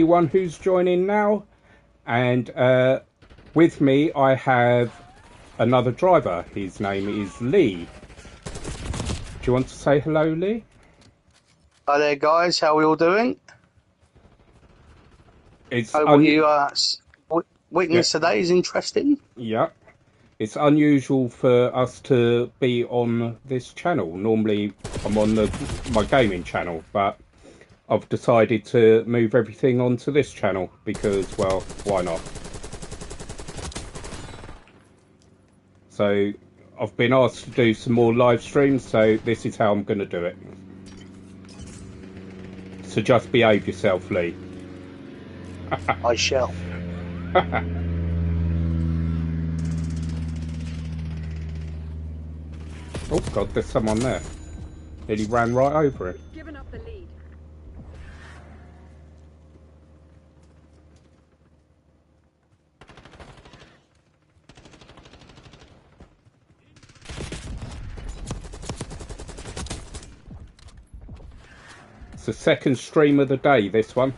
Anyone who's joining now, and with me I have another driver. His name is Lee. Do you want to say hello, Lee? Hi there, guys. How are we all doing? It's What you yeah, witness today is interesting. yeah. It's unusual for us to be on this channel. Normally, I'm on my gaming channel, but I've decided to move everything onto this channel because, well, why not? So I've been asked to do some more live streams, so this is how I'm going to do it. So just behave yourself, Lee. I shall. Oh God, there's someone there. Nearly ran right over it. Given up the lead. It's the second stream of the day, this one.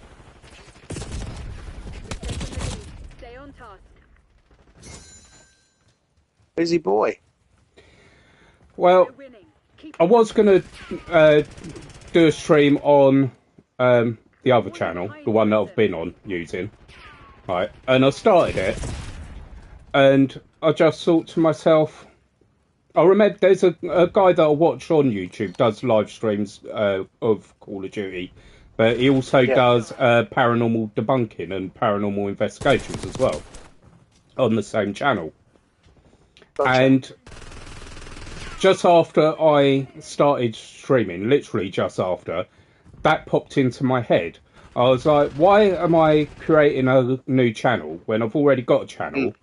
Stay on task. Busy boy. Well, I was going to do a stream on the other channel, the one that I've been on using. Right, and I started it, and I just thought to myself, I remember there's a guy that I watch on YouTube does live streams of Call of Duty, but he also does paranormal debunking and paranormal investigations as well on the same channel. Gotcha. And just after I started streaming, literally just after, that popped into my head. I was like, why am I creating a new channel when I've already got a channel?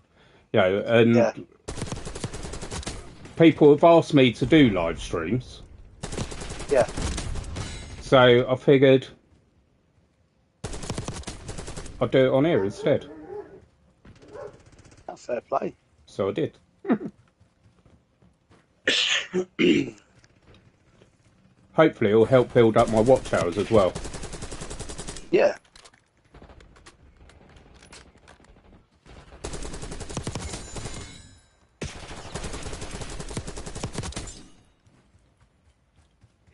You know, and people have asked me to do live streams. Yeah. So I figured I'd do it on here instead. That's fair play. So I did. Hopefully it'll help build up my watch hours as well. Yeah.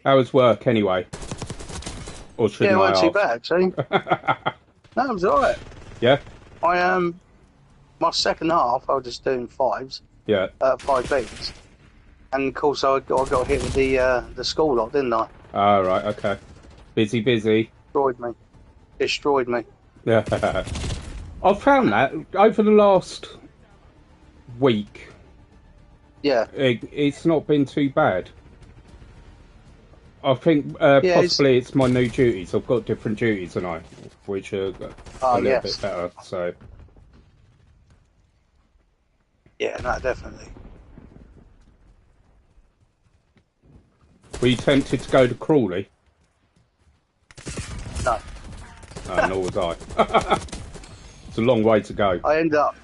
How was work anyway? Or shouldn't it I wasn't ask? too bad, see? No, it was alright. Yeah? My second half, I was just doing fives. Yeah. 5 beats. And of course, I got hit with the school lot, didn't I? Oh, right, okay. Busy. Destroyed me. Yeah. I've found that over the last week. Yeah. It's not been too bad. I think possibly it's my new duties. I've got different duties than I, which are a little bit better. So. Yeah, no, definitely. Were you tempted to go to Crawley? No. No, nor was I. It's a long way to go. I ended up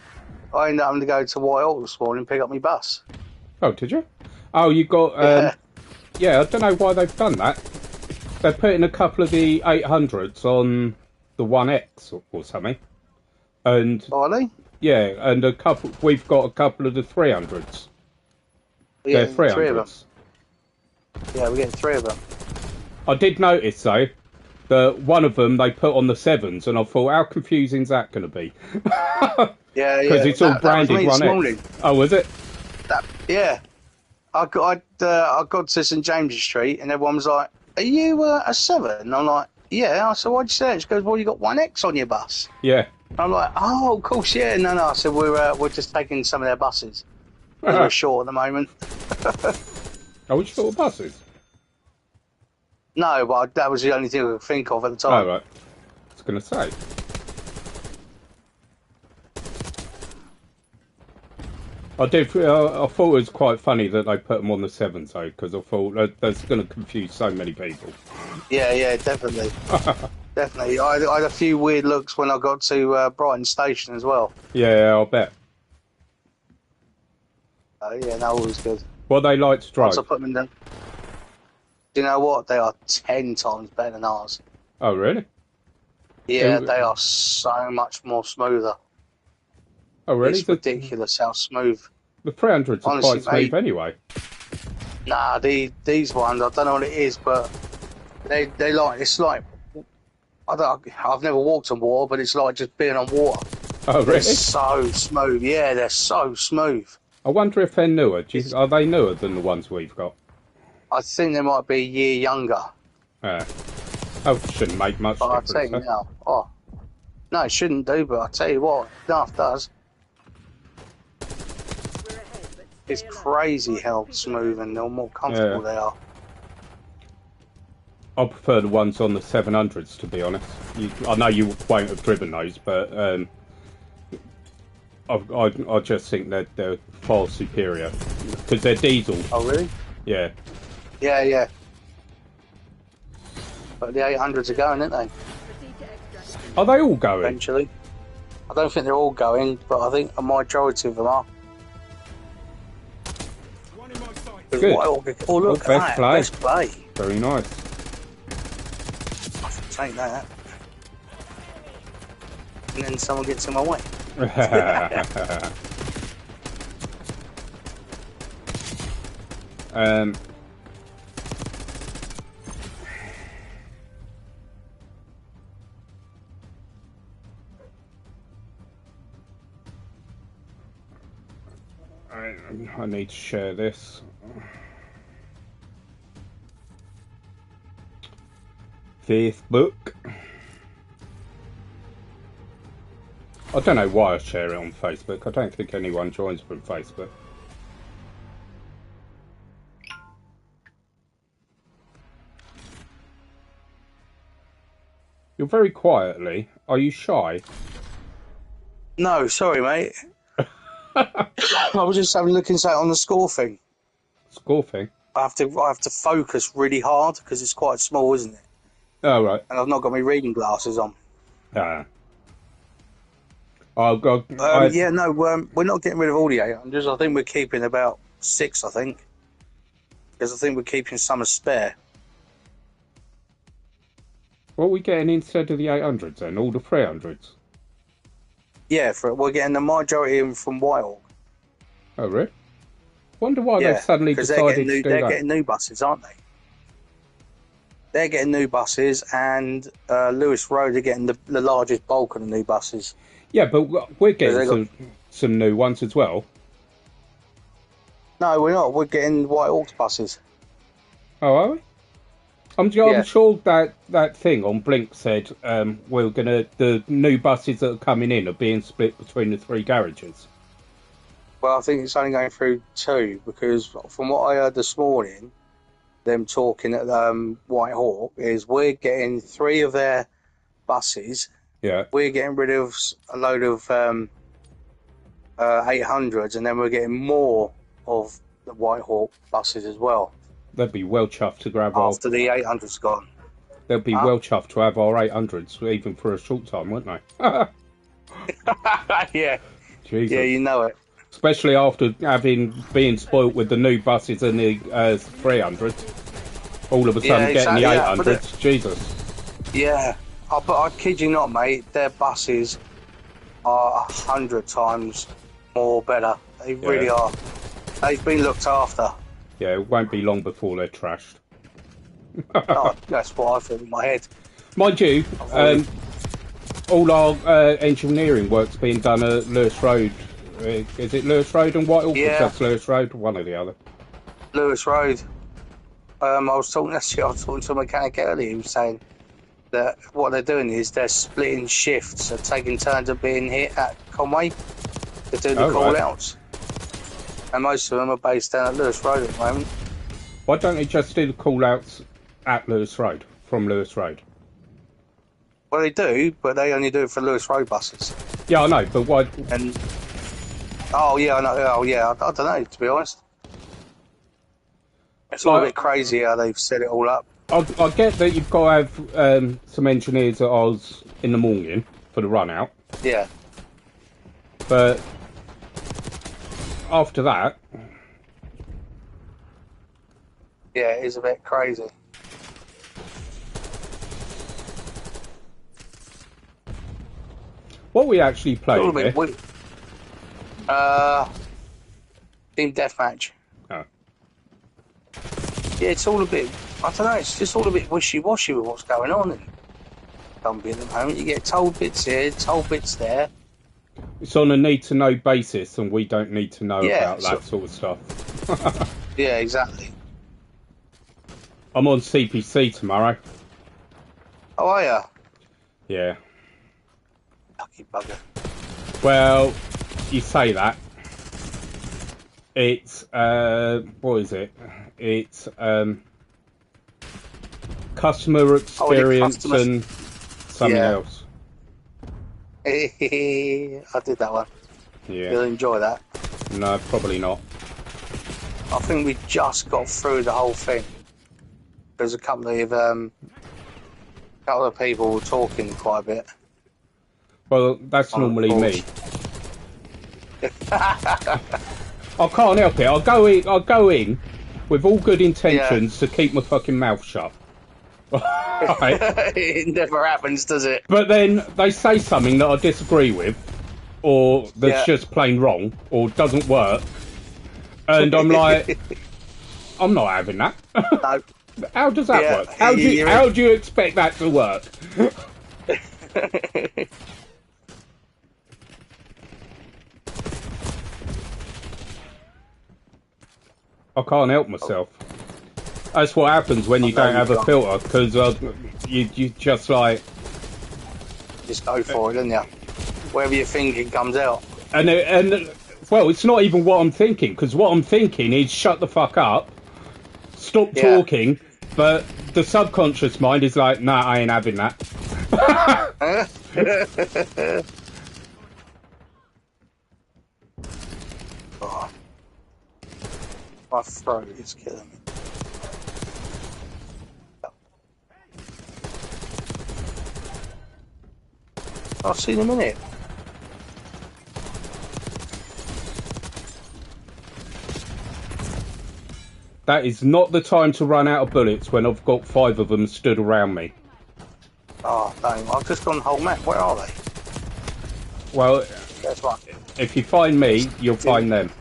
having to go to Whitehall this morning and pick up my bus. Oh, did you? Oh, you got... yeah, I don't know why they've done that. They're putting a couple of the 800s on the 1X or something. And... Are they? Yeah, and we've got a couple of the 300s. Yeah, they're 300s. 3 of them. Yeah, we're getting 3 of them. I did notice, though, that one of them they put on the 7s, and I thought, how confusing is that going to be? Yeah, because it's all branded 1X. Oh, was it? I got to St James's Street, and everyone was like, "Are you a 7?" And I'm like, "Yeah." I said, "Why'd you say it?" She goes, "Well, you got 1X on your bus." Yeah. I'm like, "Oh, of course, yeah." No. I said, "We're just taking some of their buses. We're short at the moment." Oh, which sort of buses? No, but that was the only thing I could think of at the time. Oh, right. I was going to say. I thought it was quite funny that they put them on the 7s, though, because I thought that's going to confuse so many people. Yeah, definitely. Definitely. I had a few weird looks when I got to Brighton Station as well. Yeah, I'll bet. Yeah, no, always good. What they like to drive? Once I put them in the... Do you know what? They are 10 times better than ours. Oh, really? Yeah, they are so much more smoother. Oh, really? It's ridiculous how smooth. The 300s are Honestly, quite smooth mate. anyway. Nah, these ones, I don't know what it is, but they like, it's like, I've never walked on water, but it's like just being on water. Oh, They're really? so smooth. Yeah, they're so smooth. I wonder if they're newer. Are they newer than the ones we've got? I think they might be a year younger. Oh, shouldn't make much But I'll difference. tell you now, no, it shouldn't do, but I'll tell you what, enough does. We're ahead, but It's stay alert. crazy Lots of how people smooth ahead. and how more comfortable they are. I prefer the ones on the 700s, to be honest. I know you won't have driven those, but I just think that they're far superior because they're diesel. Oh, really? Yeah. Yeah. But the 800s are going, aren't they? Proceed to extract. Are they all going? Eventually. I don't think they're all going, but I think a majority of them are. Good. Oh, look Oh, at that. Best play. Very nice. I should take that. And then someone gets in my way. um. I need to share this. Facebook. I don't know why I share it on Facebook. I don't think anyone joins from Facebook. You're very quietly. Are you shy? No, sorry, mate. I was just having a look inside on the score thing. Score thing? I have to focus really hard because it's quite small, isn't it? Oh, right. And I've not got my reading glasses on. Ah. Oh, God. Yeah, no, we're not getting rid of all the 800s. I think we're keeping about 6, I think. Because I think we're keeping some as spare. What are we getting instead of the 800s then? All the 300s? Yeah, we're getting the majority of them from Whitehall. Oh, really? Wonder why they've suddenly decided to do they're that. getting new buses, aren't they? They're getting new buses, and Lewis Road are getting the largest bulk of the new buses. Yeah, but we're getting some new ones as well. No, we're not. We're getting Whitehawk's buses. Oh, are we? I'm sure that thing on Blink said the new buses that are coming in are being split between the 3 garages. Well, I think it's only going through 2 because from what I heard this morning, them talking at Whitehawk is we're getting 3 of their buses. Yeah. We're getting rid of a load of 800s, and then we're getting more of the Whitehawk buses as well. They'd be well chuffed to grab after the 800's gone. They'd be well chuffed to have our 800s, even for a short time, wouldn't they? Yeah. Jesus. Yeah, you know it. Especially after being spoilt with the new buses and the 300s. All of a sudden getting the 800s. Jesus. Yeah. But I kid you not, mate, their buses are 100 times more better. They really are. They've been looked after. Yeah, it won't be long before they're trashed. Oh, that's what I thought in my head. Mind you, all our engineering work's being done at Lewis Road. Is it Lewis Road and Whitehall? Yeah. Or just Lewis Road, one or the other. Lewis Road. I was talking to a mechanic earlier who was saying that what they're doing is they're splitting shifts, they're taking turns of being hit at Conway. They're doing the call-outs. And most of them are based down at Lewis Road at the moment. Why don't they just do the call-outs at Lewis Road, from Lewis Road? Well, they do, but they only do it for Lewis Road buses. Yeah, I know, but why... And oh, yeah, I know. Oh, yeah, I don't know, to be honest. It's all a bit crazy how they've set it all up. I get that you've got to have some engineers at Oz in the morning for the run-out. Yeah. But after that... Yeah, it is a bit crazy. What we actually It's all a played bit here? weird. Team deathmatch. Oh. Yeah, it's all a bit. I don't know. It's just all a bit wishy-washy with what's going on in Gumby at the moment. You get told bits here, told bits there. It's on a need-to-know basis, and we don't need to know Yeah, about that sort of stuff. Yeah, exactly. I'm on CPC tomorrow. Oh, are ya? Yeah. Lucky bugger. Well, you say that. It's what is it? It's customer experience customer- and something Yeah. else. I did that one. Yeah. You'll enjoy that. No, probably not. I think we just got through the whole thing. There's a couple of people talking quite a bit. Well, that's On the normally course. me. I can't help it. I'll go in with all good intentions to keep my fucking mouth shut. Right. It never happens, does it? But then they say something that I disagree with, or that's Yeah. just plain wrong, or doesn't work. And I'm like, I'm not having that. No. How does that Yeah, work? How do you expect that to work? I can't help myself. That's what happens when you don't have a filter, because you just like... Just go for it, don't you? Wherever you're thinking comes out. And well, it's not even what I'm thinking, because what I'm thinking is shut the fuck up, stop Yeah. talking, but the subconscious mind is like, nah, I ain't having that. Oh. My throat is killing me. I'll see you in a minute. That is not the time to run out of bullets when I've got 5 of them stood around me. Oh, no, I've just gone whole map. Where are they? Well, That's right. if you find me, you'll find them.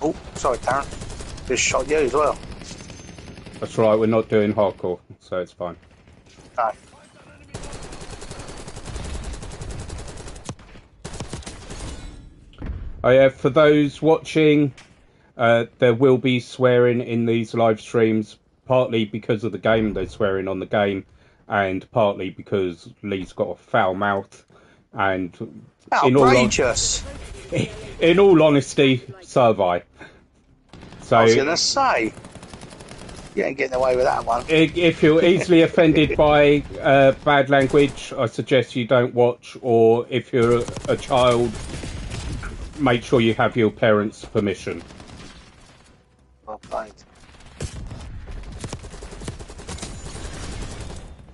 Oh, sorry, Darren. Just shot you as well. That's right, we're not doing hardcore, so it's fine. No. Oh yeah, for those watching, there will be swearing in these live streams, partly because of the game, they're swearing on the game, and partly because Lee's got a foul mouth, and Outrageous! in all honesty, so have I. So, I was going to say. You ain't getting away with that one. if you're easily offended by bad language, I suggest you don't watch, or if you're a child, make sure you have your parents' permission. Well played.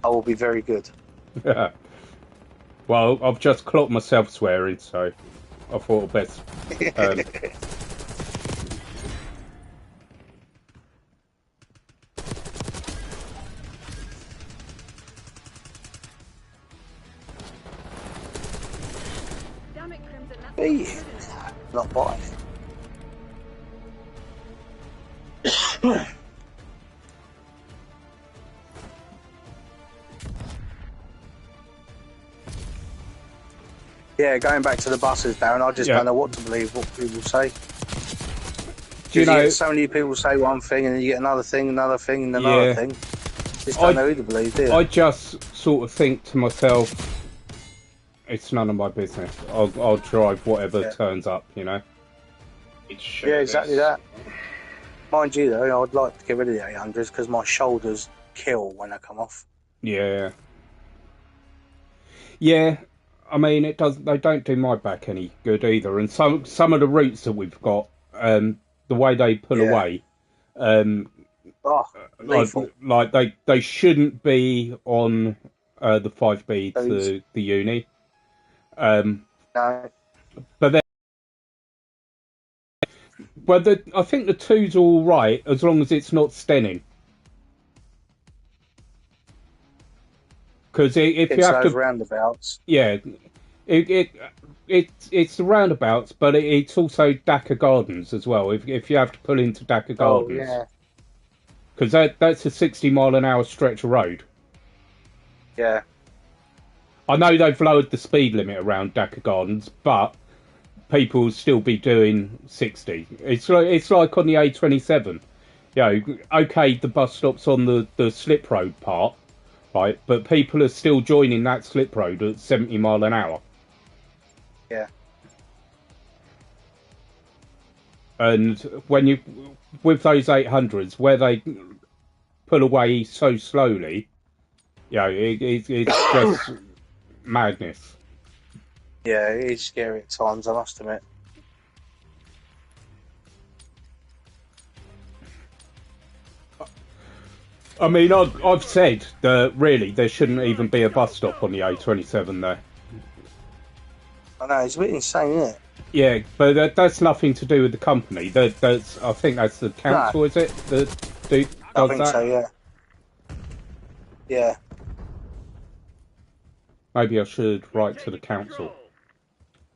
I will be very good. Well, I've just clocked myself swearing, so I thought best. Damn it, Crimson. That's Beat it. Not buying it. Yeah, going back to the buses, Darren, I just don't know what to believe what people say. Do you know? You get so many people say one thing, and then you get another thing, and another thing. Just don't know who to believe, do you? I just sort of think to myself, it's none of my business. I'll drive whatever turns up, you know. Yeah, exactly that. Mind you, though, I'd like to get rid of the 800s because my shoulders kill when they come off. Yeah. Yeah. I mean, it does. They don't do my back any good either. And some of the routes that we've got, the way they pull away, like they shouldn't be on the 5B to the uni. No. But then, I think the 2's all right as long as it's not Stenning. Because if you It's have those to, roundabouts. yeah, it's the roundabouts, but it's also Dakar Gardens as well. If you have to pull into Dakar Oh, Gardens, yeah. because that's a 60-mile-an-hour stretch of road. Yeah. I know they've lowered the speed limit around Dakar Gardens, but people will still be doing 60. It's like on the A27. You know, okay, the bus stops on the slip road part, right? But people are still joining that slip road at 70 mile an hour. Yeah. And when you, with those 800s, where they pull away so slowly, you know, it's just madness. Yeah, it is scary at times, I must admit. I mean, I've said that really there shouldn't even be a bus stop on the A27 there. I know, it's a bit insane, isn't it? Yeah, but that's nothing to do with the company. That's I think that's the council, is it? That does I think that? so, yeah. Yeah. Maybe I should write to the council.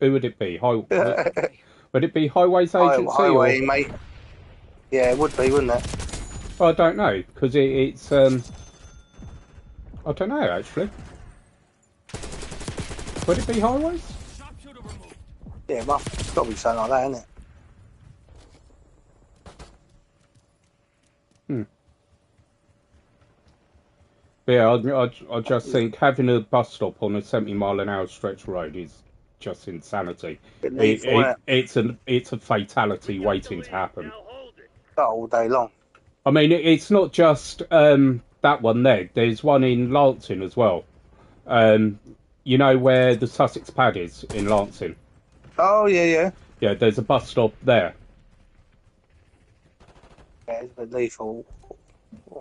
Who would it be? Would it be Highways Agency Highway, or? mate. Yeah, it would be, wouldn't it? I don't know because it's I don't know actually. Would it be Highways? Yeah, well, it's got to be something like that, isn't it? Yeah, I just think having a bus stop on a 70-mile-an-hour stretch road is just insanity. Bit lethal, isn't it? It's a fatality waiting to happen. All day long. I mean, it's not just that one there. There's one in Lancing as well. You know where the Sussex Pad is in Lancing? Oh, yeah, yeah. Yeah, there's a bus stop there. Yeah, it's a bit lethal.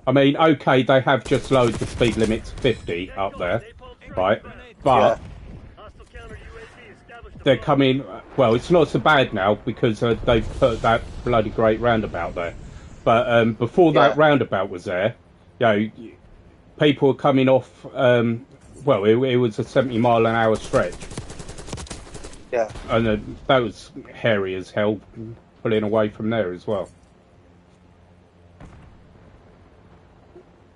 I mean, okay, they have just lowered the speed limit to 50 up there, right? But they're coming. Well, it's not so bad now because they've put that bloody great roundabout there. But before that roundabout was there, you know, people were coming off. Well, it was a 70-mile-an-hour stretch. Yeah. And that was hairy as hell, pulling away from there as well.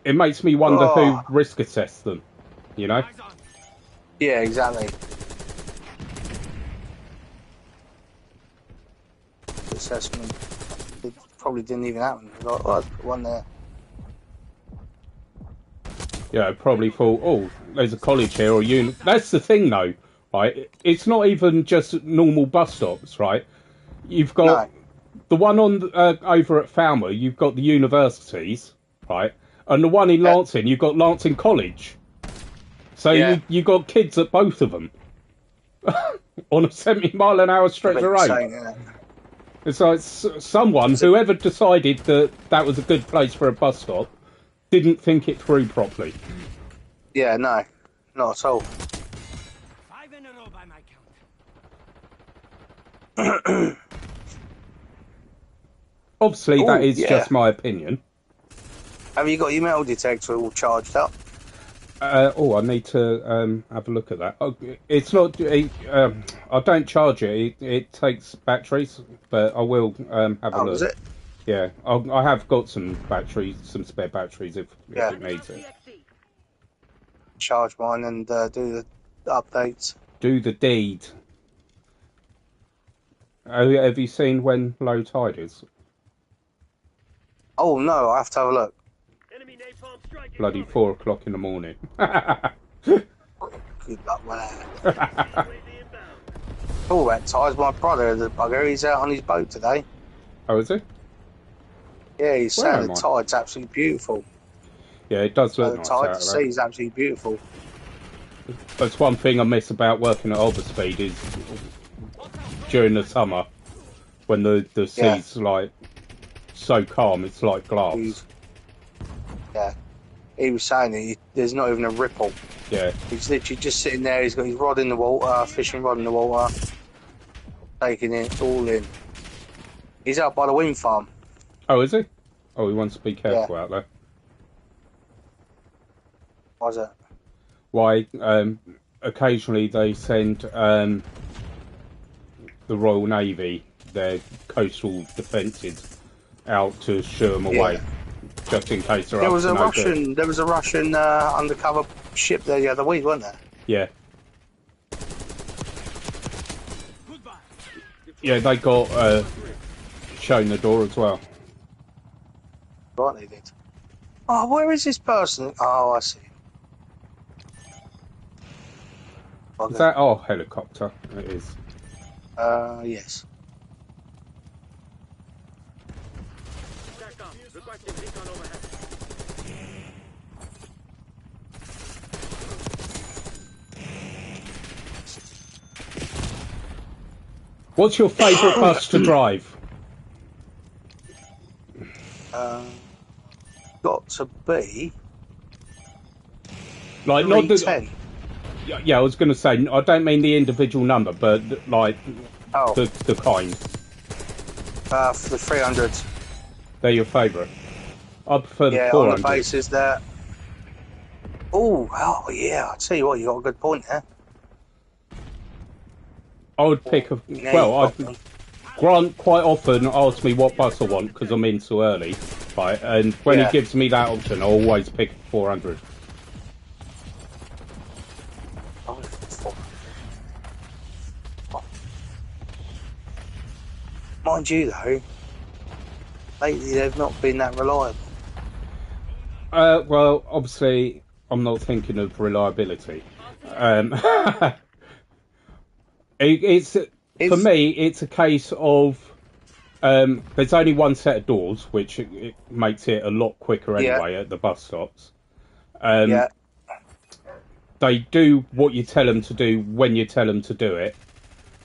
It makes me wonder who risk assessed them, you know? Yeah, exactly. Assessment. It probably didn't even happen. Like one there. Yeah, probably thought, oh, there's a college here or uni. That's the thing, though, right? It's not even just normal bus stops, right? You've got the one on over at Falmer. You've got the universities, right? And the one in Lancing, you've got Lancing College. So you got kids at both of them on a 70-mile-an-hour stretch of road. Insane, It's like someone, whoever decided that that was a good place for a bus stop, didn't think it through properly. Yeah, no, not at all. 5 in a row by my count. Obviously, that is just my opinion. Have you got your metal detector all charged up? I need to have a look at that. It's not. I don't charge it. It takes batteries, but I will have a look. Is it? Yeah, I have got some batteries, some spare batteries if it needs it. Charge mine and do the updates. Do the deed. Have you seen when low tide is? Oh no, I have to have a look. Bloody 4 o'clock in the morning. Good luck with that. Oh, that tide's my brother, the bugger. He's out on his boat today. Oh, is he? Yeah, he's saying the tide's absolutely beautiful. Yeah, it does look nice. The sea's absolutely beautiful. That's one thing I miss about working at Overspeed is during the summer when the sea's like so calm, it's like glass. Yeah, he was saying there's not even a ripple. Yeah, he's literally just sitting there. He's got his rod in the water, fishing rod in the water, taking it all in. He's out by the wind farm. Oh, is he? Oh, he wants to be careful out there. Why's that? why occasionally they send the Royal Navy, their coastal defences, out to shoo them away, just in case they're There up was to a no Russian. good. There was a Russian undercover ship there the other week, wasn't there? Yeah, Goodbye. yeah, they got shown the door as well. Right, they did. Oh, where is this person? Oh, I see. Is that our helicopter? It is. Yes. Attack requesting recon overhead. What's your favourite bus to drive? Got to be Like, not the. 310. Yeah, I was going to say, I don't mean the individual number, but like Oh, the kind. for the 300s. They're your favourite. I prefer the Yeah, on 400. the basis that. Oh, yeah. I tell you what, you got a good point there. I would pick a. Yeah, Well, you got- Grant quite often asks me what bus I want because I'm in so early, right? And when Yeah. he gives me that option, I always pick 400. Oh, mind you, though, lately they've not been that reliable. Well, obviously, I'm not thinking of reliability. It's for me, it's a case of there's only one set of doors, which it makes it a lot quicker Yeah. anyway at the bus stops. Yeah, They do what you tell them to do when you tell them to do it,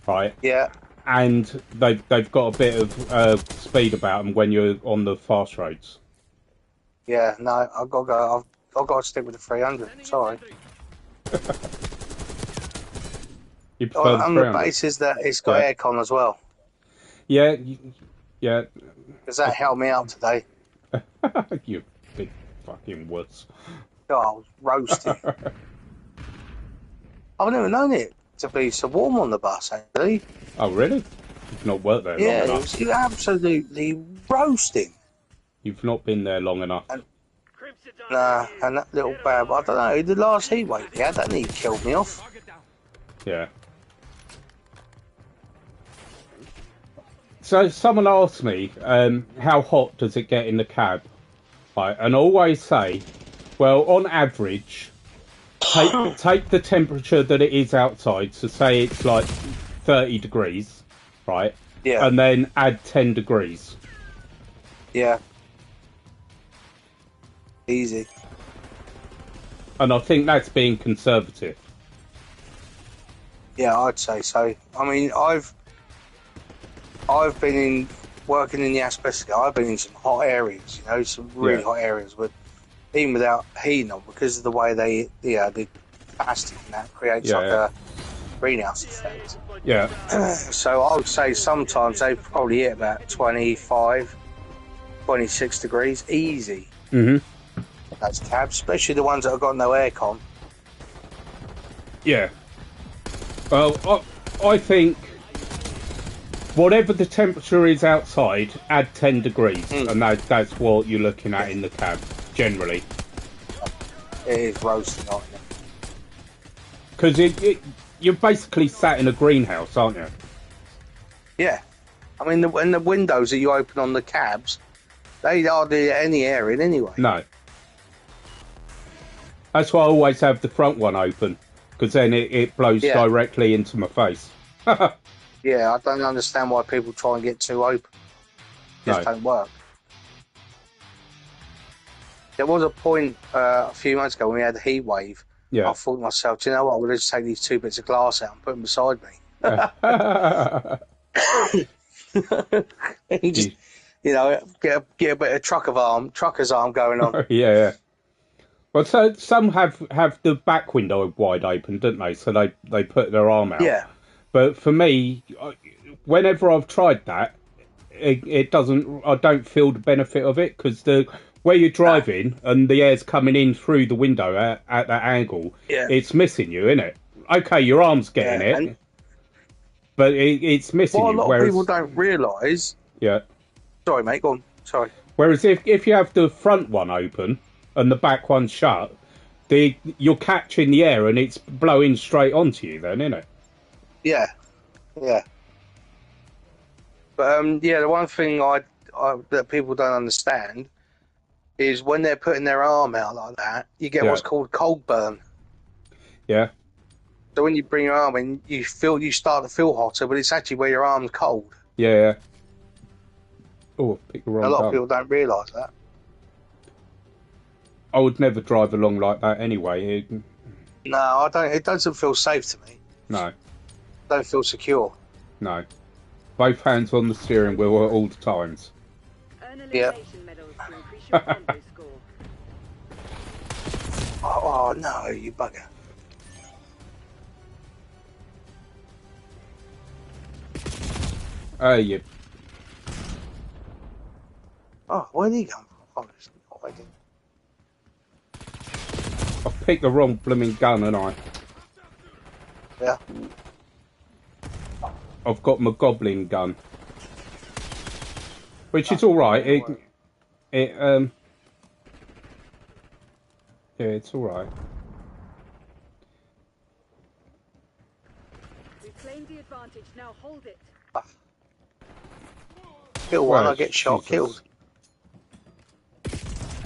right? yeah. And they've got a bit of speed about them when you're on the fast roads. Yeah, no, I've got to go. I've got to stick with the 300. Sorry. You prefer the On the 300? basis that it's got Yeah. aircon as well. Yeah, yeah. Because that helped me out today. You big fucking wuss. God, I was roasting. I've never known it to be so warm on the bus, actually. Oh, really? You've not worked there Yeah, long it enough. was absolutely roasting. You've not been there long enough. Crimson Nah, and that little bab, I don't know, the last heat wave he had, that nearly killed me off. target down. Yeah. So someone asked me, how hot does it get in the cab? Right, and I always say, well, on average, take the temperature that it is outside. So say it's like 30 degrees, right? Yeah, And then add 10 degrees. yeah. Easy. And I think that's being conservative. Yeah, I'd say so. I mean, I've been working in the asbestos. I've been in some hot areas, you know, some really Yeah. hot areas, but even without heating on, because of the way the plastic and that creates Yeah, like yeah. a greenhouse effect. Yeah. So I would say sometimes they probably hit about 25, 26 degrees, easy. hmm Those cabs, especially the ones that have got no aircon. Yeah. Well, I think whatever the temperature is outside, add 10 degrees, and that's what you're looking at in the cab, generally. It is roasting, aren't it? Because you're basically sat in a greenhouse, aren't you? Yeah. I mean, the windows that you open on the cabs, they hardly let any air in anyway. No. That's why I always have the front one open, because then it blows Yeah. directly into my face. Yeah, I don't understand why people try and get too open. Just No. don't work. There was a point a few months ago when we had a heat wave. Yeah. I thought to myself, do you know what? I'm going to just take these two bits of glass out and put them beside me. And just, you know, get a bit of trucker's arm going on. Yeah. Well, so some have the back window wide open, don't they? So they put their arm out. Yeah, But for me, whenever I've tried that, it doesn't. I don't feel the benefit of it because where you're driving and the air's coming in through the window at that angle, Yeah. it's missing you, isn't it? Okay, your arm's getting Yeah, it, and but it's missing what you. a lot Whereas, of people don't realise. yeah. Sorry, mate. Go on. Sorry. Whereas if you have the front one open and the back one shut, you're catching the air and it's blowing straight onto you. Then, isn't it? Yeah. Yeah. But yeah, the one thing I that people don't understand is when they're putting their arm out like that, you get Yeah. what's called cold burn. Yeah. So when you bring your arm in, you start to feel hotter, but it's actually where your arm's cold. Yeah. Oh, pick the wrong A lot gun. of people don't realise that. I would never drive along like that anyway. No, I don't. It doesn't feel safe to me. No. Don't feel secure. No. Both hands on the steering wheel at all times. Earn Yeah. elimination medals to increase your combo score. Oh no, you bugger. You. Oh, where'd he come from? Oh, it's not hiding. I've picked the wrong blooming gun, haven't I? Yeah. I've got my goblin gun, which is all right. Yeah, it's all right. We've claimed the advantage. Now hold it. Kill one, Well, I get shot, Jesus. killed.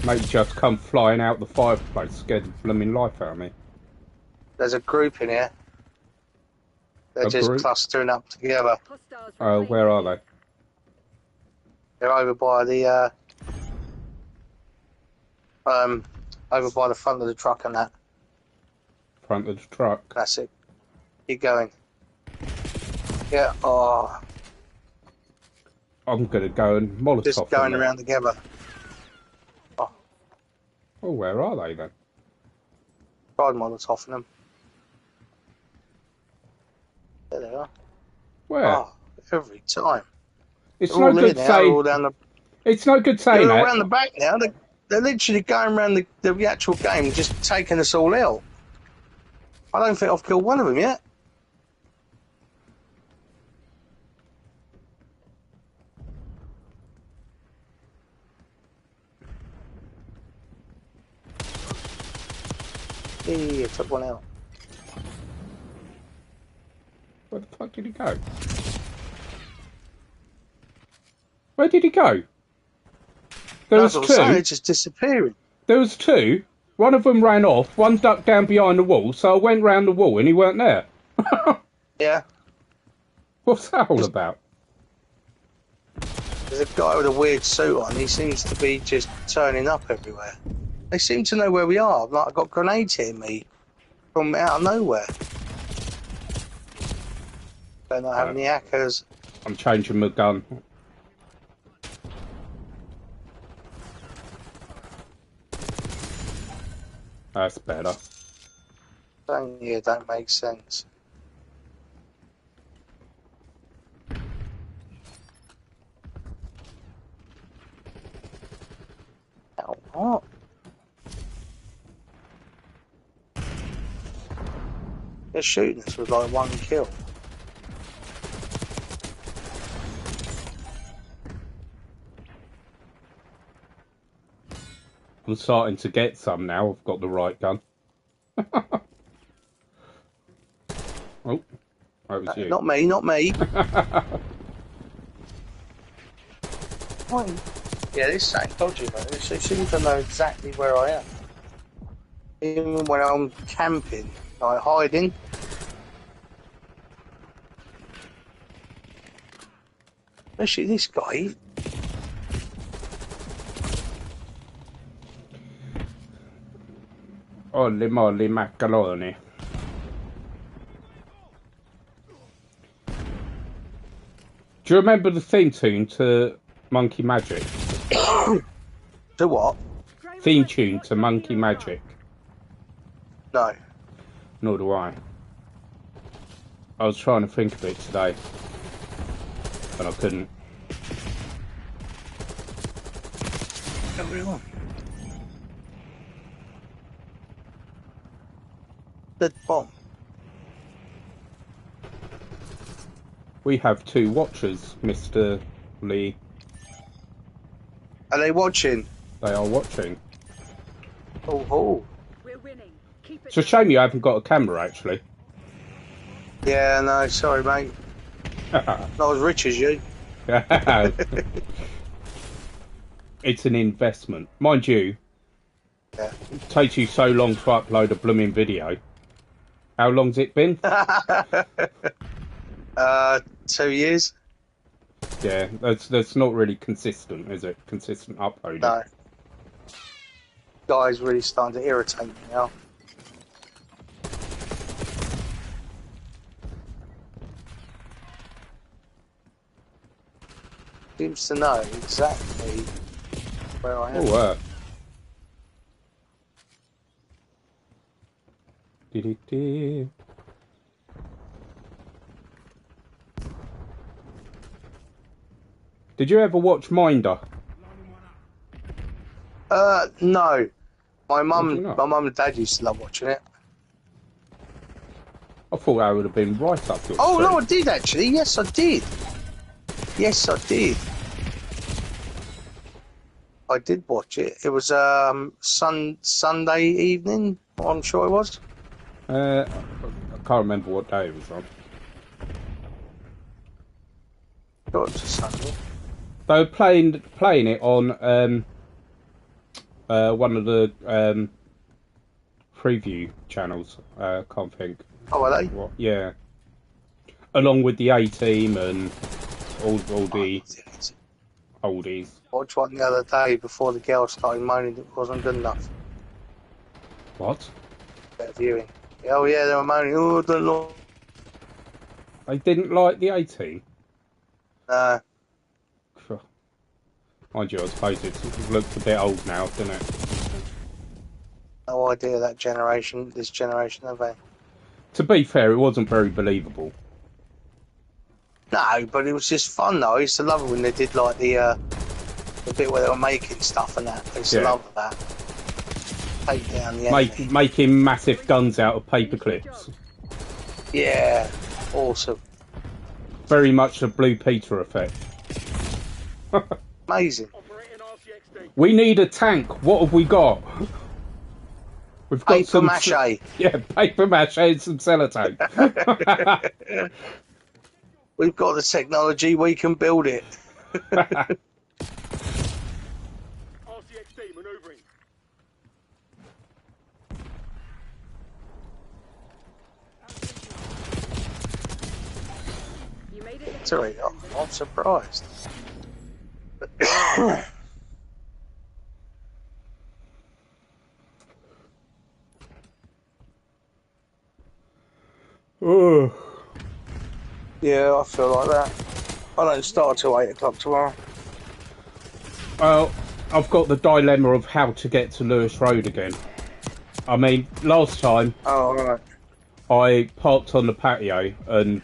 Mate just come flying out the fireplace, scared the blooming life out of me. There's a group in here. They're A just group? clustering up together. Hostiles. Where are they? They're over by the over by the front of the truck and that. Front of the truck. That's it. Keep going. Yeah. Oh, I'm gonna go and Molotov. just going them. around together. Oh, where are they then? Tried Molotoving them. There they are. Where? Oh, every time. It's They're no all good here now, they're all saying. down the. It's no good They're saying all that. around the back now. They're literally going around the actual game, just taking us all out. I don't think I've killed one of them yet. Yeah, I took one out. Where the fuck did he go? Where did he go? There was That's what I'm saying, two. they're just disappearing. There was two. One of them ran off. One ducked down behind the wall. So I went round the wall and he weren't there. Yeah. What's that all about? There's a guy with a weird suit on. He seems to be just turning up everywhere. They seem to know where we are. Like, I've got grenades hitting me from out of nowhere. Don't know how many hackers. I'm changing my gun. That's better. Don't make sense. Oh, what? They're shooting us with like one kill. I'm starting to get some now. I've got the right gun. Oh, that was you. Not me, not me. Why? Yeah, this ain't dodgy, though. They seem to know exactly where I am. Even when I'm camping, like hiding. Especially this guy. Holy moly macaroni. Do you remember the theme tune to Monkey Magic? To what? Theme tune to Monkey Magic? No. Nor do I. I was trying to think of it today, but I couldn't. Everyone. The bomb. We have 2 watchers, Mr. Lee. Are they watching? They are watching. Oh. We're winning. Keep it. It's a shame you haven't got a camera, actually. Yeah, no, sorry, mate. Not as rich as you. It's an investment. Mind you, Yeah. it takes you so long to upload a blooming video. How long's it been? 2 years? Yeah, that's not really consistent, is it? Consistent uploading. No. Guy's really starting to irritate me now. Seems to know exactly where I am. Oh, Dee-dee-dee. Did you ever watch Minder? No. My Did you not? mum and dad used to love watching it. I thought that would have been right up your Oh, street. no, I did actually. Yes, I did. Yes, I did. I did watch it. It was Sunday evening, I'm sure it was. I can't remember what day it was on. Sure, it was a Sunday. They were playing it on one of the preview channels. Can't think. Oh, are they? What? Yeah. Along with the A-Team and all the oldies. Watched one the other day before the girl started moaning it wasn't good enough. What? Better viewing. Oh yeah, they were moaning. Oh, I don't know. They didn't like the A-Team? Mind you, I suppose it looks a bit old now, doesn't it? No idea this generation, have they? To be fair, it wasn't very believable. No, but it was just fun though. I used to love it when they did like the bit where they were making stuff and that. I used to love that. Take down the enemy. Making massive guns out of paper clips. Yeah, awesome. Very much the Blue Peter effect. Amazing. Operating RCXD. We need a tank. What have we got? We've got Paper some mache. Yeah, paper mache and some sellotape. We've got the technology, we can build it. RCXD maneuvering. You made it. Sorry, I'm surprised. Oh. Yeah, I feel like that. I don't start till 8 o'clock tomorrow. Well, I've got the dilemma of how to get to Lewis Road again. I mean, last time Oh, right. I parked on the patio and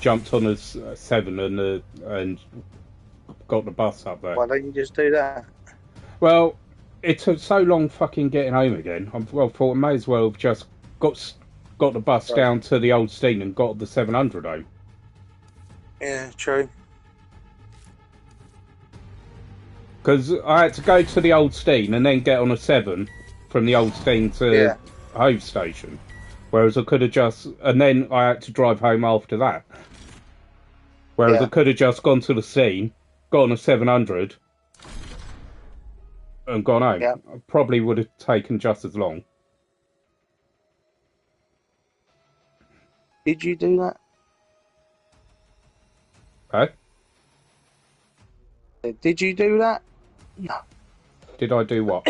jumped on a 7 and got the bus up there. Why don't you just do that? Well, it took so long fucking getting home again. I thought I may as well have just got the bus down to the Old Stein and got the 700 home. Yeah, true. Because I had to go to the Old Stein and then get on a 7 from the Old Stein to Hove Station. Whereas I could have just... And then I had to drive home after that. Whereas I could have just gone to the scene, got on a 700, and gone home. Yeah. Probably would have taken just as long. Did you do that? Huh? Did you do that? No. Did I do what?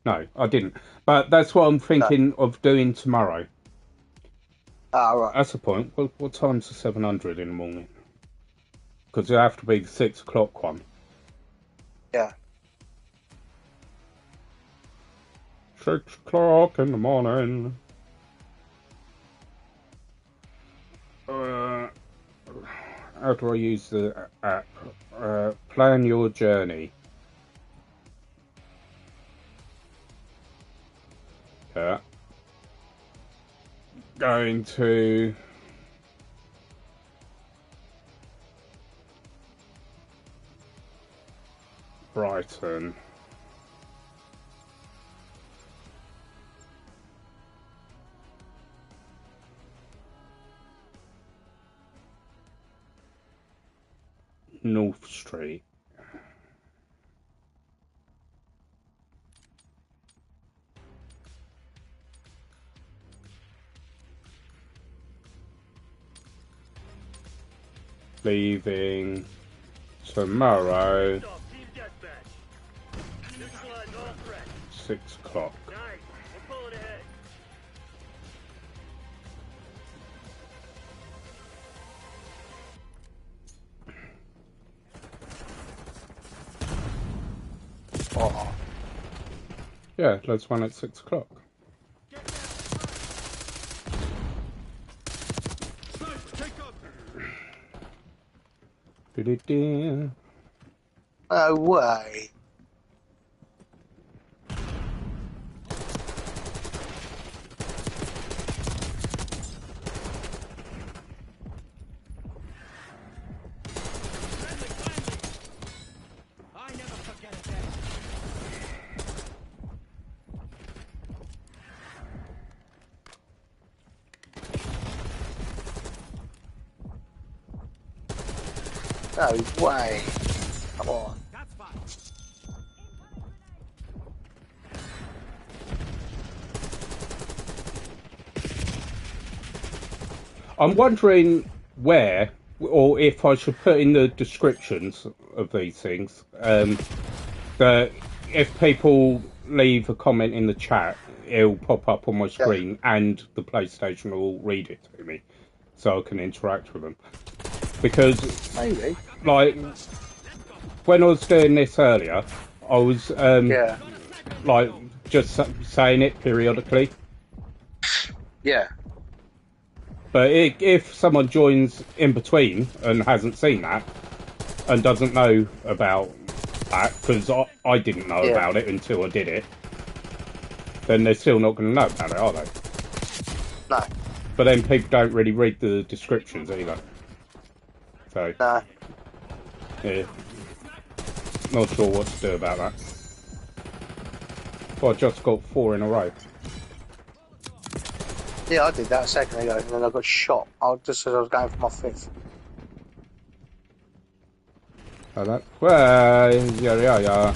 No, I didn't. But that's what I'm thinking of doing tomorrow. Ah, right. That's the point. What time's the 700 in the morning? Because it have to be the 6 o'clock one. Yeah. 6 o'clock in the morning. How do I use the app? Plan your journey. Yeah. going to Brighton. North Street. Leaving tomorrow, Stop. Team deathmatch. Neutralize all threats. 6 o'clock. Nice. We're pulling ahead. Oh, Yeah, let's run at 6 o'clock. Do-do-do. no way. I never forget a day. No way. Come on. That's fine. I'm wondering where, or if I should put in the descriptions of these things, that if people leave a comment in the chat, it'll pop up on my screen and the PlayStation will read it to me so I can interact with them. Because, Maybe. like, when I was doing this earlier, I was, Yeah. like, just saying it periodically. Yeah. But if someone joins in between and hasn't seen that and doesn't know about that, because I didn't know about it until I did it, then they're still not going to know about it, are they? No. But then people don't really read the descriptions either. So, No. yeah. Not sure what to do about that. Well, I just got 4 in a row. Yeah, I did that a second ago, and then I got shot. Just as I was going for my 5th. So that, well, yeah.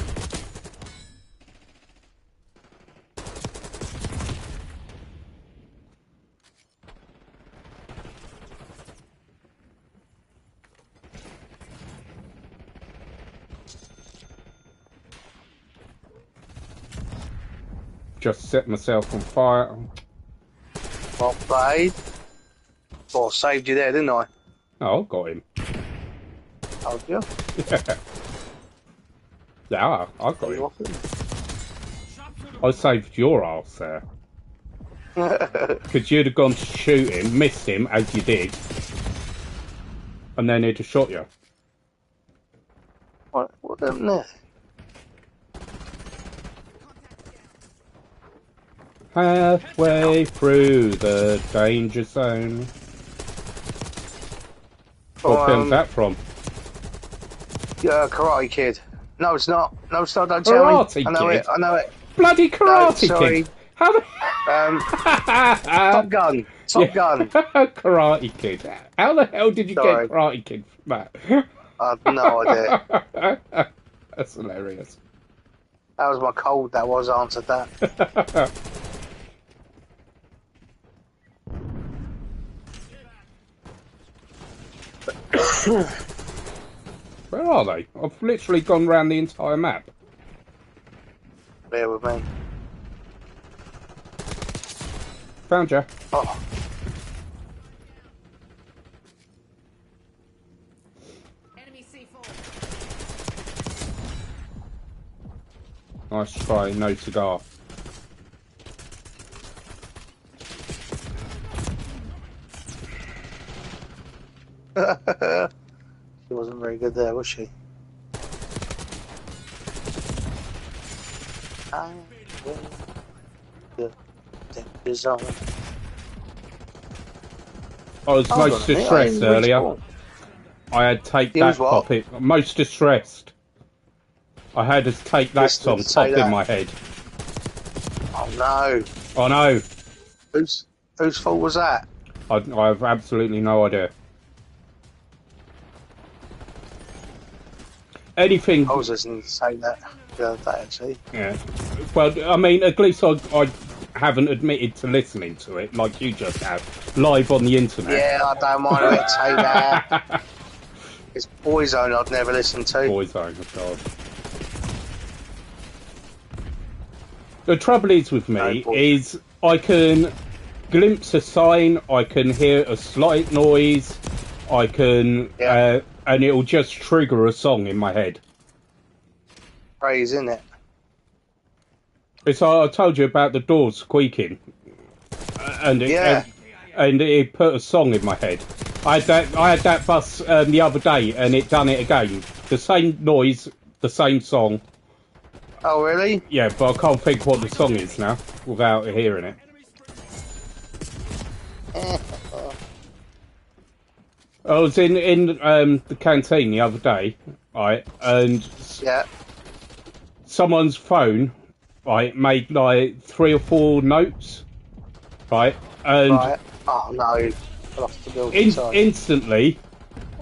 Just set myself on fire. Well played. Well, I saved you there, didn't I? Oh, got him. Told you. Yeah, I got You him. off it. I saved your ass there. Because you'd have gone to shoot him, missed him, as you did, and then he'd have shot you. What happened there? Halfway through the danger zone. What film's that from? Yeah, Karate Kid. No, it's not. No, it's not. Don't tell me. Karate I know Kid? it. I know it. Bloody No, Karate sorry. Kid! How the... Top Gun. Top Gun. Karate Kid. How the hell did you Sorry. get Karate Kid from that? I have no idea. That's hilarious. That was my cold. That was answered that. Where are they? I've literally gone around the entire map. Bear with me. Found ya. Oh, Enemy C4. Nice try, no cigar. she wasn't very good there, was she? I will the danger zone. I was Hold most on a minute, I distressed didn't earlier. respawn. I had Take You That was what? popping. Most distressed. I had to Take That Listen, song say pop in that. my head. Oh no. I know. Whose fault was that? I have absolutely no idea. Anything. I was listening to say that the other day, actually. Yeah. Well, I mean, at least I haven't admitted to listening to it like you just have, live on the internet. Yeah, I don't mind it. Say that. It's Boyzone I'd never listen to. Boyzone, oh God. The trouble is with me is I can glimpse a sign, I can hear a slight noise, I can, and it'll just trigger a song in my head. Crazy, isn't it? It's like I told you about the doors squeaking, and it put a song in my head. I had that bus the other day, and it done it again. The same noise, the same song. Oh, really? Yeah, but I can't think what the song is now without hearing it. I was in the canteen the other day, right, and someone's phone, right, made like 3 or 4 notes, right, and oh no, instantly,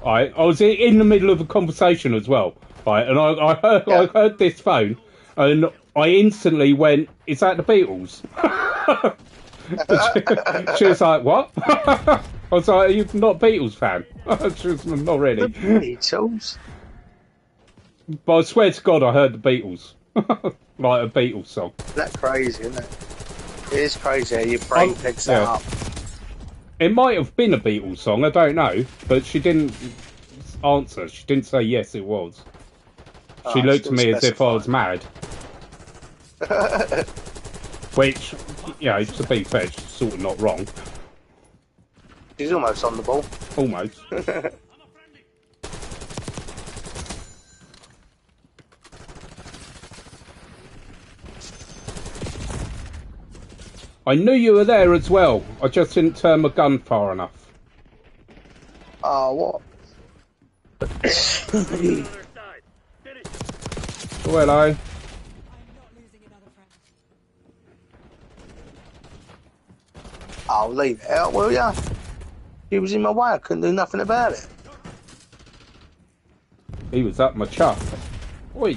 right, I was in the middle of a conversation as well, right, and I heard this phone, and I instantly went, "Is that the Beatles?" she was like, "What?" I was like, "Are you not a Beatles fan?" She was, "Not really." Beatles? But I swear to God, I heard the Beatles. Like a Beatles song. That's crazy, isn't it? It is crazy how your brain picks that up. It might have been a Beatles song, I don't know. But she didn't answer. She didn't say yes, it was. She looked at me as if I was mad. Which, you know, to be fair, she's sort of not wrong. She's almost on the ball. Almost. I knew you were there as well. I just didn't turn my gun far enough. Oh, what? Oh, hello. I'll leave it out, will ya? He was in my way, I couldn't do nothing about it. He was up my chuff. Oi,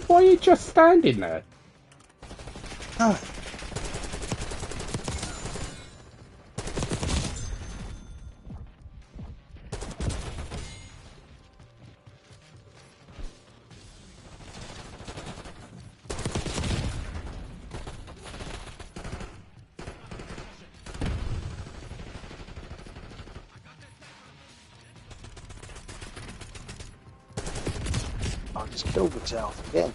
why are you just standing there? Oh. Just killed myself again.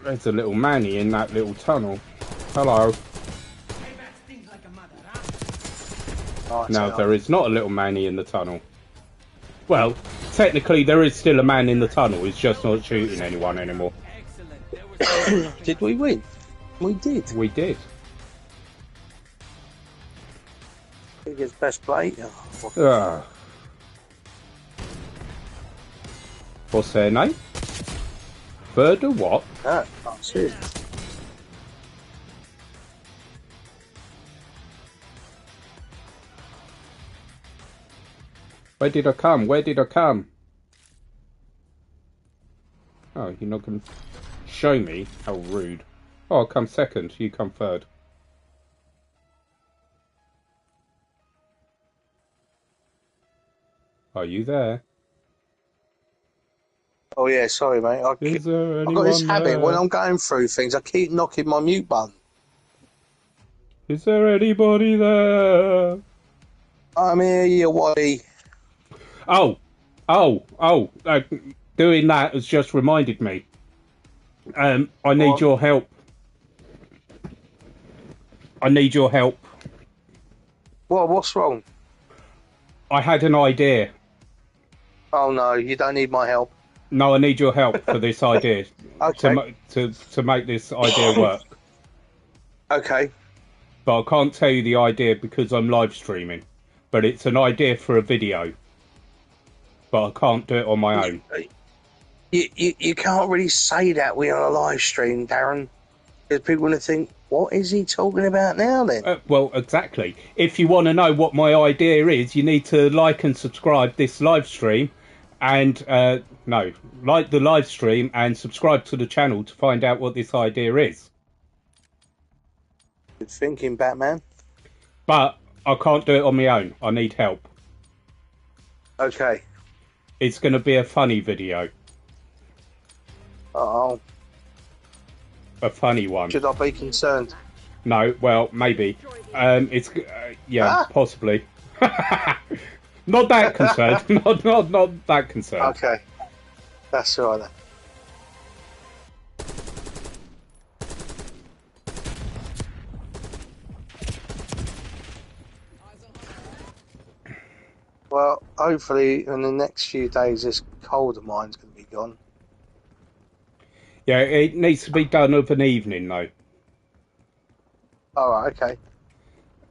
There's a little manny in that little tunnel. Hello. No, there is not a little manny in the tunnel. Well, technically there is still a man in the tunnel. He's just not shooting anyone anymore. Did we win? We did. We did. Biggest best play. Oh, What's their name? Bird or what? no, can't see it. Where did I come? Where did I come? Oh, you're not going to show me? How rude. Oh, I'll come second. You come third. Are you there? Oh yeah, sorry mate. I've got this habit when I'm going through things, I keep knocking my mute button. Is there anybody there? I'm here, you Waddy. Doing that has just reminded me. I need your help. I need your help. What? What's wrong? I had an idea. Oh no, you don't need my help. No, I need your help for this idea. Okay. To make this idea work. Okay. but I can't tell you the idea because I'm live streaming. But it's an idea for a video. But I can't do it on my own. You can't really say that we're on a live stream, Darren. Because people are going to think, what is he talking about now then? Well, exactly. If you want to know what my idea is, you need to like and subscribe this live stream. And, like the live stream and subscribe to the channel to find out what this idea is. Good thinking, Batman. But I can't do it on my own. I need help. Okay. It's going to be a funny video. Uh-oh. A funny one. Should I be concerned? No, well, maybe. Possibly. Not that concerned. not that concerned. Okay. That's all right then. Well, hopefully in the next few days this cold of mine's going to be gone. Yeah, it needs to be done of an evening, though. Alright, okay.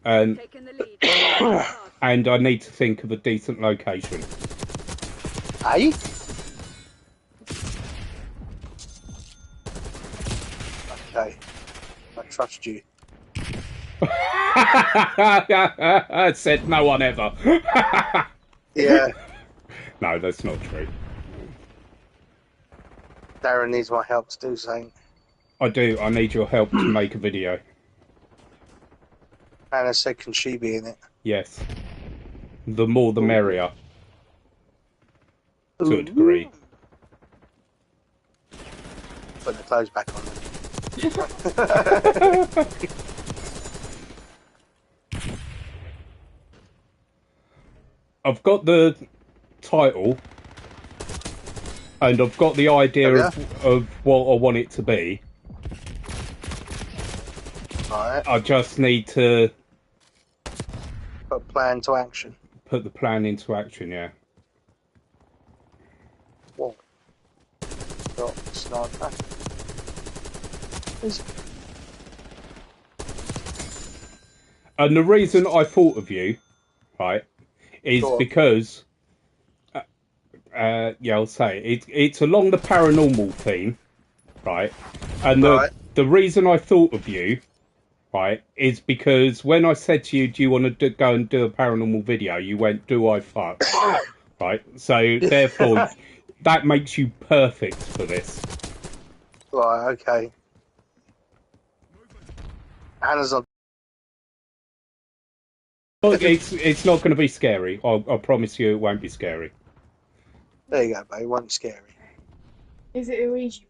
Taking the lead. And I need to think of a decent location. Hey? Okay. I trust you. I said no one ever. Yeah. No, that's not true. Darren needs my help to do something. I do. I need your help to make a video. Anna said, can she be in it? Yes. The more the merrier. To a degree. Put the clothes back on. I've got the title. And I've got the idea of what I want it to be. Alright. I just need to Put a plan to action. put the plan into action, yeah. Whoa. Got a sniper. And the reason I thought of you, right, is because, I'll say, it's along the paranormal theme, right? And the reason I thought of you, right, is because when I said to you, do you want to go and do a paranormal video, you went, do I fuck? Right? So, therefore, that makes you perfect for this. Right, okay. Hannah's on. Look, it's not going to be scary. I promise you it won't be scary. There you go, babe. It wasn't scary. Is it a Ouija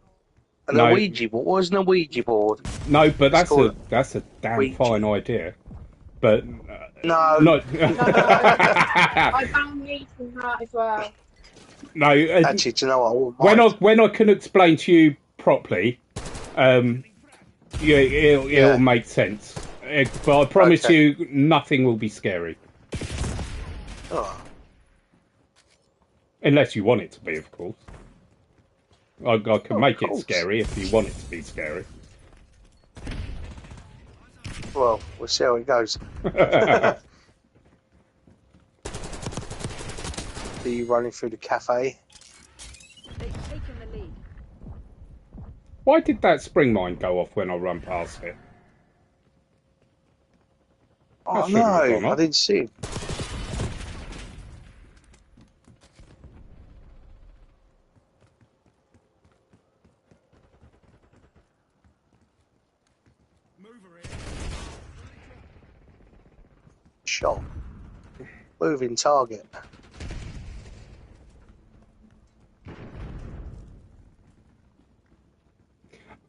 board? A Ouija board? What was an Ouija board? No, but that's a damn Ouija. fine idea. But No. not. I found meat in that as well. Actually, No. do you know what? When I can explain to you properly, it'll make sense. But I promise you, nothing will be scary. Oh. Unless you want it to be, of course. I can make it scary if you want it to be scary. Well, we'll see how it goes. Are you running through the cafe? They've taken the lead. Why did that spring mine go off when I run past it? Oh shouldn't have gone no, I off. didn't see it. Shot. Moving target.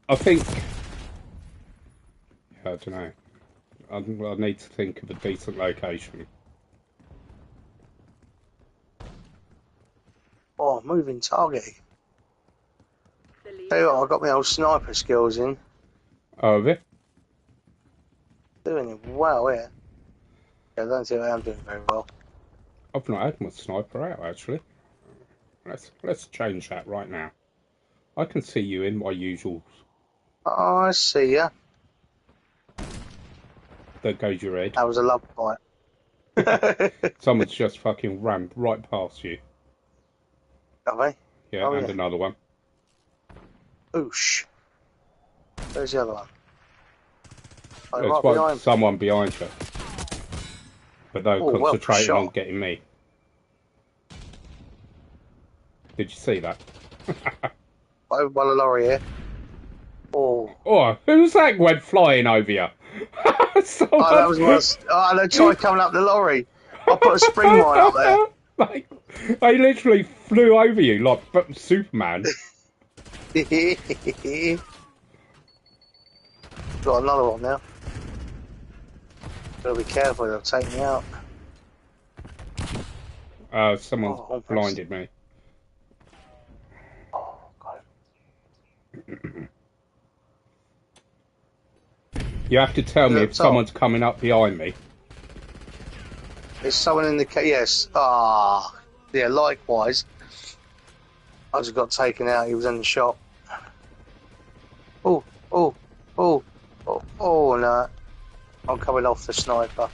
I think... I don't know. I need to think of a decent location. Oh, moving target. The lead. Tell you what, I got my old sniper skills in. Oh, have it? Doing it well here. Yeah, I don't think I am doing very well. I've not had my sniper out, actually. Let's change that right now. I can see you in my usual... Oh, I see ya. there goes your head. That was a love bite. Someone's just fucking rammed right past you. Have they? Yeah, Oh, and yeah. another one. Oosh. Where's the other one? Oh, There's right one, behind. someone behind you. But they're Oh, well concentrating shot. on getting me. Did you see that? Over by the lorry here. Oh. Oh, who's that went flying over you? Someone... Oh, that was worse. Oh, they tried coming up the lorry. I put a spring mine up there. Like, they literally flew over you like Superman. Got another one now. Gotta be careful, they'll take me out. Someone's Oh, blinded me. Oh, God. You have to tell me if someone's coming up behind me. There's someone in the yes. Ah, yeah. Likewise, I just got taken out. He was in the shop. Oh, oh, oh, oh, oh no! I'm coming off the sniper.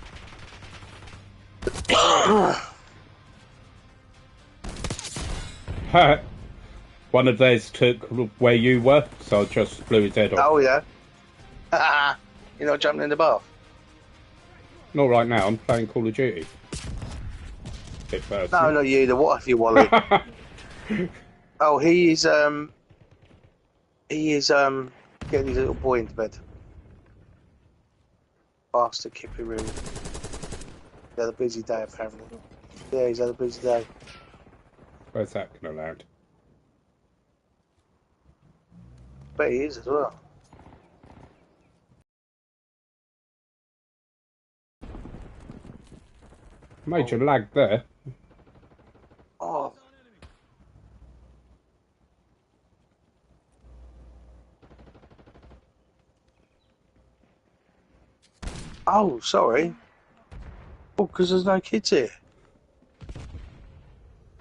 One of theirs took where you were, so I just blew his head off. Oh yeah. You're not jumping in the bath. Not right now. I'm playing Call of Duty. Bit first. No, not you. The what have you, Wally? Oh, he is getting his little boy into bed. Bastard Kippy really. He had a busy day apparently. Yeah, he's had a busy day. Where's that gonna land? Bet he is as well. Major lag there. Oh. Oh, sorry. Oh, because there's no kids here.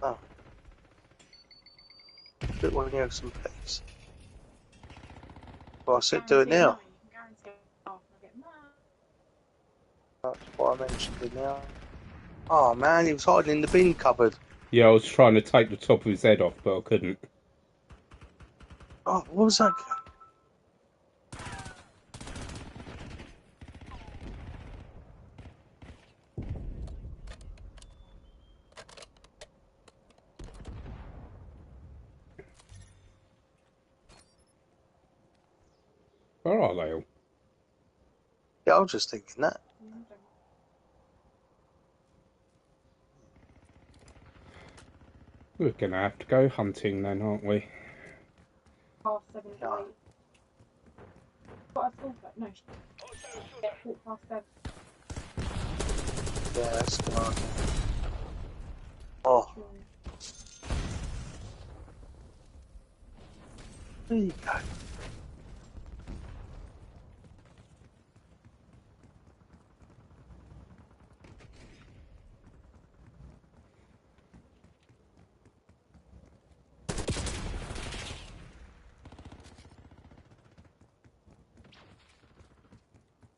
Oh. Bit one of some peace. Well, I said do it now. That's why I mentioned it now. Oh man, he was hiding in the bin cupboard. Yeah, I was trying to take the top of his head off, but I couldn't. Oh, what was that? Where are they all? Yeah, I was just thinking that. We're gonna have to go hunting then, aren't we? 7:30. No. Got a full but no. Yeah, 7:15. Yeah, that's smart. Oh, there you go.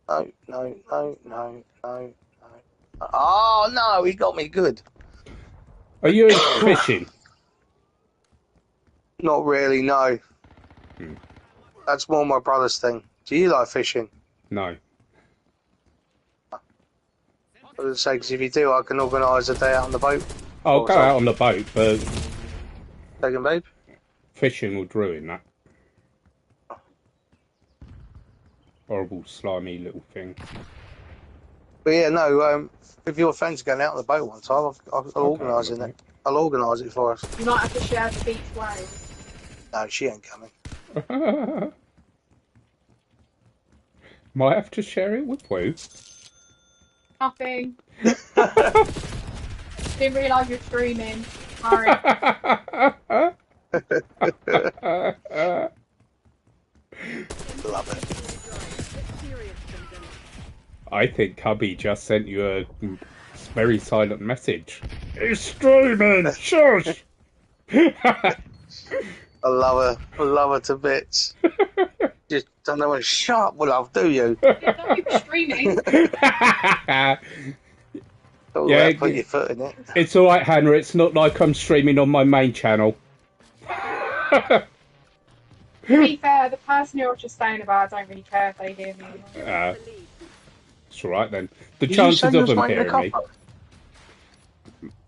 No, no, no, no, no, no. Oh no, he got me good. Are you fishing? Not really, no. Hmm. That's more my brother's thing. Do you like fishing? No. I was going to say, because if you do, I can organise a day out on the boat. I'll Or go something. out on the boat, but Taking babe? fishing would ruin that. Horrible, slimy little thing. But yeah, no, if your friends are going out on the boat one time, I'll organise okay, it. I'll organise it for us. You might have to share the beach wave. No, she ain't coming. Might have to share it with Woo. Nothing. Didn't realise you're streaming. Sorry. Love it. I think Cubby just sent you a very silent message. He's streaming! Shush! I love her. I love her to bits. Just Don't know when to shut up, love, do you? You know you were streaming. Oh, Yeah, put your foot in it. It's alright, Hannah. It's not like I'm streaming on my main channel. To be fair, the person you're just saying about, I don't really care if they hear me. It's alright then. The Did you chances say of you was them making a hearing me. copper?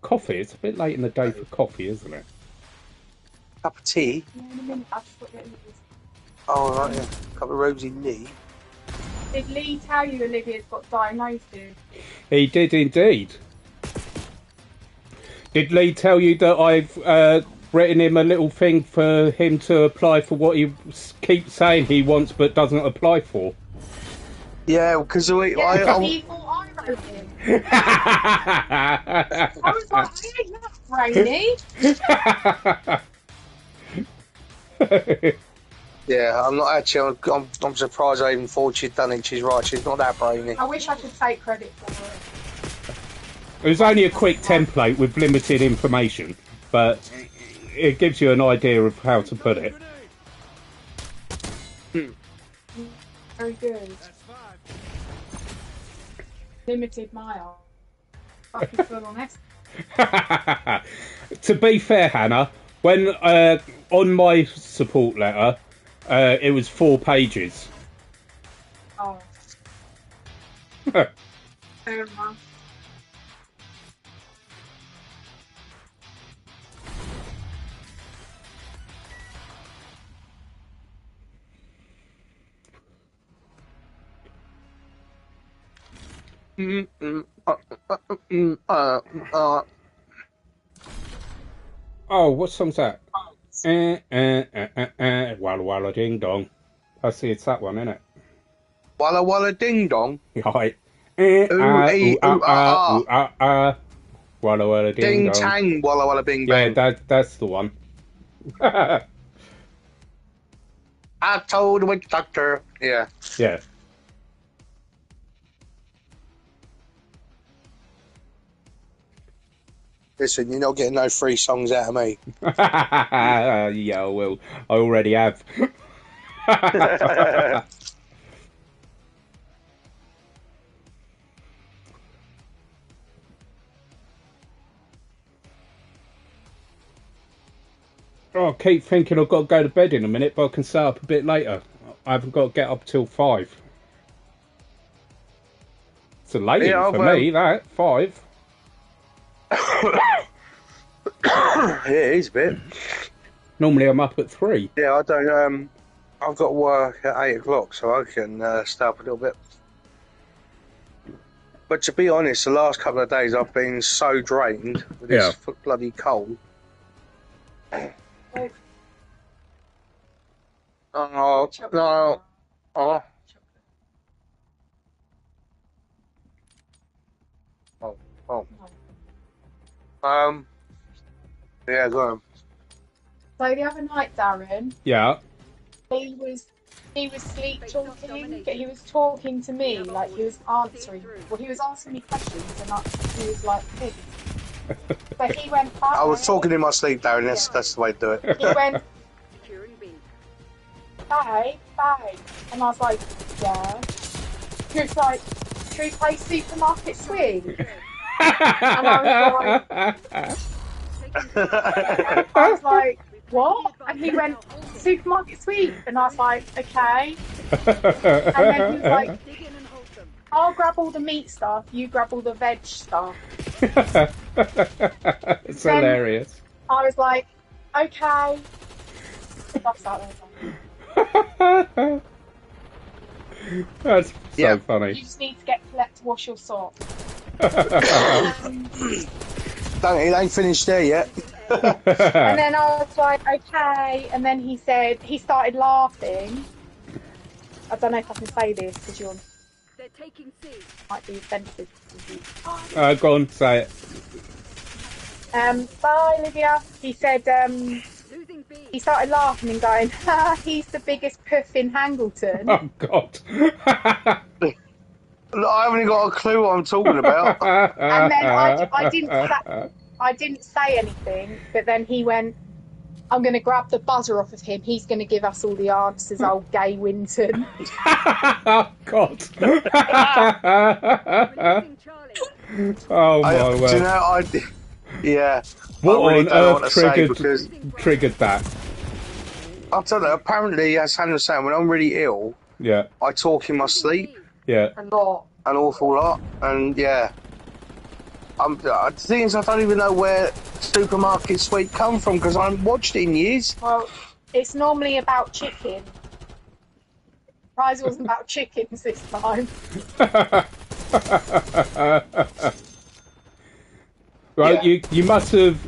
Coffee? It's a bit late in the day for coffee, isn't it? Cup of tea? Yeah, in a minute, I've just got to get Olivia's. Oh, right, yeah. Cup of Rosie Lee. Did Lee tell you Olivia's got diagnosed with? He did indeed. Did Lee tell you that I've written him a little thing for him to apply for what he keeps saying he wants but doesn't apply for? Yeah, because Yeah, but he thought I wrote him. I was like, I ain't that brainy. yeah, I'm not actually. I'm surprised I even thought she'd done it. She's right. She's not that brainy. I wish I could take credit for it. It was only a quick template with limited information, but it gives you an idea of how to put it. Very good. Limited mile. Fucking full on this. To be fair, Hannah, when on my support letter, it was 4 pages. Oh. Fair enough. Oh, what song's that? Walla Walla Ding Dong. I see it's that one, isn't it? Walla Walla Ding Dong. Right. Walla Walla Ding Ding Dong. Tang Walla Walla Bing Yeah, Bang. that's the one. I told the witch doctor. Yeah. Yeah. Listen, you're not getting no free songs out of me. Yeah, I will. I already have. Oh, I keep thinking I've got to go to bed in a minute, but I can stay up a bit later. I haven't got to get up till 5. It's a late Yeah, for well- me, that. 5. Yeah, it is a bit. Normally I'm up at 3. Yeah, I don't. I've got work at 8 o'clock, so I can stay up a little bit. But to be honest, the last couple of days I've been so drained with this bloody cold. Oh no! Oh. Yeah, go on. So the other night, Darren, Yeah. he was sleep talking, but he was talking to me like he was answering. Well, he was asking me questions, and he was like, "Hey." But he went. I was talking in my sleep, Darren. That's the way to do it. He went, Securing B. "Babe, babe," and I was like, "Yeah." He was like, "Should we play Supermarket Sweep?" And I was like, "What?" And he went, "Supermarket Sweep," and I was like, "Okay." And then he was like, Dig in and hold them. "I'll grab all the meat stuff, you grab all the veg stuff." It's hilarious. I was like, "Okay." That's that way. That's Yeah. so You funny. just need to get Colette to wash your socks. It ain't finished there yet. And then I was like, "Okay." And then he said, he started laughing. I don't know if I can say this because you They're taking C. might be offensive. Go on, say it. Bye, Olivia. He said, Losing B. he started laughing and going, "Ha, he's the biggest puff in Hangleton." Oh, God. Look, I haven't got a clue what I'm talking about. And then I didn't say anything, but then he went, I'm going to grab the buzzer off of him. He's going to give us all the answers, old Gay Winton. Oh, God. Releasing Charlie. Oh, my Do you word. know, yeah. What I really on don't know what earth to say because triggered that? I'll tell you, apparently, as Hannah was saying, when I'm really ill, Yeah, I talk in my sleep yeah. A lot. an awful lot, and yeah. The thing is, I don't even know where Supermarket Sweep come from because I haven't watched it in years. Well, it's normally about chicken. Surprised it wasn't about chickens this time. Well, Yeah. you must have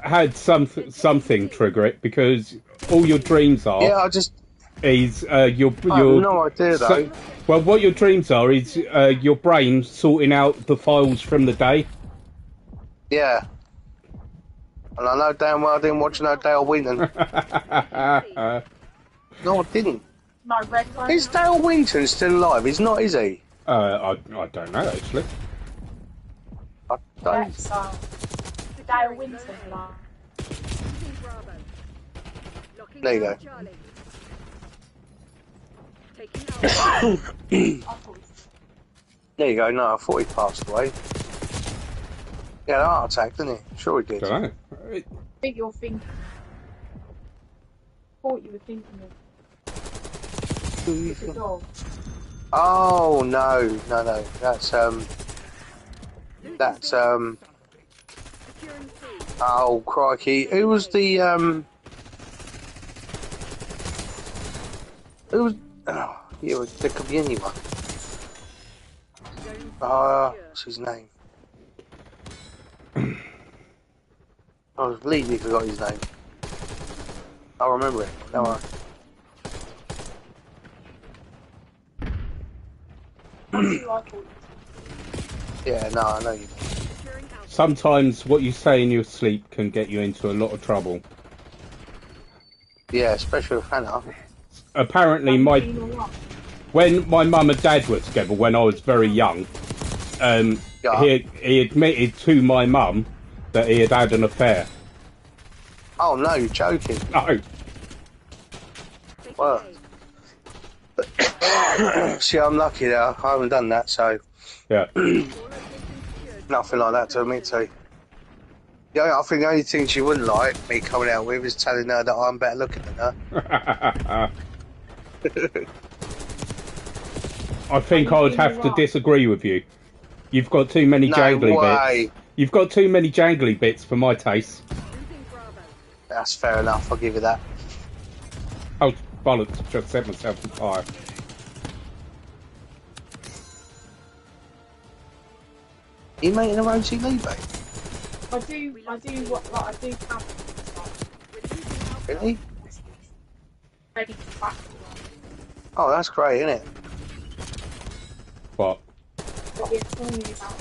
had something trigger it because all your dreams are Yeah, I just is your I have no idea though. well, what your dreams are is your brain sorting out the files from the day. Yeah. And I know damn well I didn't watch no Dale Winton. No, I didn't. My red one. Is Dale Winton still alive? He's not, is he? I don't know actually. I don't. Yes, the Dale Winton line. Losing Bravo. Locking There you down go. Charlie. Taking Alpha. There you go. No, I thought he passed away. He had a heart attack, didn't he? Sure he did. Don't know. I think you're thinking. Thought you were thinking of the dog. Oh no. That's Securing C. oh crikey. Who was the who was oh, yeah, there could be anyone. Zone What's his name? I completely forgot his name. I'll remember it. Don't worry. Yeah, no, I know you. securing Alpha. Sometimes what you say in your sleep can get you into a lot of trouble. Yeah, especially with Hannah. Apparently, when my mum and dad were together when I was very young, Yeah. he admitted to my mum that he had an affair. Oh no, you're joking. No. Taking Well. A. See, I'm lucky that I haven't done that, so Yeah. All locations secured. nothing like that to admit to. Yeah, I think the only thing she wouldn't like me coming out with is telling her that I'm better looking than her. I think I would have to disagree with you. You've got too many No jangly way. bits. You've got too many jangly bits for my taste. Losing Bravo. That's fair enough, I'll give you that. Oh, bollocks, just set myself on fire. You making a Rosie Lee, babe? I do have We're losing Alpha. Really? ready to battle. Oh, that's great, isn't it? What? What we're talking about.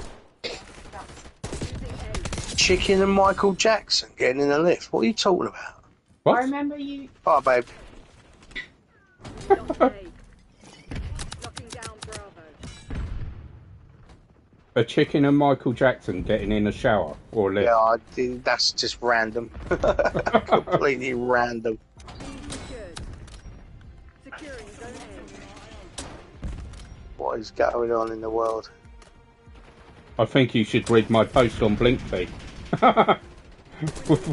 Losing A. Chicken and Michael Jackson getting in the lift. What are you talking about? I What? remember you. Oh, babe. Lost A. Locking down Bravo. A chicken and Michael Jackson getting in a shower or a lift? Yeah, that's just random. Completely random. B secured. Securing Zone A. What is going on in the world? I think you should read my post on Blinkfeed.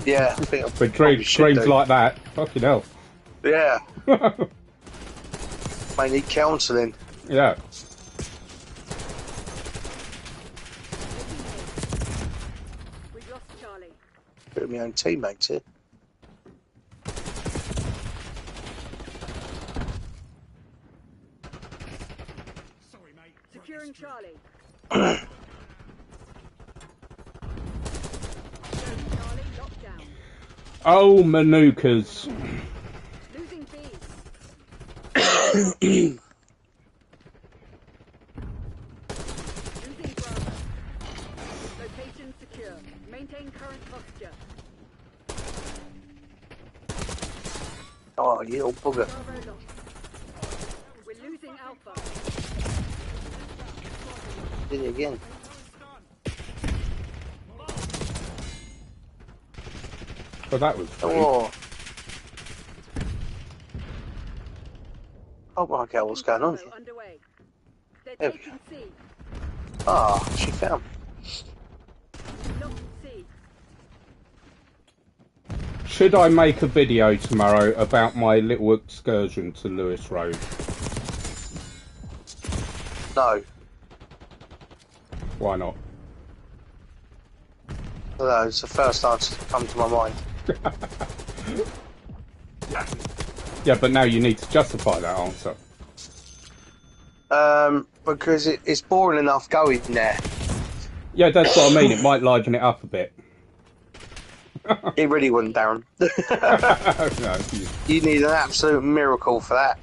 Yeah, I think I With probably should dreams do. like that. Fucking hell. Yeah, may need counselling. Yeah. We've lost Charlie. Bit of my own teammates here. Securing Charlie. Zone Charlie locked down. Oh, Manukas. Losing B. Losing Bravo. Location secure. Maintain current posture. Oh, you little bugger. Bravo lost. We're losing Alpha. Did it again. Well, that was rude. Oh, Oh my god, what's going on here? Underway. They're There we taking C. Ah, she found me. Lost C. Should I make a video tomorrow about my little excursion to Lewis Road? No. Why not? No, it's the first answer to come to my mind. Yeah, but now you need to justify that answer. Because it's boring enough going there. Yeah, that's what I mean. It might liven it up a bit. It really wouldn't, Darren. No, You need an absolute miracle for that.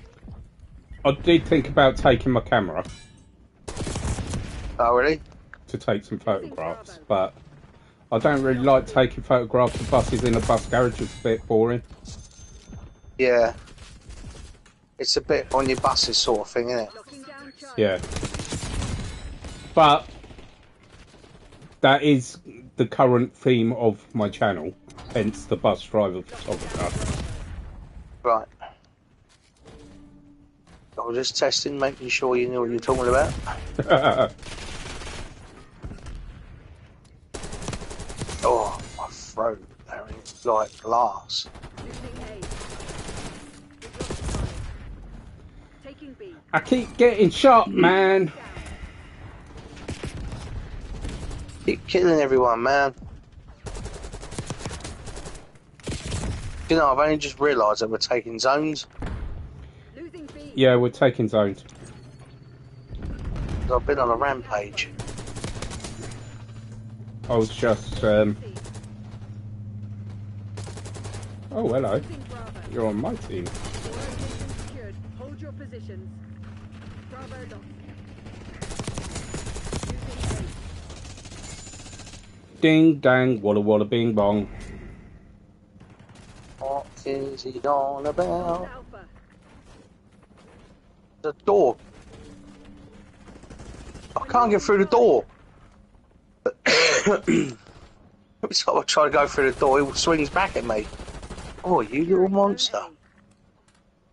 I did think about taking my camera Oh, really? to take some photographs, but I don't really like taking photographs of buses in a bus garage. It's a bit boring. Yeah. It's a bit on your buses sort of thing, isn't it? Locking down Charlie. Yeah. But that is the current theme of my channel, hence the bus driver photographer. Right. I was just testing, making sure you knew what you're talking about. Oh, my throat, Darren. It's like glass. Losing A. We've lost Charlie. Taking B. I keep getting shot, man. Keep killing everyone, man. You know, I've only just realised that we're taking zones. Losing B. Yeah, we're taking zones. I've been on a rampage. I was just, oh, hello. Losing Bravo. You're on my team. All locations secured. Hold your positions. Bravo lost. Losing Ding, dang, walla, walla, bing, bong. What is he on A. about? Alpha. The door. I can't get through the door. Every time I try to go through the door, he swings back at me. Oh, you little monster.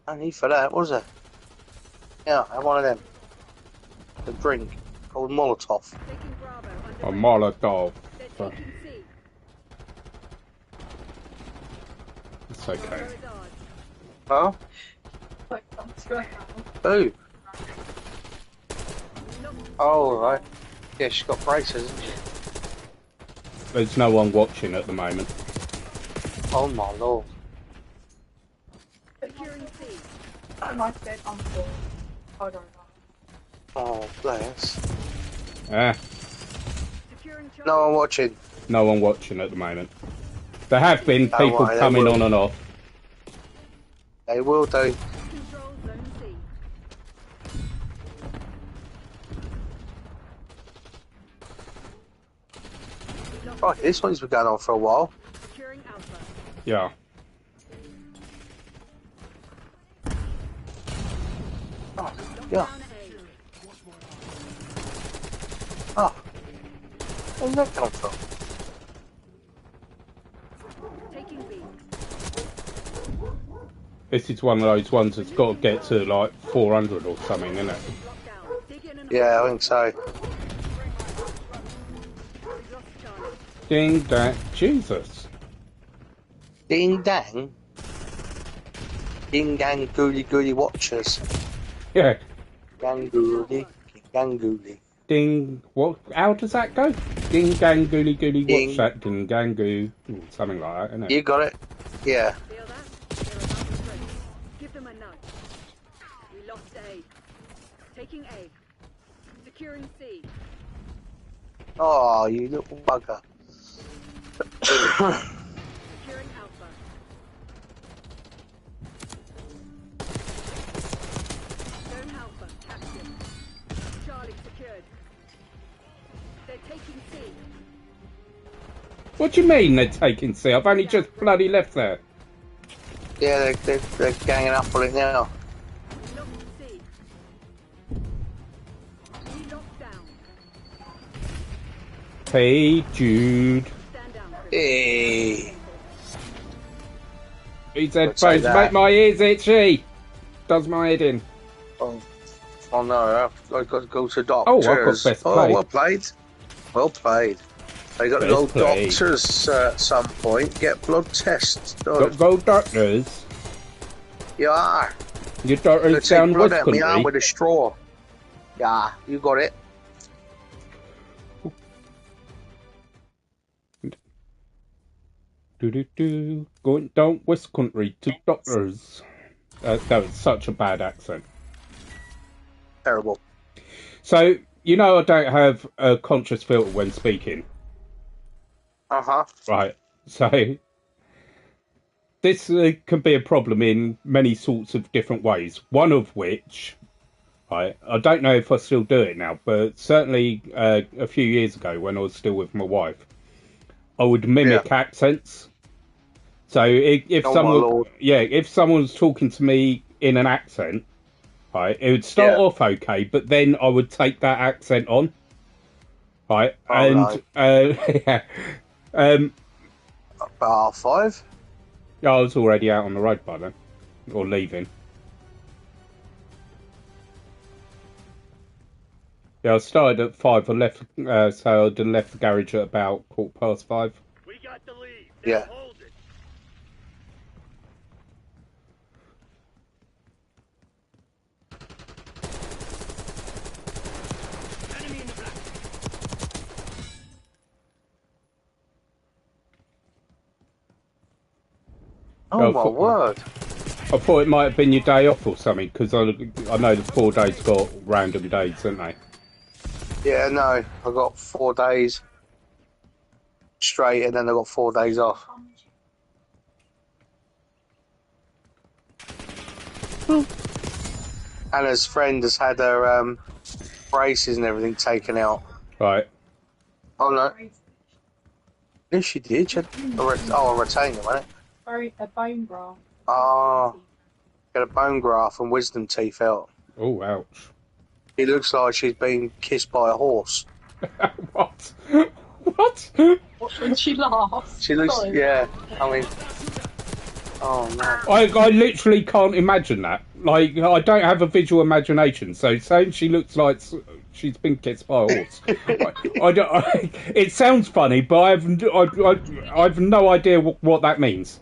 No need for that, was there? Yeah, have one of them. The drink called Molotov. Taking Bravo. A Underway. Molotov. They're taking C. It's okay. Bravo is ours. Huh? Like, I'm sure. Who? Lost Oh, right. Yeah, she's got braces, hasn't she? There's no one watching at the moment. Oh my lord. securing C. And I said, I'm sure. I don't know. Oh, bless. Ah, Securing Charlie. No one watching. no one watching at the moment. There have been Don't people worry, they coming will. on and off. They will do. Control zone C. We lost Right, this one's been going on for a while. securing Alpha. Yeah. Oh, yeah. Down A. Oh. Where's that come from? Taking B. This is one of those ones that's got to get to like 400 or something, isn't it? Lockdown. Dig in and Yeah, I think so. we've lost Charlie. Ding, dang, Jesus. Ding dang. Ding gang gooly gooly watchers. Yeah. Gangooly. Gangooly. Ding, what? How does that go? Ding, gang, gooly, gooly, Ding. what's that? Ding, gang, goo. Ooh, something like that, isn't it? You got it? Yeah. Feel that? They're about to break. Give them a nudge. We lost A. Taking A. Securing C. Oh, you little bugger. Securing Alpha. Zone Alpha captured. Charlie secured. They're taking C. What do you mean they're taking C? I've only just bloody left there. Yeah, they're ganging up on it now. We lost C. We locked down. Hey, Jude. Stand down, Chris. Hey. These say headphones that. make my ears itchy. Does my head in. Oh no, I've got to go to Oh, I've got doctors. best play. Well played. Well played. They got to Best go play. doctors at some point. Get blood tests Go, done. go doctors. Yeah. Your Gonna doctors take down blood West out my arm Country. with a straw. Yeah, you got it. Do. Going down West Country to doctors. That was such a bad accent. Terrible. So, you know I don't have a conscious filter when speaking. Uh-huh. Right. So, this can be a problem in many sorts of different ways. One of which, right, I don't know if I still do it now, but certainly a few years ago when I was still with my wife, I would mimic accents. So if Oh, someone, my Lord. if someone was talking to me in an accent, right, it would start off okay, but then I would take that accent on, right, Oh, yeah, About R5? I was already out on the road by then, or leaving. Yeah, I started at 5. I left, so I'd left the garage at about 5:15. We got the lead. Yeah. Now hold it. Enemy in the black. Oh, my word. I thought it might have been your day off or something, because I know the 4 days got random days, don't they? Yeah, no. I got 4 days straight, and then I got 4 days off. Anna's friend has had her braces and everything taken out. Right. Oh, no. Yes, she did. She had a retainer, wasn't it? A bone graft. Oh, got a bone graft and wisdom teeth out. Oh, ouch. It looks like she's been kissed by a horse. What? What? When she laughs. She looks, Sorry. yeah, I mean, oh no. I literally can't imagine that. Like, I don't have a visual imagination, so saying she looks like she's been kissed by a horse. It sounds funny, but I have no idea what that means.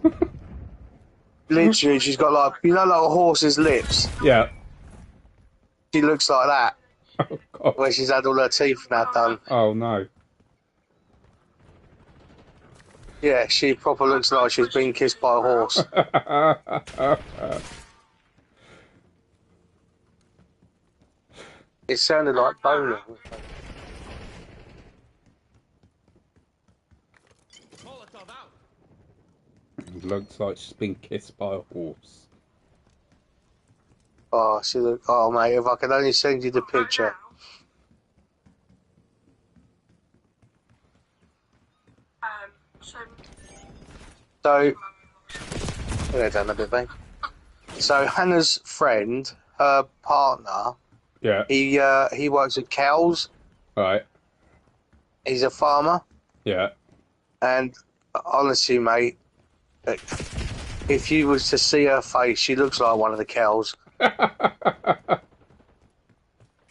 Literally, she's got like, you know, like a horse's lips. Yeah. She looks like that, Oh, God. where she's had all her teeth now done. Oh, no. Yeah, she proper looks like she's been kissed by a horse. It sounded like boner. Molotov out. Looks like she's been kissed by a horse. Oh, she look. Oh, mate, if I could only send you the picture. So, yeah, done a bit, babe. So Hannah's friend, her partner, Yeah. he works at Cowes. Right. He's a farmer, Yeah. and honestly, mate, if you was to see her face, she looks like one of the cows.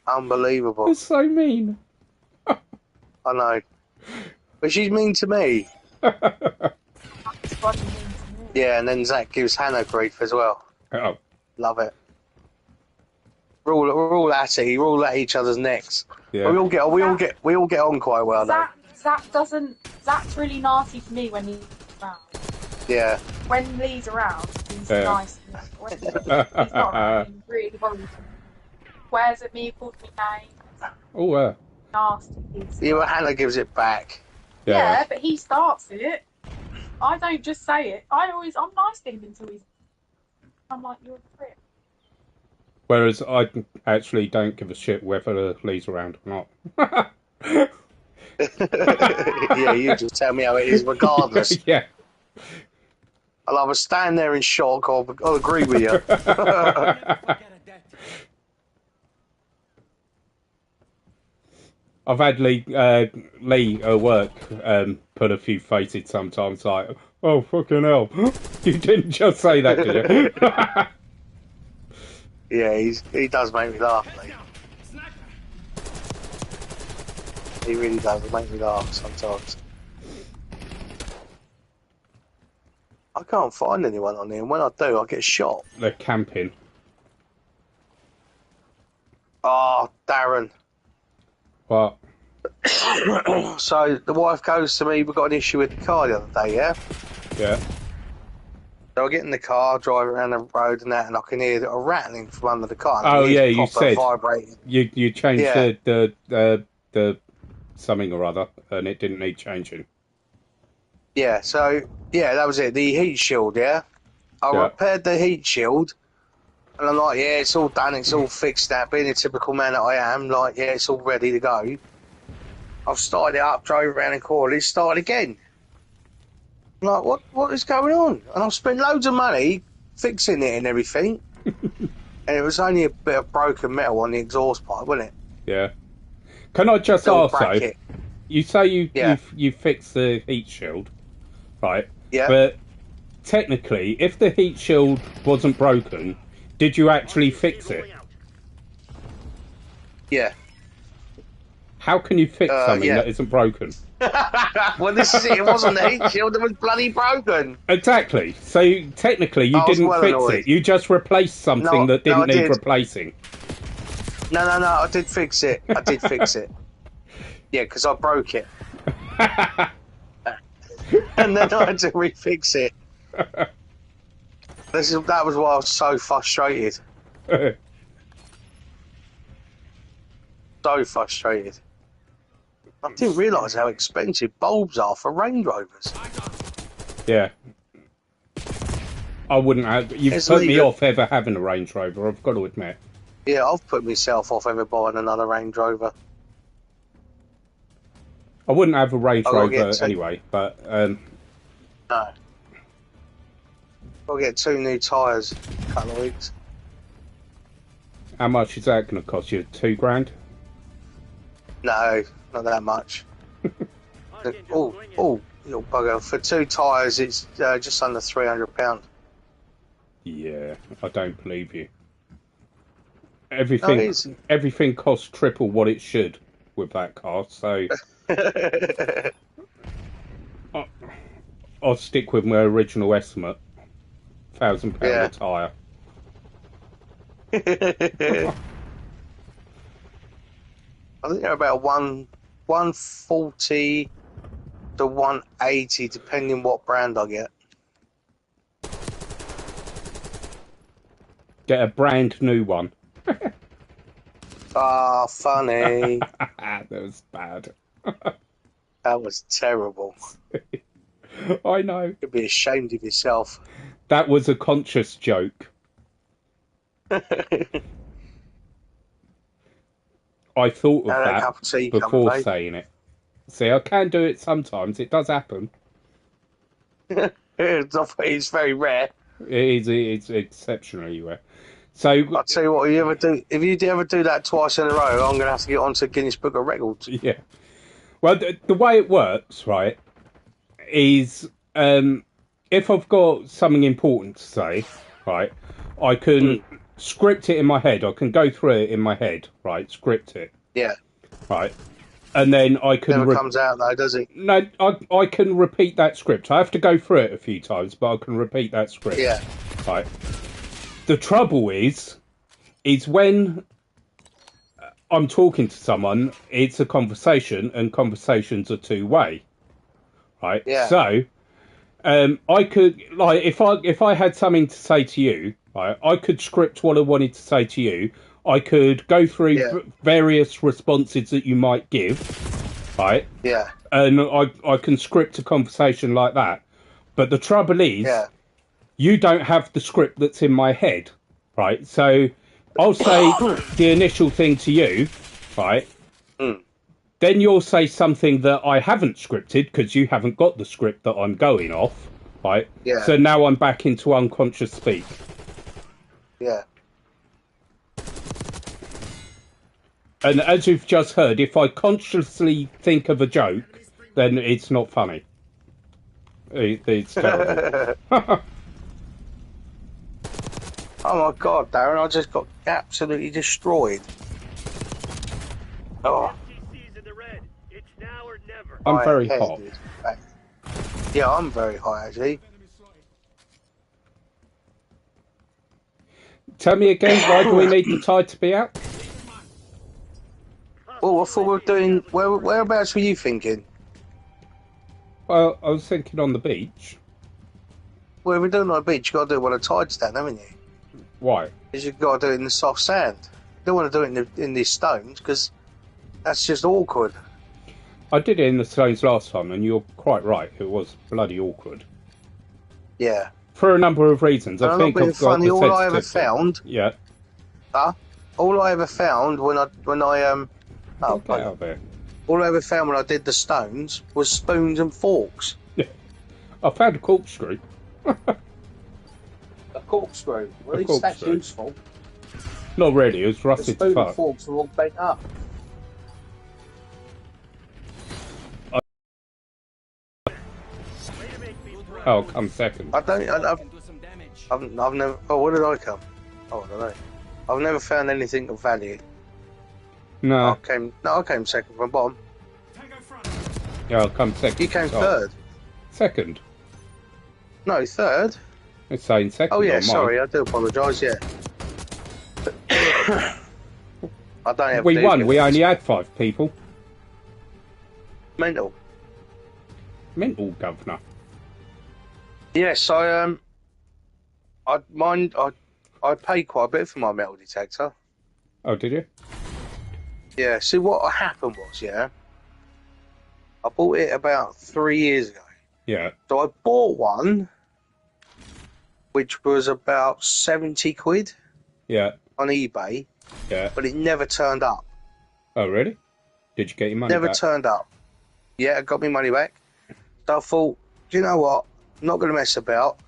Unbelievable. It's so mean. I know, but she's mean to me. That's bloody mean to me. Yeah, and then Zach gives Hannah grief as well. Oh. Love it. We're all at it. We're all at each other's necks. Yeah. We all get on quite well, though. Zach's really nasty to me when he's around. Yeah. When Lee's around, he's Yeah. nice. When he's not around, he's really horrible. Swears at me, calls me names. Oh, Nasty. Yeah, well, Hannah gives it back. Yeah, but he starts it. I don't just say it. I'm nice to him until he's. I'm like, you're a prick. Whereas I actually don't give a shit whether Lee's around or not. Yeah, you just tell me how it is, regardless. Yeah. I'll either stand there in shock or I'll agree with you. Never forget a debt. I've had Lee at work put a few faces sometimes like, oh, fucking hell. You didn't just say that, did you? Yeah, he does make me laugh, mate. He really does make me laugh sometimes. I can't find anyone on here, and when I do, I get shot. They're camping. Oh, Darren. What? So the wife goes to me, we got an issue with the car the other day, yeah? Yeah. So I get in the car, drive around the road and that, and I can hear a rattling from under the car. Oh yeah, you said vibrating. you changed Yeah. the something or other, and it didn't need changing. Yeah, so yeah, that was it. The heat shield, yeah. I Yeah. repaired the heat shield, and I'm like, yeah, it's all done, it's all fixed now. Being a typical man that I am, like, yeah, it's all ready to go. I've started it up, drove around in Corley, started again. I'm like, what is going on? And I've spent loads of money fixing it and everything. And it was only a bit of broken metal on the exhaust pipe, wasn't it? Yeah. Can I just Little ask though? bracket. You say Yeah. you fixed the heat shield, right? Yeah. But technically, if the heat shield wasn't broken, did you actually fix it? Yeah. How can you fix something yeah. that isn't broken? Well, this is it. It wasn't the heat shield that was bloody broken. Exactly. So technically, you I was didn't well fix annoyed. it. You just replaced something No, that didn't no, I need did. replacing. No, I did fix it. I did fix it. Yeah, because I broke it. And then I had to refix it. That was why I was so frustrated. So frustrated. I didn't realise how expensive bulbs are for Range Rovers. Yeah. I wouldn't have. You've It's put me legal. off ever having a Range Rover, I've got to admit. Yeah, I've put myself off ever buying another Range Rover. I wouldn't have a Range I've gotta Rover get two. anyway, but No. I'll get 2 new tyres in a couple of weeks. how much is that going to cost you? $2,000? No, not that much. Oh, little bugger. For 2 tyres, it's just under £300. Yeah, I don't believe you. No, Everything, it isn't. everything costs triple what it should with that car, so I'll stick with my original estimate. £1,000 Yeah. a tyre. I think they're about 140 to 180, depending what brand I get. Get a brand new one. Ah, funny. That was bad. That was terrible. I know. You'd be ashamed of yourself. That was a conscious joke. I thought of Had a that cup of tea, before come, saying it. See, I can do it sometimes. It does happen. It's very rare. It's exceptionally rare. So, I'll tell you what, if you ever do that twice in a row, I'm going to have to get onto Guinness Book of Records. yeah. Well, the way it works, right, is if I've got something important to say, right, I can script it in my head. I can go through it in my head, right, script it, Yeah. right, and then I can... Never comes out though, does it? No, I can repeat that script. I have to go through it a few times, but I can repeat that script. Yeah. Right. The trouble is when I'm talking to someone, it's a conversation, and conversations are two-way. Right. Yeah. So, I could, like, if I had something to say to you, right, I could script what I wanted to say to you. I could go through various responses that you might give, right? Yeah. And I can script a conversation like that. But the trouble is, you don't have the script that's in my head, right? So I'll say the initial thing to you, right? Then you'll say something that I haven't scripted because you haven't got the script that I'm going off, right? Yeah. So now I'm back into unconscious speak. Yeah. And as you've just heard, if I consciously think of a joke, then it's not funny. It's terrible. I Oh my god, Darren, I just got absolutely destroyed. Oh, FTC's in the red. It's now or never. I'm very high hot. headed. Yeah, I'm very high actually. Tell me again, why do we need the tide to be out? Well, I thought we were doing. Whereabouts were you thinking? Well, I was thinking on the beach. Well, if we're doing on the beach, you got to do it when the tide's down, haven't you? Why? Because you've got to do it in the soft sand. You don't want to do it in these stones because that's just awkward. I did it in the stones last time, and you're quite right. It was bloody awkward. Yeah. For a number of reasons. And I I'm think not being I've got funny. the All I ever sensitivity. found. Yeah. All I ever found when I Oh, get out of there. all I ever found when I did the stones was spoons and forks. I found a corkscrew. A corkscrew. Well, A at least that's corkscrew. useful. Not really, it was The rusted to spoon and fuck. forks are all bent up. Oh, come second. I've never. Oh, where did I come? Oh, I don't know. I've never found anything of value. No, I came second from bottom. yeah, I'll come second. You came Oh, third. Second. No, third. It's saying second. Oh yeah, on mine. sorry, I do apologise. Yeah. I don't have. We these won. guys. We only had 5 people. Mental. Mental, governor. Yes, I paid quite a bit for my metal detector. Oh, did you? Yeah. See, what happened was, yeah, I bought it about 3 years ago. Yeah. So I bought one, which was about 70 quid Yeah. on eBay, Yeah. but it never turned up. Oh, really? Did you get your money Never back? turned up. Yeah, I got my money back. So I thought, do you know what? I'm not going to mess about.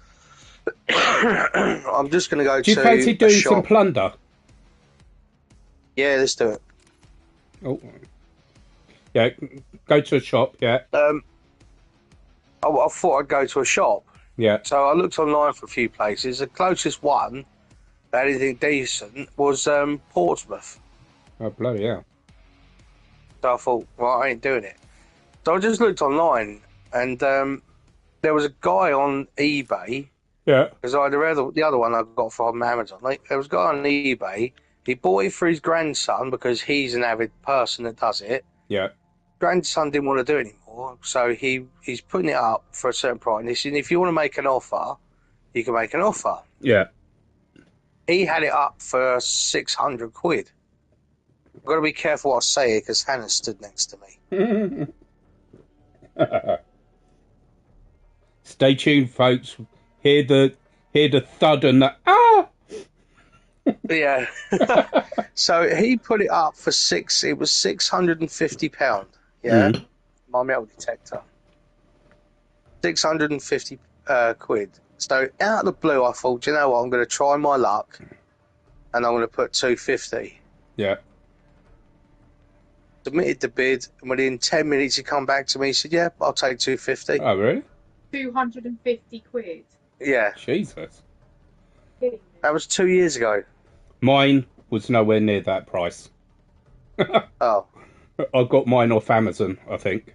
I'm just going to go Do you to fancy a doing shop. some plunder? Yeah, let's do it. Oh. Yeah, go to a shop, yeah. I thought I'd go to a shop. Yeah. So I looked online for a few places. The closest one that had anything decent was Portsmouth. Oh, bloody hell. So I thought, well, I ain't doing it. So I just looked online, and there was a guy on eBay, Yeah. because the other one I got from Amazon. Like, there was a guy on eBay. He bought it for his grandson because he's an avid person that does it. Yeah. Grandson didn't want to do it anymore, so he's putting it up for a certain price. And he said, if you want to make an offer, you can make an offer. Yeah. He had it up for 600 quid. I've got to be careful what I say here because Hannah stood next to me. Stay tuned, folks. Hear the thud and the Yeah. So he put it up for it was £650. Yeah. My metal detector. 650 quid. So out of the blue, I thought, do you know what? I'm going to try my luck, and I'm going to put 250. Yeah. Submitted the bid, and within 10 minutes, he come back to me. He said, "Yeah, I'll take 250." Oh, really? 250 quid. Yeah, Jesus. Kidding me. that was 2 years ago. Mine was nowhere near that price. Oh, I got mine off Amazon, I think.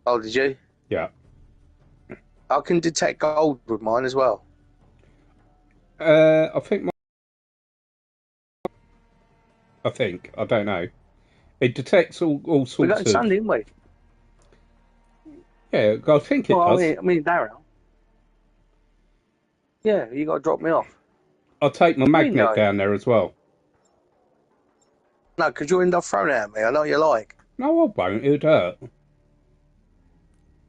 oh, did you? Yeah. I can detect gold with mine as well. I think. I don't know. It detects all We sorts got of... sun, didn't we? Yeah, I think it Well, does. I mean, Darryl. Yeah, you got to drop me off. I'll take my mean, magnet no? down there as well. No, because you'll end up throwing it at me. I know what you're like. No, I won't. It would hurt.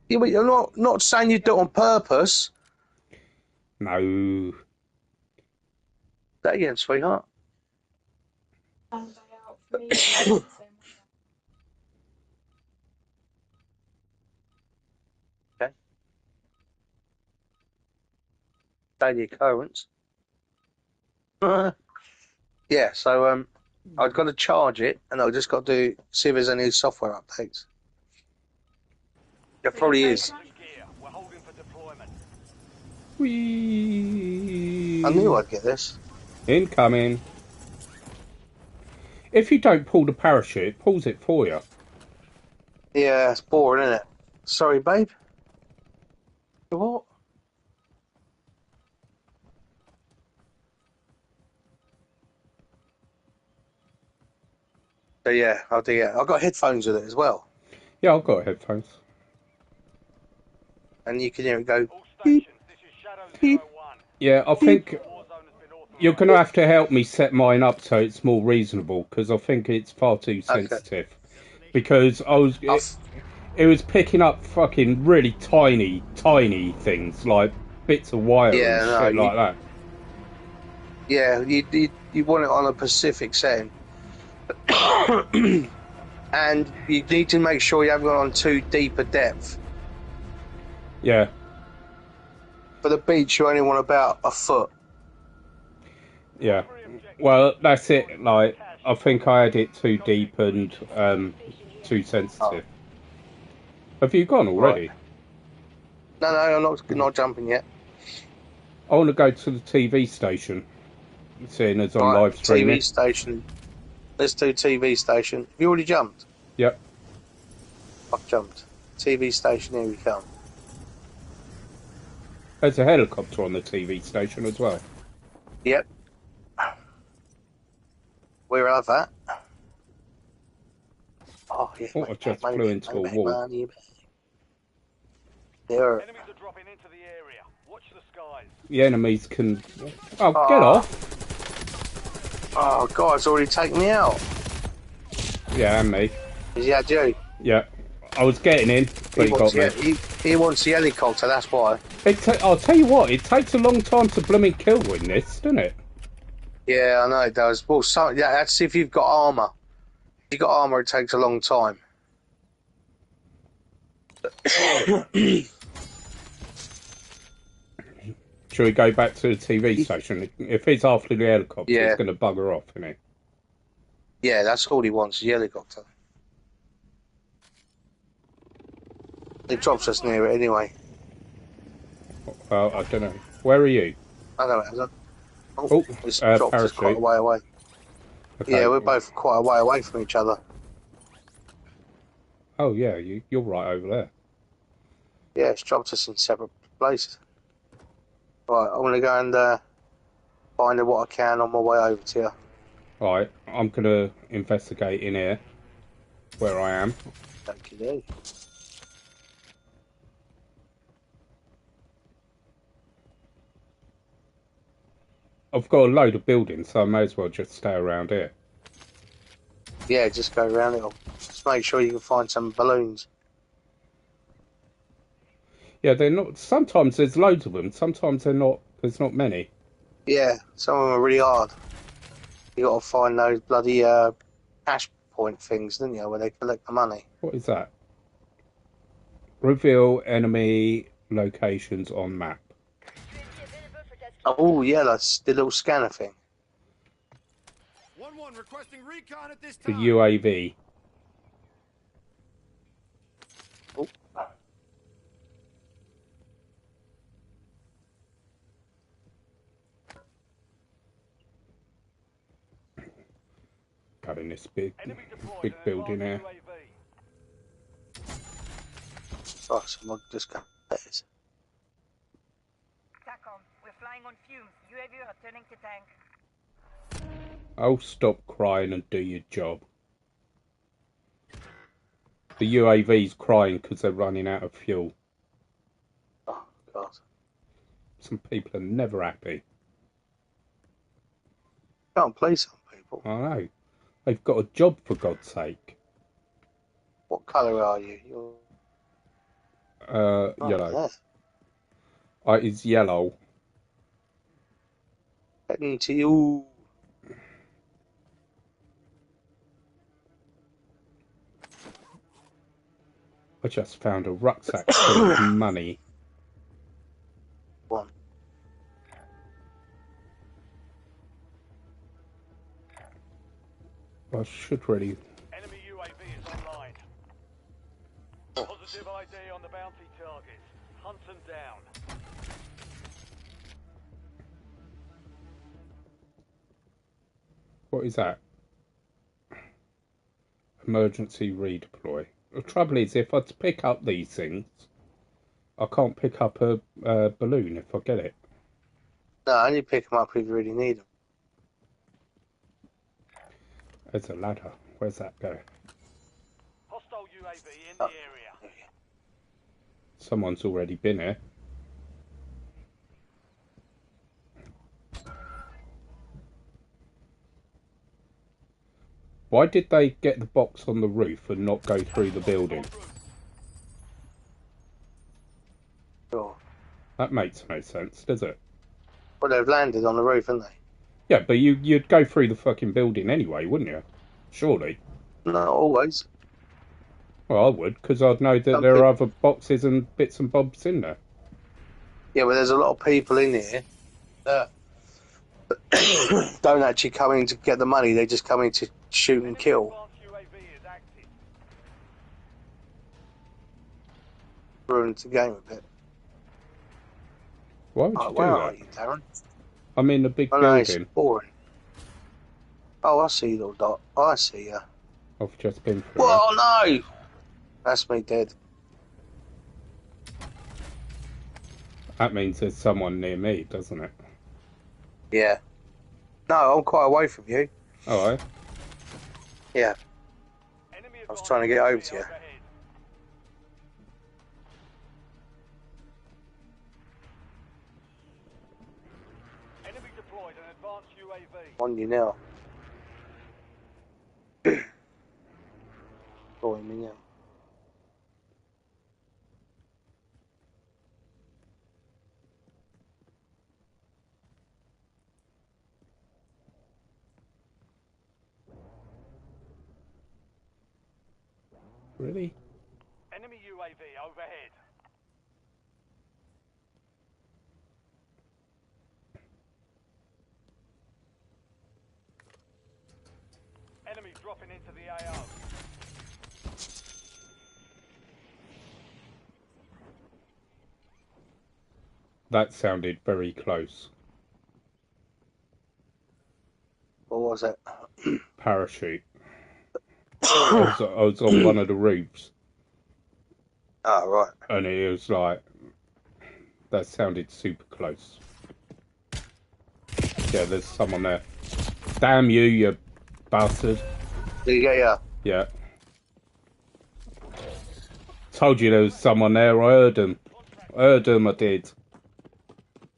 Yeah, but you're not saying you do it on purpose. No. That again, sweetheart. One day out for me. So Daily occurrence. Yeah, so I've got to charge it, and I've just got to see if there's any software updates. There probably is. Gear. We're holding for deployment. Whee! I knew I'd get this. Incoming. If you don't pull the parachute, it pulls it for you. Yeah, it's boring, isn't it? Sorry, babe. What? So yeah, I'll do it. I've got headphones with it as well. Yeah, I've got headphones. And you can hear it go All beep, stations, this is Shadow beep. 01. Yeah, I think Warzone has been you're authorized. going to have to help me set mine up so it's more reasonable, because I think it's far too sensitive. Because it was picking up fucking really tiny things, like bits of wire Yeah, and no, shit like that. Yeah, you want it on a Pacific setting. And you need to make sure you haven't gone on too deep a depth. Yeah. For the beach, you only want about a foot. Yeah. Well, that's it. Like, I think I had it too deep and too sensitive. Have you gone already? Right. No, I'm not jumping yet. I want to go to the TV station, seeing as I'm Right, live streaming. TV station. Let's do TV station. Have you already jumped? Yep. I've jumped. TV station, here we come. There's a helicopter on the TV station as well. Yep. Where are that? Oh, yeah. Oh, I just flew into a wall. There. Enemies are dropping into the area. Watch the skies. The enemies can... Oh, get off! Oh, God, it's already taken me out. Yeah, and me. Is he had you? Yeah. I was getting in, but he got me. He wants the helicopter, that's why. I'll tell you what, it takes a long time to blooming kill in this, doesn't it? Yeah, I know it does. Well, that's if you've got armour. If you've got armour, it takes a long time. Shall we go back to the TV station? If it's after the helicopter, Yeah. it's going to bugger off, isn't it? Yeah, that's all he wants, the helicopter. It drops us near it anyway. Well, I don't know. Where are you? I don't know. Oh, it's dropped us parachute. quite a way away. Okay. Yeah, we're both quite a way away from each other. Oh, yeah, you're right over there. Yeah, it's dropped us in separate places. Right, I'm going to go and find what I can on my way over to you. Right, I'm going to investigate in here, where I am. Thank you. I've got a load of buildings, so I may as well just stay around here. Yeah, just go around it. Just make sure you can find some balloons. Yeah, they're not... Sometimes there's loads of them, sometimes they're not. There's not many. Yeah, some of them are really hard. You got to find those bloody cash point things, didn't you, where they collect the money. What is that? Reveal enemy locations on map. Oh, yeah, that's the little scanner thing. 1-1 requesting recon at this The time. UAV. Oh. Got in this big Enemy building here. Oh, someone just got this. TACOM, we're flying on fumes. UAV returning to tank. Oh, stop crying and do your job. The UAV's crying because they're running out of fuel. Oh, God. Some people are never happy. Can't play some people. I know. They've got a job, for God's sake. What colour are you? You're Yellow. It's yellow. Heading to you. I just found a rucksack full of money. One. I should really... Enemy UAV is online. Positive ID on the bounty targets. Hunt them down. What is that? Emergency redeploy. The trouble is, if I pick up these things, I can't pick up a balloon if I get it. No, only pick them up if you really need them. There's a ladder. Where's that go? Hostile UAV in the area. Someone's already been here. Why did they get the box on the roof and not go through the building? Sure. That makes no sense, does it? Well, they've landed on the roof, haven't they? Yeah, but you'd go through the fucking building anyway, wouldn't you? Surely. Not always. Well, I would, because I'd know that Some there are people- other boxes and bits and bobs in there. Yeah, but there's a lot of people in here that don't actually come in to get the money. They just come in to shoot and kill. Advanced UAV is active. Ruins the game a bit. Why would you Oh, do where that? are you, Darren? I'm in a big Oh, no, it's building. boring. Oh, I see you, little dot. I see you. I've just been through it. Whoa, no! That's me dead. That means there's someone near me, doesn't it? Yeah. No, I'm quite away from you. Oh, Yeah. Enemy I was trying to get over to you. overhead. Enemy deployed an advanced UAV. On you now. Calling me now. really? Enemy UAV overhead. Enemy dropping into the AO. That sounded very close. What was it? Parachute. I was on one of the roofs, Oh, right. and it was like, that sounded super close. Yeah, there's someone there. Damn you, you bastard. Did you get ya? Yeah. Told you there was someone there, I heard him. I did.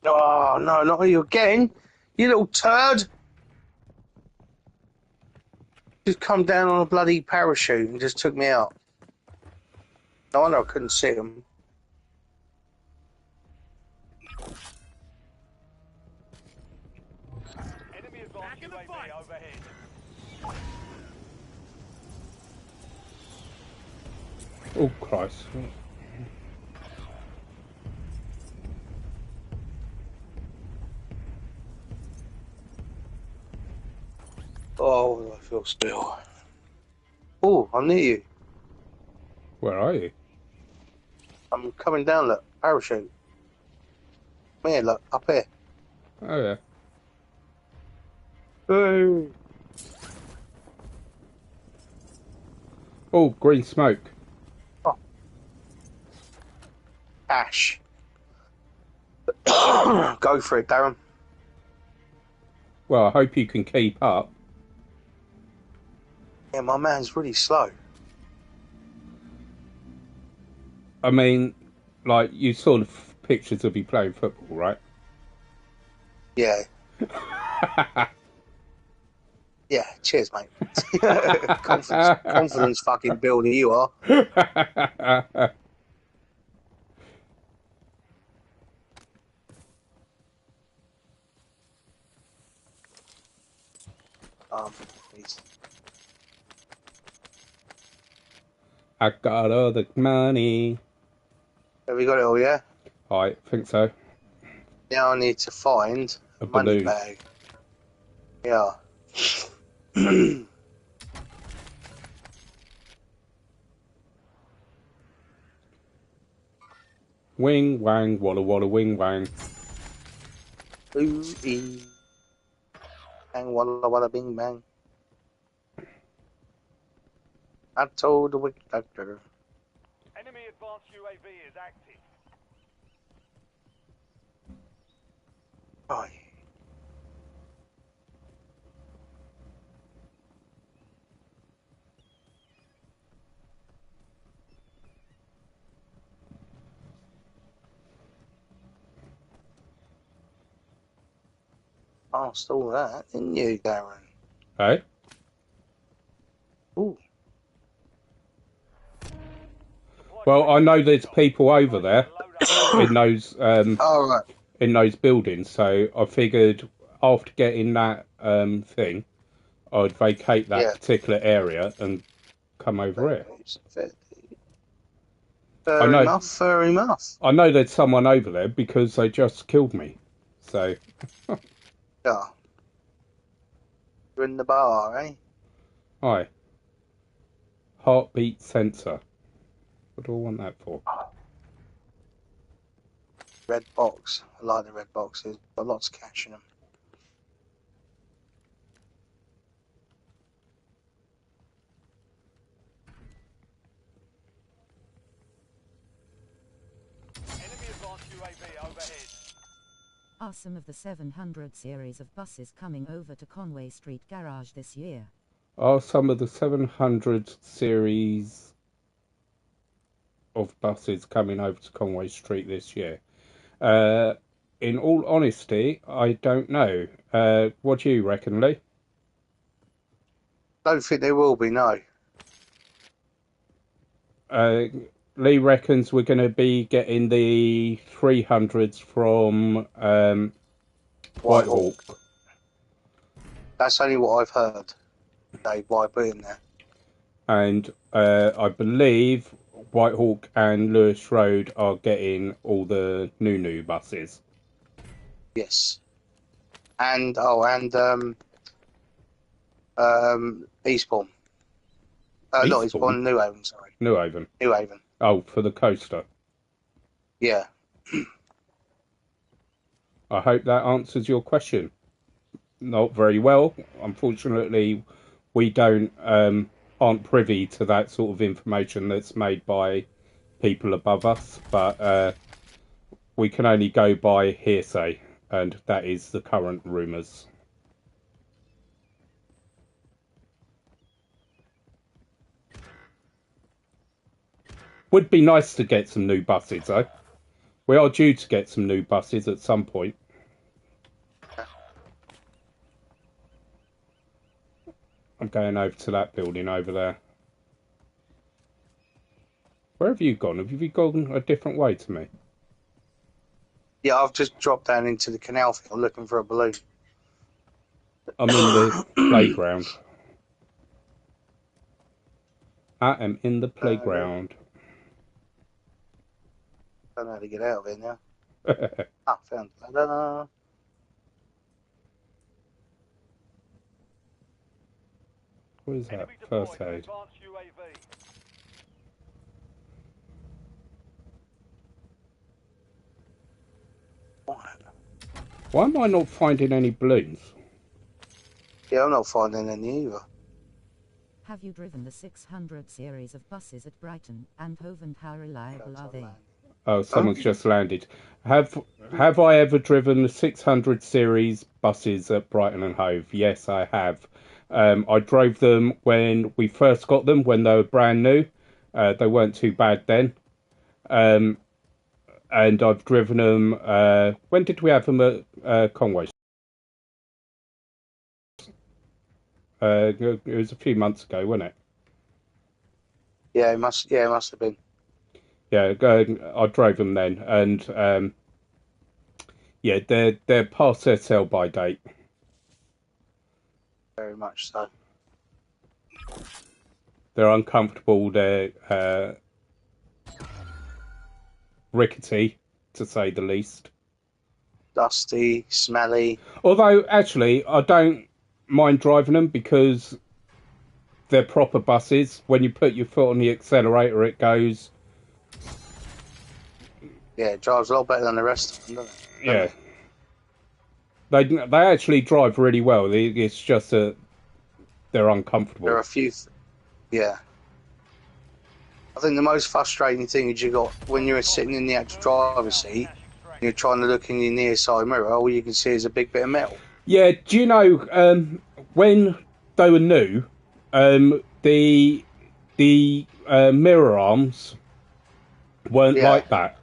Oh, no, not you again. You little turd. Just come down on a bloody parachute and just took me out. No wonder I couldn't see him. Enemy advanced UAV overhead. Oh, Christ. Oh, I feel still. Oh, I'm near you. Where are you? I'm coming down, look. Parachute. Come here, look. Up here. Oh, yeah. Hey. Oh, green smoke. Ash. Go for it, Darren. Well, I hope you can keep up. Yeah, my man's really slow. I mean, like, you saw the pictures of you playing football, right? Yeah. Yeah, cheers, mate. confidence fucking builder you are. He's... I got all the money. Have we got it all, yeah? I think so. Now I need to find A money balloon. bag. Yeah. Wing, wang, walla walla, wing, wang. Ooh, ee. Bang, walla, walla, bing, bang. I told the wicked doctor. Enemy advanced UAV is active. Oh, passed all that, didn't you, Darren? Hey? Ooh. Well, I know there's people over there in those All right. in those buildings, so I figured after getting that thing, I'd vacate that Yeah. particular area and come over here. Fair know. enough, fair enough. I know there's someone over there because they just killed me. So, Yeah. You're in the bar, eh? hi. Heartbeat sensor. What do I want that for? Red box. I like the red boxes. Got lots of cash in them. Enemy advanced UAV overhead. Are some of the 700 series of buses coming over to Conway Street Garage this year? Are some of the 700 series of buses coming over to Conway Street this year? In all honesty, I don't know. What do you reckon, Lee? Don't think there will be, no. Lee reckons we're going to be getting the 300s from Whitehawk. That's only what I've heard. They why put in there. And I believe Whitehawk and Lewis Road are getting all the new buses. Yes. And Eastbourne. Not Eastbourne, New Haven, sorry. New Haven. New Haven. Oh, for the coaster. Yeah. I hope that answers your question. Not very well. Unfortunately, we aren't privy to that sort of information that's made by people above us, but we can only go by hearsay, and that is the current rumours. Would be nice to get some new buses, though. We are due to get some new buses at some point. I'm going over to that building over there. Where have you gone? Have you gone a different way to me? Yeah, I've just dropped down into the canal field looking for a balloon. I'm in the playground. I am in the playground. Don't know how to get out of here now. Found it. Ta-da. What is that? Enemy deployed First to aid. advanced UAV. Why am I not finding any balloons? Yeah, I'm not finding any either. Have you driven the 600 series of buses at Brighton and Hove, and how reliable are they? Oh, someone's just landed. Have I ever driven the 600 series buses at Brighton and Hove? Yes, I have. I drove them when we first got them, when they were brand new. They weren't too bad then. And I've driven them... when did we have them at Conway? It was a few months ago, wasn't it? Yeah, it must have been. Yeah, I drove them then, and yeah, they're past their sell-by date. Very much so. They're uncomfortable. They're rickety, to say the least. Dusty, smelly. Although, actually, I don't mind driving them because they're proper buses. When you put your foot on the accelerator, it goes. Yeah, it drives a lot better than the rest of them, doesn't it? Yeah. They actually drive really well. It's just that they're uncomfortable. There are a few. Yeah. I think the most frustrating thing is you got when you're sitting in the actual driver's seat, and you're trying to look in your near side mirror, all you can see is a big bit of metal. Yeah, do you know, when they were new, the mirror arms weren't like that,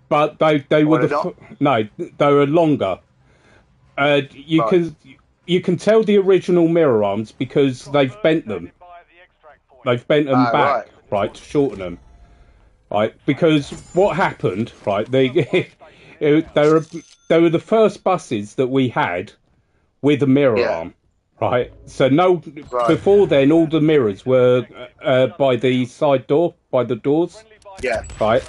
but they were no, they were longer. You can tell the original mirror arms because they've bent them. They've bent them back, right, to shorten them, right? Because what happened, right? They they were the first buses that we had with a mirror arm, right? So before then, all the mirrors were by the side door, by the doors, right?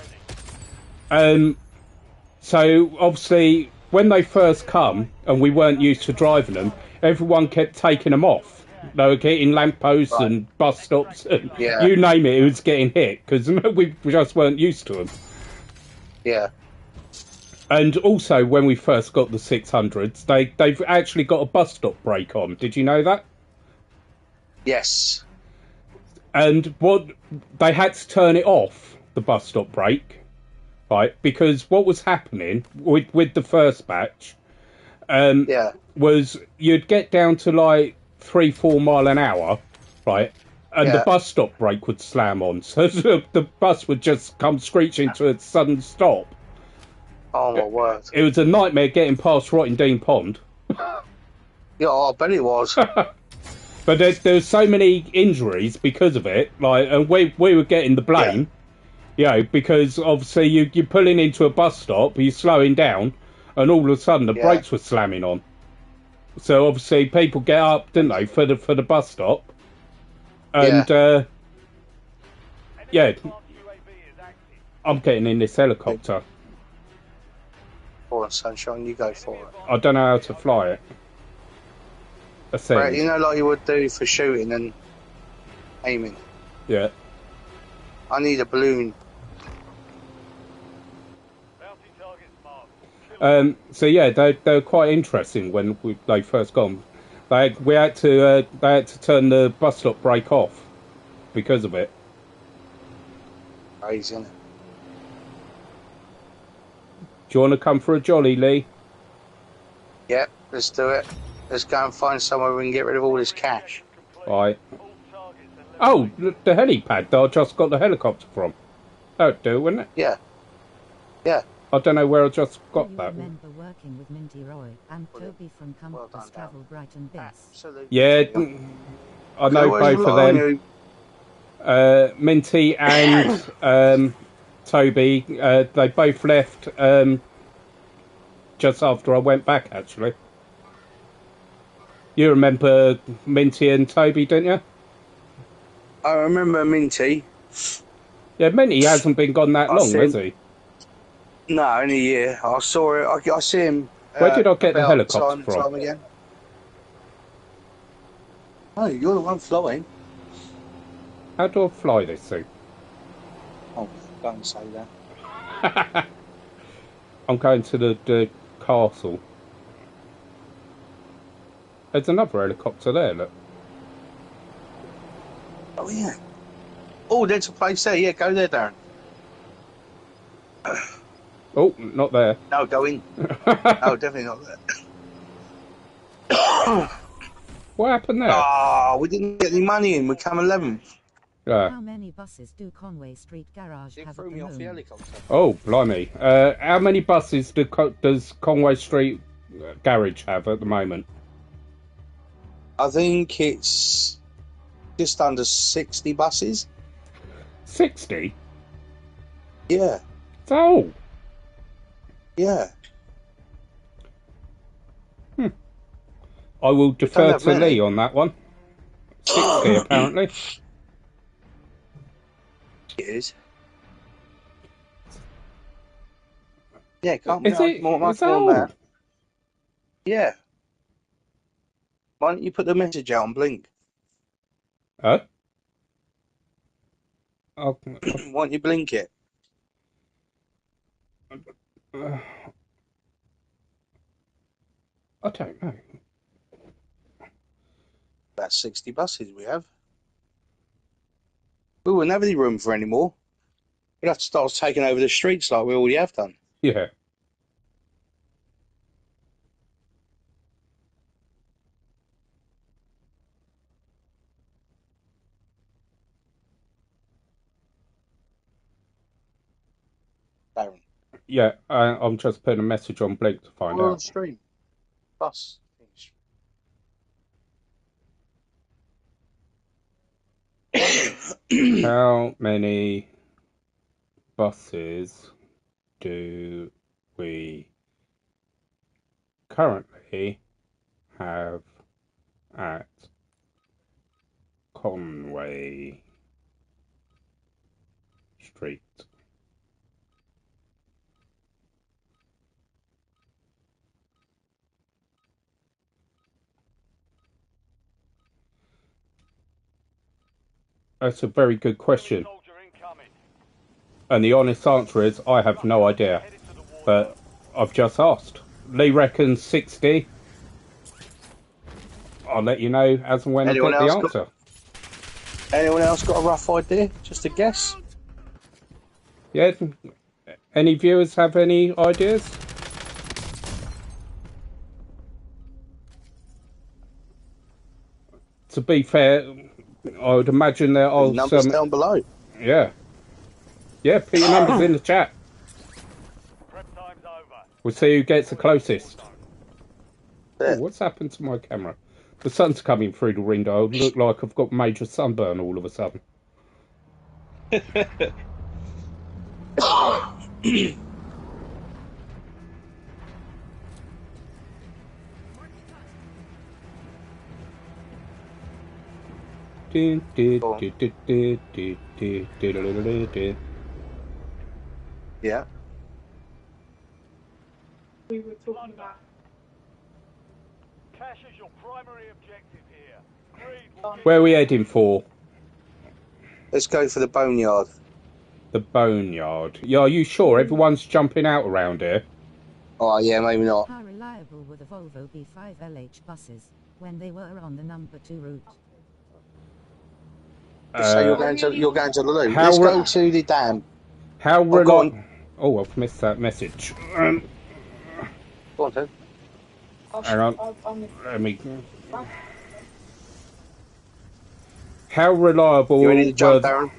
So obviously, when they first come and we weren't used to driving them, everyone kept taking them off. They were getting lampposts and bus stops, and you name it, it was getting hit because we just weren't used to them. Yeah. And also, when we first got the 600s, they've actually got a bus stop brake on. Did you know that? Yes. And what they had to turn it off, the bus stop brake, right? Because what was happening with the first batch, was you'd get down to like 3-4 mile an hour, right? And the bus stop brake would slam on, so the bus would just come screeching to a sudden stop. Oh my word! It was a nightmare getting past Rottingdean Pond. Yeah, I bet it was. But there was so many injuries because of it, like, and we were getting the blame, you know, because obviously you're pulling into a bus stop, you're slowing down, and all of a sudden the brakes were slamming on. So obviously people get up, didn't they, for the bus stop, and I'm getting in this helicopter. Go on, Sunshine, you go for it. I don't know how to fly it. Right, you know, like you would do for shooting and aiming. Yeah. I need a balloon. So yeah, they were quite interesting when they first gone. We had to turn the bus stop brake off because of it. Crazy, isn't it? Do you want to come for a jolly, Lee? Yeah, let's do it. Let's go and find somewhere we can get rid of all this cash. Right. Oh, the helipad that I just got the helicopter from. That would do, wouldn't it? Yeah. Yeah. I don't know where I just got that. I remember working with Minty Roy and Toby from Compass Travel Brighton Base. Yeah, I know both of them. Minty and Toby, they both left just after I went back, actually. You remember Minty and Toby, don't you? I remember Minty. Yeah, Minty hasn't been gone that long, has he? No, only a year. I saw it. I see him. Where did I get the helicopter from? Time again. Oh, you're the one flying. How do I fly this thing? Oh, don't say that. I'm going to the castle. There's another helicopter there, look. Oh, yeah. Oh, there's a place there. Yeah, go there, Darren. Oh, not there. No, go in. No, definitely not there. What happened there? Oh, we didn't get any money in. We come 11th. How many buses do Conway Street Garage have threw me off the helicopter. Oh, blimey. How many buses does Conway Street Garage have at the moment? I think it's just under 60 buses. 60? Yeah. Oh. Yeah. I will defer to Lee on that one. 60, apparently. It is. Yeah, can't is be it? More than that. Yeah. Why don't you put the message out on Blink? Huh? Why don't you blink it? I don't know. About 60 buses we have. We wouldn't have any room for any more. We'd have to start taking over the streets like we already have done. Yeah. Darren. Yeah, I'm just putting a message on Blake to find We're on out. stream. Bus. How many buses do we currently have at Conway Street? That's a very good question. And the honest answer is, I have no idea. But I've just asked. Lee reckons 60. I'll let you know as and when I get the answer. Anyone else got a rough idea? Just a guess? Yeah. Any viewers have any ideas? To be fair, I would imagine there are numbers some... down below. Yeah. Yeah, put your numbers in the chat. We'll see who gets the closest. Oh, what's happened to my camera? The sun's coming through the window. I look like I've got major sunburn all of a sudden. Yeah. We were talking about. Cash is your primary objective here. Where are we heading for? Let's go for the boneyard. The boneyard. Yeah, are you sure? Everyone's jumping out around here. Oh, yeah, maybe not. How reliable were the Volvo B5LH buses when they were on the number 2 route? So you're going to the loop. Let's go to the dam. How reliable... Oh, I've missed that message. Go on, then. Hang on. Let me... How reliable... You ready to jump, Darren?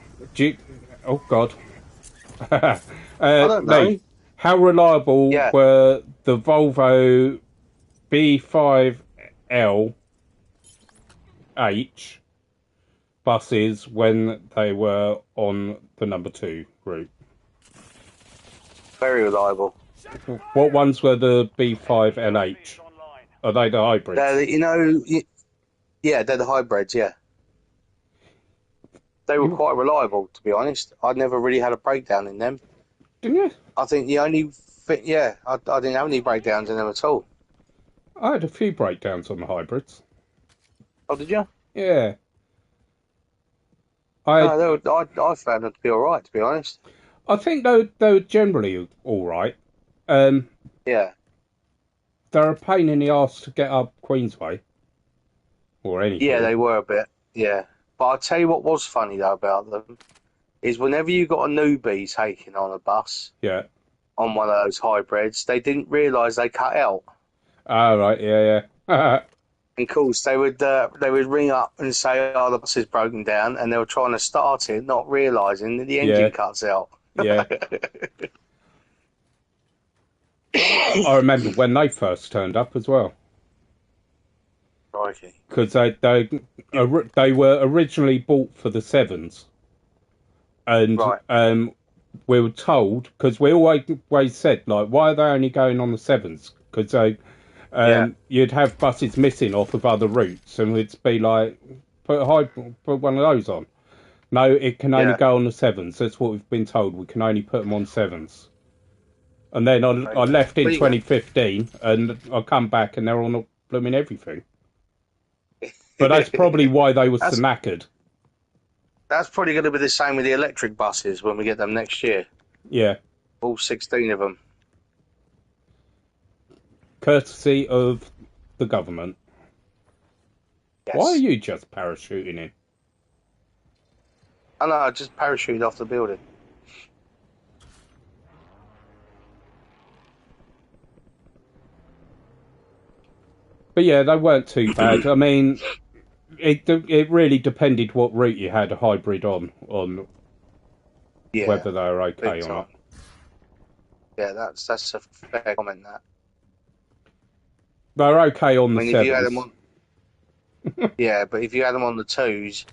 Oh, God. I don't know. No. How reliable were the Volvo B5LH buses when they were on the number 2 route? Very reliable. What ones were the B5LH? Are they the hybrids? Yeah, they're the hybrids, yeah. They were quite reliable, to be honest. I never really had a breakdown in them. Didn't you? I think the only... I didn't have any breakdowns in them at all. I had a few breakdowns on the hybrids. Oh, did you? Yeah. I found them to be alright, to be honest. I think they were generally alright. Yeah. They're a pain in the arse to get up Queensway. Or anything. Yeah, they were a bit, yeah. But I'll tell you what was funny, though, about them, is whenever you got a newbie taking on a bus, on one of those hybrids, they didn't realise they cut out. Oh, right, yeah. And of course, they would ring up and say, oh, the bus is broken down, and they were trying to start it, not realising that the engine cuts out. Yeah. I remember when they first turned up as well. Crikey. Because they were originally bought for the 7s. And we were told, because we always said, like, why are they only going on the 7s? Because you'd have buses missing off of other routes, and it'd be like, put one of those on. No, it can only go on the 7s. That's what we've been told. We can only put them on 7s. And then I left in 2015, and I come back, and they're on blooming everything. But that's probably why they were so knackered. That's probably going to be the same with the electric buses when we get them next year. Yeah. All 16 of them. Courtesy of the government. Yes. Why are you just parachuting in? I know, I just parachuted off the building. But yeah, they weren't too bad. I mean, it really depended what route you had a hybrid on whether they were okay or not. Yeah, that's a fair comment. That they're okay on the if sevens. you had them on, yeah, but if you had them on the twos,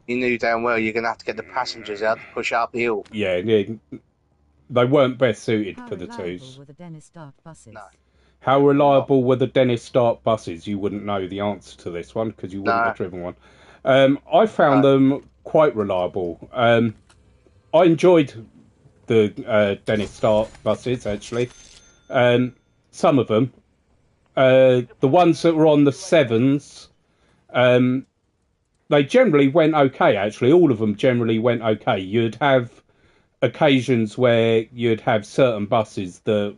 you knew damn well you're going to have to get the passengers out to push up the hill. Yeah, they weren't best suited How for the reliable twos. were the Dennis Dart buses? No. How reliable were the Dennis Dart buses? You wouldn't know the answer to this one because you wouldn't No. have driven one. I found them quite reliable. I enjoyed the Dennis Dart buses, actually. Some of them. The ones that were on the sevens, they generally went okay, actually. All of them generally went okay. You'd have occasions where you'd have certain buses that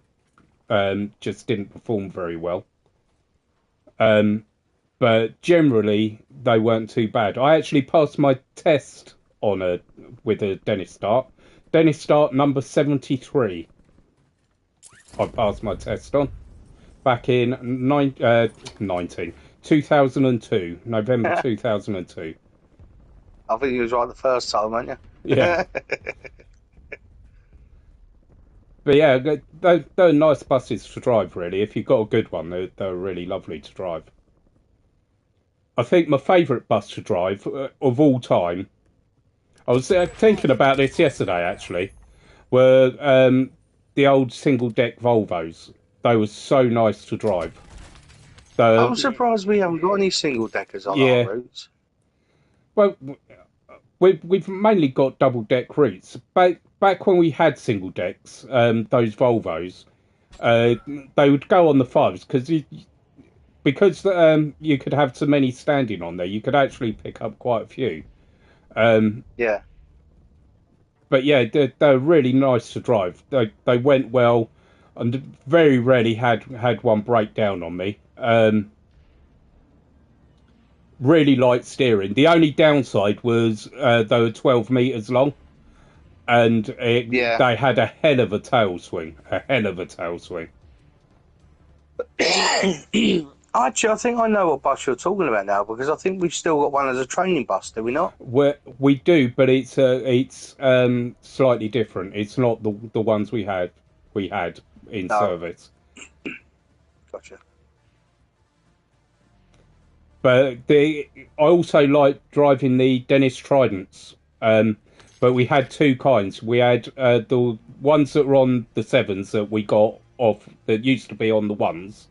just didn't perform very well. But generally, they weren't too bad. I actually passed my test with a Dennis Dart. Dennis Dart number 73. I passed my test on back in 2002, November 2002. I think you was right the first time, weren't you? Yeah. But yeah, they're nice buses to drive, really. If you've got a good one, they're really lovely to drive. I think my favourite bus to drive of all time, I was thinking about this yesterday, actually, were the old single-deck Volvos. They were so nice to drive. I'm surprised we haven't got any single-deckers on our routes. Well, we've mainly got double-deck routes. Back when we had single decks, those Volvos, they would go on the fives because you could have so many standing on there. You could actually pick up quite a few. Yeah. But yeah, they're really nice to drive. They went well, and very rarely had one break down on me. Really light steering. The only downside was they were 12 meters long, and they had a hell of a tail swing. Actually, I think I know what bus you're talking about now, because I think we've still got one as a training bus, do we not? We do, but it's slightly different. It's not the ones we had in service. Gotcha. But I also like driving the Dennis Tridents. But we had two kinds. We had the ones that were on the sevens that we got off that used to be on the ones.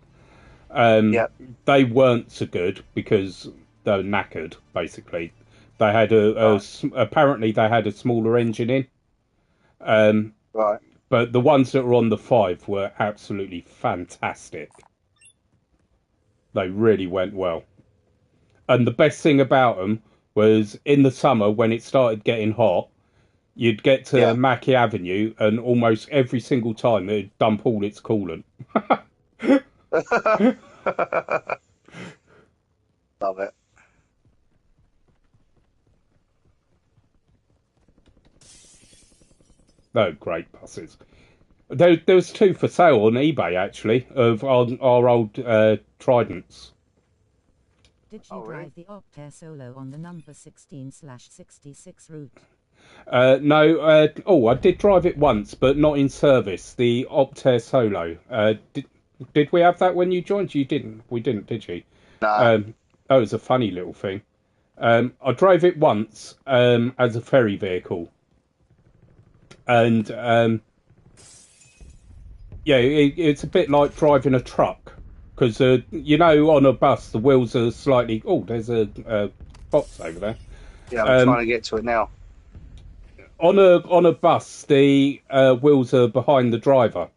They weren't so good because they were knackered. Basically, they had apparently they had a smaller engine in. Right. But the ones that were on the five were absolutely fantastic. They really went well. And the best thing about them was in the summer when it started getting hot, you'd get to Mackey Avenue and almost every single time it'd dump all its coolant. Love it. No, great buses. There was two for sale on eBay, actually, of our old Tridents. Did you drive the Optare Solo on the number 16/66 route? No. I did drive it once, but not in service. The Optare Solo. Did we have that when you joined? You didn't. We didn't, did you? No. That was a funny little thing. I drove it once as a ferry vehicle. And it's a bit like driving a truck. Because, on a bus, the wheels are slightly... Oh, there's a box over there. Yeah, I'm trying to get to it now. On a bus, the wheels are behind the driver.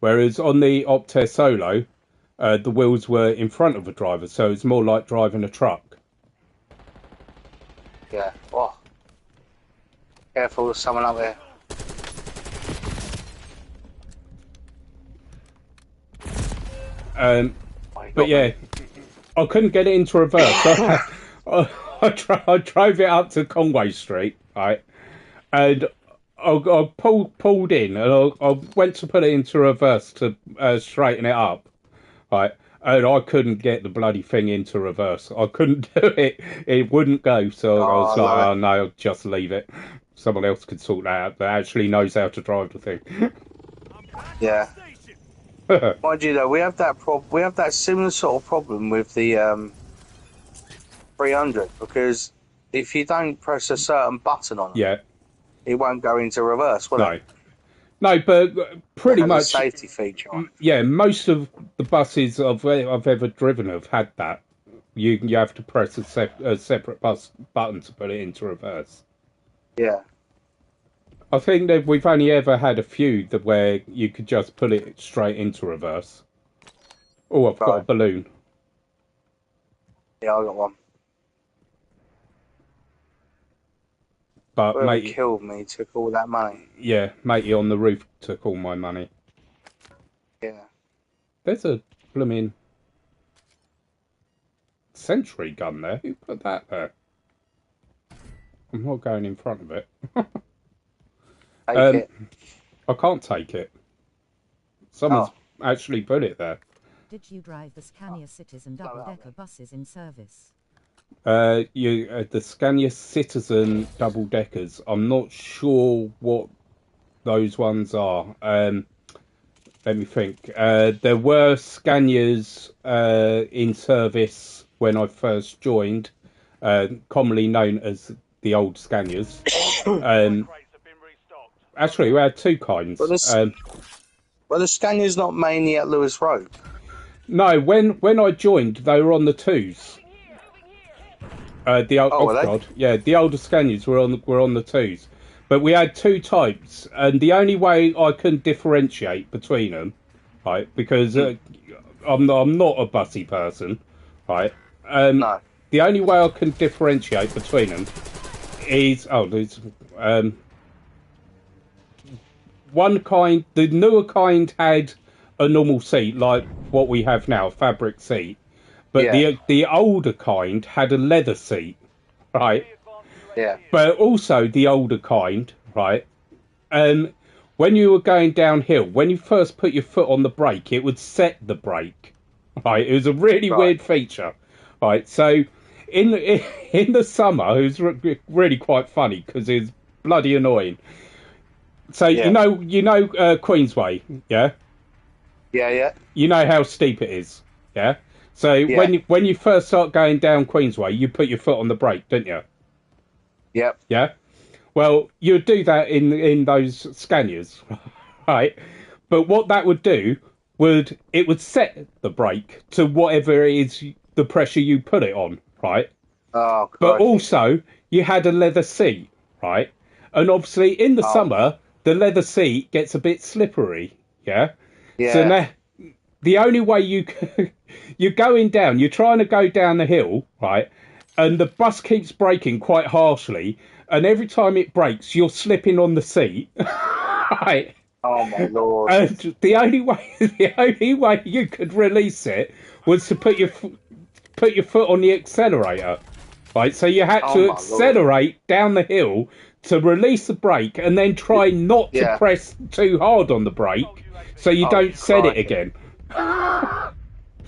Whereas on the Optare Solo, the wheels were in front of the driver, so it's more like driving a truck. Yeah. Oh. Careful, there's someone up there. But yeah, I couldn't get it into reverse. I drove it up to Conway Street, right, and I pulled in, and I went to put it into reverse to straighten it up, right, and I couldn't get the bloody thing into reverse. I couldn't do it. It wouldn't go. So I was like, oh no, just leave it. Someone else could sort that out that actually knows how to drive the thing. Yeah. Mind you, though, we have that we have that similar sort of problem with the 300 because if you don't press a certain button on it, it won't go into reverse, will it? No, but pretty much a safety feature. Yeah, most of the buses I've ever driven have had that. You have to press a separate button to put it into reverse. Yeah. I think that we've only ever had a few where you could just put it straight into reverse. Oh, I've got a balloon. Yeah, I got one. But whoever matey killed me took all that money. Yeah, matey on the roof took all my money. Yeah. There's a blooming sentry gun there. Who put that there? I'm not going in front of it. Take it. I can't take it. Someone's actually put it there. Did you drive the Scania Citizen double-decker buses in service? The Scania Citizen double-deckers. I'm not sure what those ones are. Let me think. There were Scanias in service when I first joined, commonly known as the old Scanias. Actually, we had two kinds. Well, the Scania's not mainly at Lewis Road. No, when I joined, they were on the twos. The older Scanias were on the twos, but we had two types, and the only way I can differentiate between them, right? Because I'm not a bussy person, right? No. The only way I can differentiate between them is one kind. The newer kind had a normal seat like what we have now, a fabric seat. But the older kind had a leather seat, right? Yeah. But also the older kind, right? When you were going downhill, when you first put your foot on the brake, it would set the brake, right? It was a really weird feature, right? So in the summer, it was really quite funny because it was bloody annoying. So you know Queensway, yeah? Yeah. You know how steep it is, yeah? So when you first start going down Queensway, you put your foot on the brake, don't you? Yep. Yeah. Well, you'd do that in those Scanias, right? But what that would do would set the brake to whatever it is the pressure you put it on, right? Oh. But also you had a leather seat, right? And obviously in the summer the leather seat gets a bit slippery, yeah. Yeah. So now the only way you're going down, you're trying to go down the hill, right? And the bus keeps braking quite harshly, and every time it brakes, you're slipping on the seat, right? Oh my lord! And the only way you could release it was to put your foot on the accelerator, right? So you had to accelerate down the hill to release the brake, and then try not to press too hard on the brake, so you don't set it again.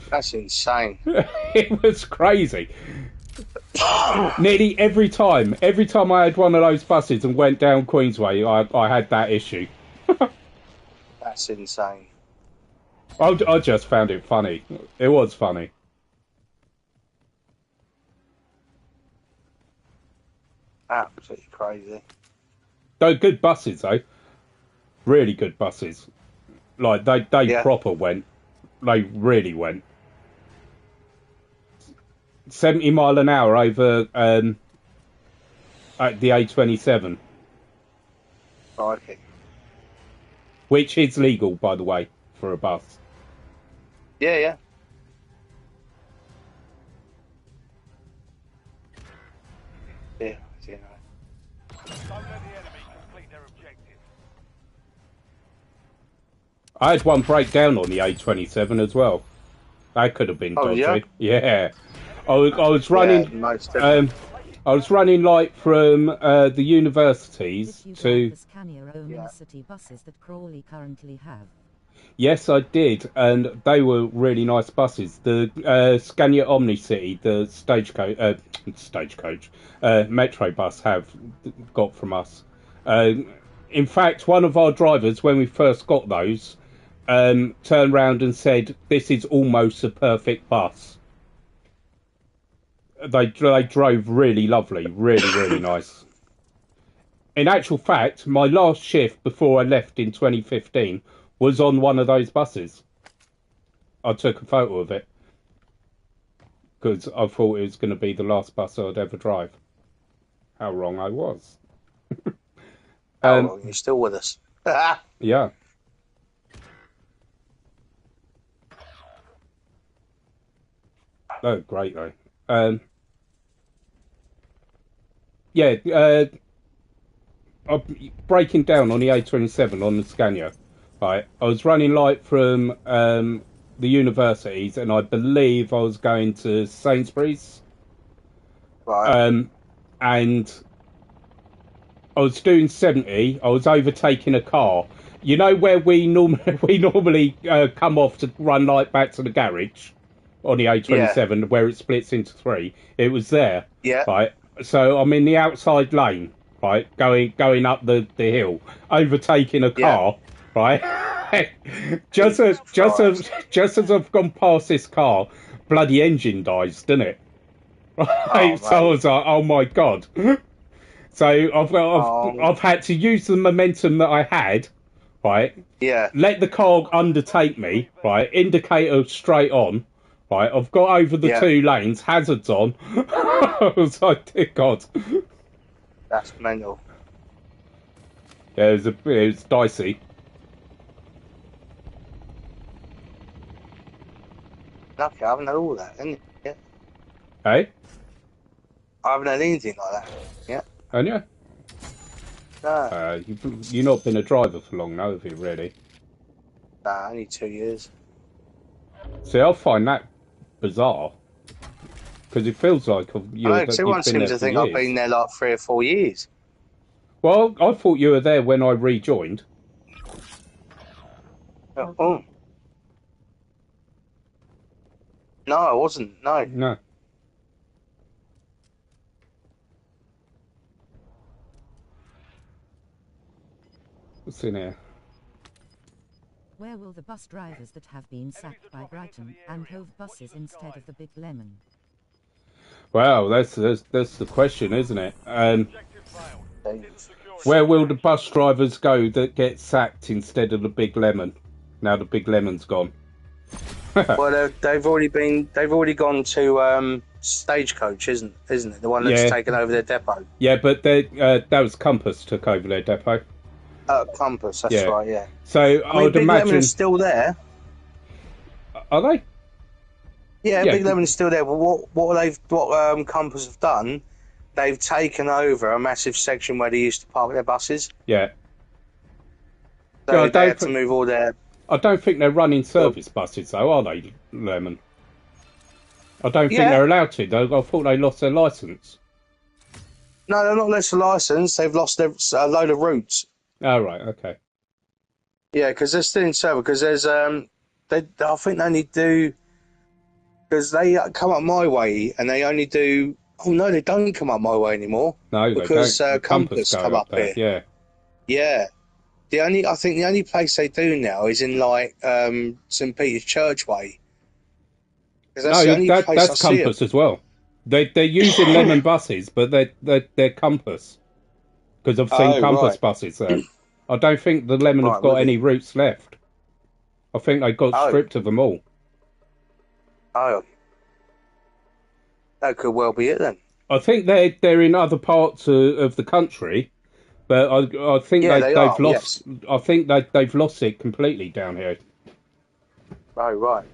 That's insane. It was crazy. Nearly every time I had one of those buses and went down Queensway, I had that issue. That's insane. I just found it funny. It was funny. Absolutely crazy. They're good buses, though. Really good buses. Like, they proper went. They really went. 70 mile an hour over at the A27. Okay. Which is legal, by the way, for a bus. Yeah. I had one break down on the A27 as well. That could have been dodgy. Yeah. I was running. I was running like from the universities to. The Scania own city buses that Crawley currently have. Yes, I did, and they were really nice buses. The Scania Omnicity, the stagecoach, Metro bus have got from us. In fact, one of our drivers, when we first got those, turned round and said, "This is almost a perfect bus." They drove really lovely, really nice. In actual fact, my last shift before I left in 2015 was on one of those buses. I took a photo of it because I thought it was going to be the last bus I'd ever drive. How wrong I was. How long? You're still with us? Yeah. Oh, great though. I'm breaking down on the A27 on the Scania. Right, I was running light from the universities, and I believe I was going to Sainsbury's. Right. And I was doing 70. I was overtaking a car. You know where we normally come off to run light back to the garage on the A27, where it splits into three. It was there. Yeah. Right. So I'm in the outside lane, right, going up the hill, overtaking a car. Yeah. Right, just as I've gone past this car, bloody engine dies, doesn't it? Right, so I was like, oh my god. So I've had to use the momentum that I had, right? Yeah. Let the car undertake me, right? Indicator straight on, right? I've got over the two lanes, hazards on. I was like, dear God. That's mental. Yeah, it was dicey. Lucky, I haven't had all that, haven't you? Yeah. Hey? I haven't had anything like that. Yeah. Haven't you? No. You've not been a driver for long now, have you, really? Nah, only 2 years. See, I find that bizarre. Because it feels like everyone seems to think I've been there like 3 or 4 years. Well, I thought you were there when I rejoined. Oh. No, I wasn't. No. No. What's in here? Where will the bus drivers that have been sacked by Brighton and Hove buses instead of the Big Lemon? Well, that's the question, isn't it? Where will the bus drivers go that get sacked instead of the Big Lemon? Now the Big Lemon's gone. Well, they've already gone to Stagecoach, isn't it? The one that's taken over their depot. Yeah, but that was Compass took over their depot. Compass, that's right. Yeah. So I would Big imagine Lemon's still there. Are they? Yeah, Big Lemon's still there. But what Compass have done, they've taken over a massive section where they used to park their buses. Yeah. So they had to move all their. I don't think they're running service buses, though, are they, Lemon? I don't think they're allowed to, though. I thought they lost their licence. No, they're not lost their licence. They've lost a load of routes. Oh, right, okay. Yeah, because they're still in service. Because there's I think they only do. Because they come up my way, and they only do. Oh no, they don't come up my way anymore. No, because they don't. Compass come up there. here. Yeah. I think the only place they do now is in like St Peter's Church Way. That's Compass as well. They're using Lemon buses, but they're Compass because I've seen Compass buses there. I don't think the Lemon have got any routes left. I think they got stripped of them all. Oh, that could well be it then. I think they're in other parts of the country. But I think they've lost. Yes. I think they've lost it completely down here. Oh right,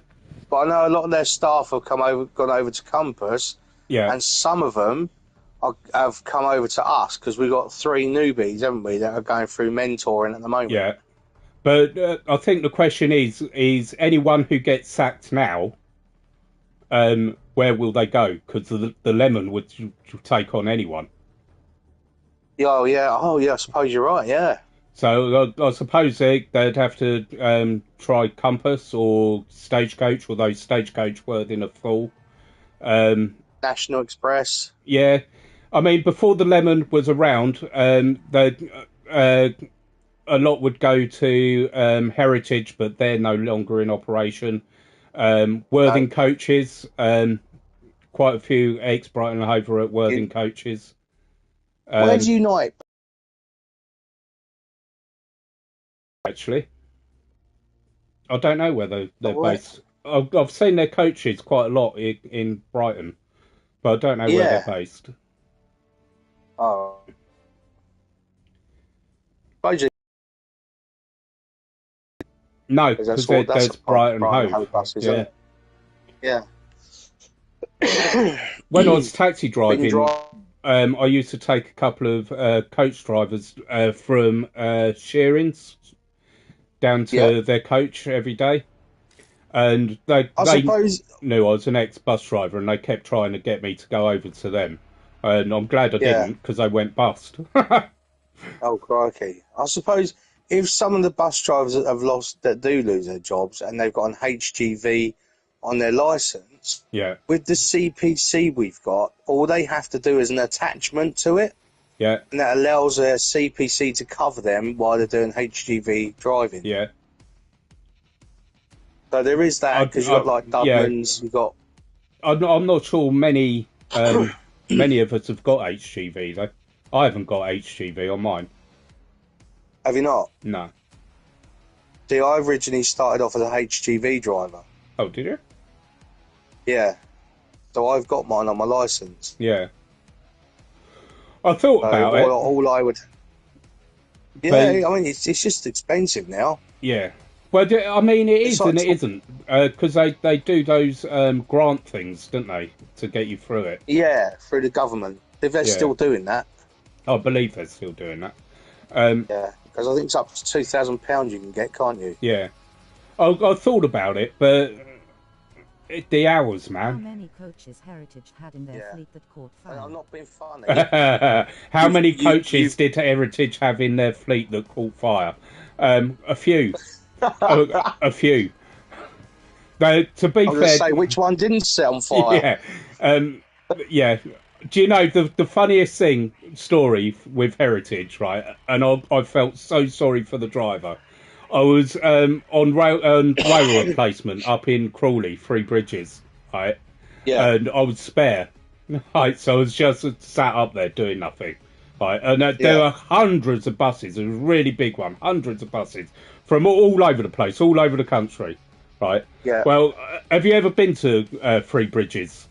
but I know a lot of their staff have gone over to Compass. Yeah, and some of them have come over to us because we've got 3 newbies, haven't we, that are going through mentoring at the moment. Yeah, but I think the question is anyone who gets sacked now, where will they go? Because the Lemon would take on anyone. Oh yeah, I suppose you're right. Yeah. So I suppose they'd have to try Compass or Stagecoach, although Stagecoach weren't in a full. National Express. Yeah, I mean, before the Lemon was around, a lot would go to Heritage, but they're no longer in operation. Worthing Coaches, quite a few ex-Brighton and Hove at Worthing Coaches. Where's Unite? Actually, I don't know whether they're based. I've seen their coaches quite a lot in Brighton, but I don't know where they're based. Oh. No, because there's Brighton Hove. Buses, yeah. When I was taxi driving, I used to take a couple of coach drivers from Shearings down to their coach every day. And they knew I was an ex-bus driver, and they kept trying to get me to go over to them. And I'm glad I didn't, because they went bust. Oh, crikey. I suppose if some of the bus drivers that do lose their jobs and they've got an HGV on their licence, with the CPC we've got, all they have to do is an attachment to it. Yeah. And that allows their CPC to cover them while they're doing HGV driving. Yeah. So there is that, because you've got like Dublin's, you've got... I'm not sure many many of us have got HGV, though. I haven't got HGV on mine. Have you not? No. See, I originally started off as a HGV driver. Oh, did you? Yeah. So I've got mine on my licence. Yeah. I thought about it. All I would... Yeah, I mean, it's just expensive now. Yeah. Well, I mean, it is and it isn't, because they do those grant things, don't they, to get you through it? Yeah, through the government. If they're still doing that. I believe they're still doing that. Yeah, because I think it's up to £2,000 you can get, can't you? Yeah. I thought about it, but the hours, man. How many coaches Heritage had in their fleet that caught fire? I'm not being funny. How many coaches did Heritage have in their fleet that caught fire? A few. A few. Though, to be fair, say which one didn't set on fire. Yeah, yeah. Do you know the funniest story with Heritage, right? And I felt so sorry for the driver. I was on rail replacement up in Crawley, Three Bridges, right? Yeah. And I was spare, right? So I was just sat up there doing nothing, right? And there were hundreds of buses. It was a really big one, hundreds of buses from all over the place, all over the country, right? Yeah. Well, have you ever been to Three Bridges?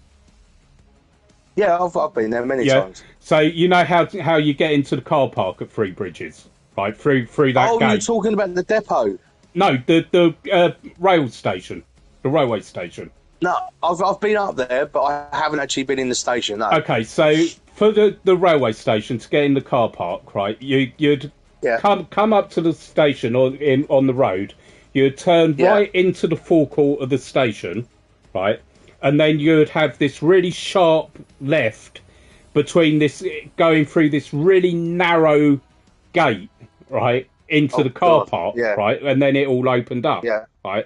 Yeah, I've been there many times. So you know how you get into the car park at Three Bridges, right? Through that gate. Oh, you're talking about the depot? No, the rail station, the railway station. No, I've been up there, but I haven't actually been in the station. No. Okay, so for the railway station to get in the car park, right? You'd come up to the station on the road. You'd turn right into the forecourt of the station, right? And then you'd have this really sharp left between this, going through this really narrow gate, right, into the car park, right, and then it all opened up, right.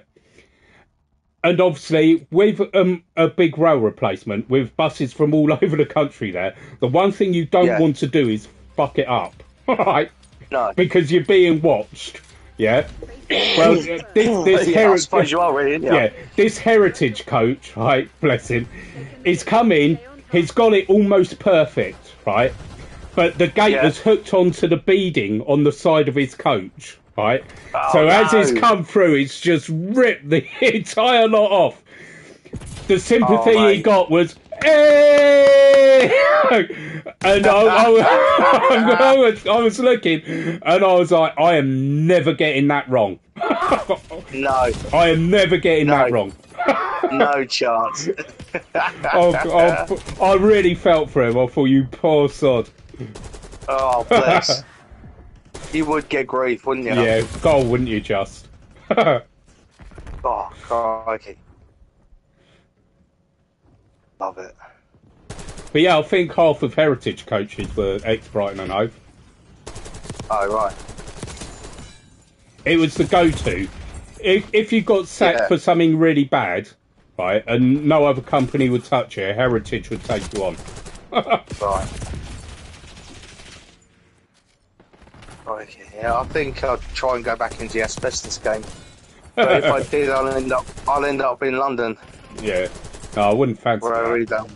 And obviously, with a big rail replacement, with buses from all over the country there, the one thing you don't want to do is fuck it up, right? No. Because you're being watched. Yeah. Well, this I suppose you are really, this Heritage coach, right, bless him, he's come in, he's got it almost perfect, right? But the gate was hooked onto the beading on the side of his coach, right? So as he's come through, it's just ripped the entire lot off. The sympathy he got was, hey! And I was looking, and I was like, I am never getting that wrong. No. I am never getting that wrong. No chance. I really felt for him. I thought, you poor sod. Oh, bless. You would get grief, wouldn't you? Yeah, God, wouldn't you just? Oh, crikey. Love it. But yeah, I think half of Heritage coaches were ex-Brighton and Hove. Oh, right. It was the go-to. If you got sacked for something really bad, right, and no other company would touch it, Heritage would take you on. Right. Okay, yeah, I think I'll try and go back into the asbestos game. But if I did, I'll end up in London. Yeah. No, I wouldn't fancy where that. I really don't,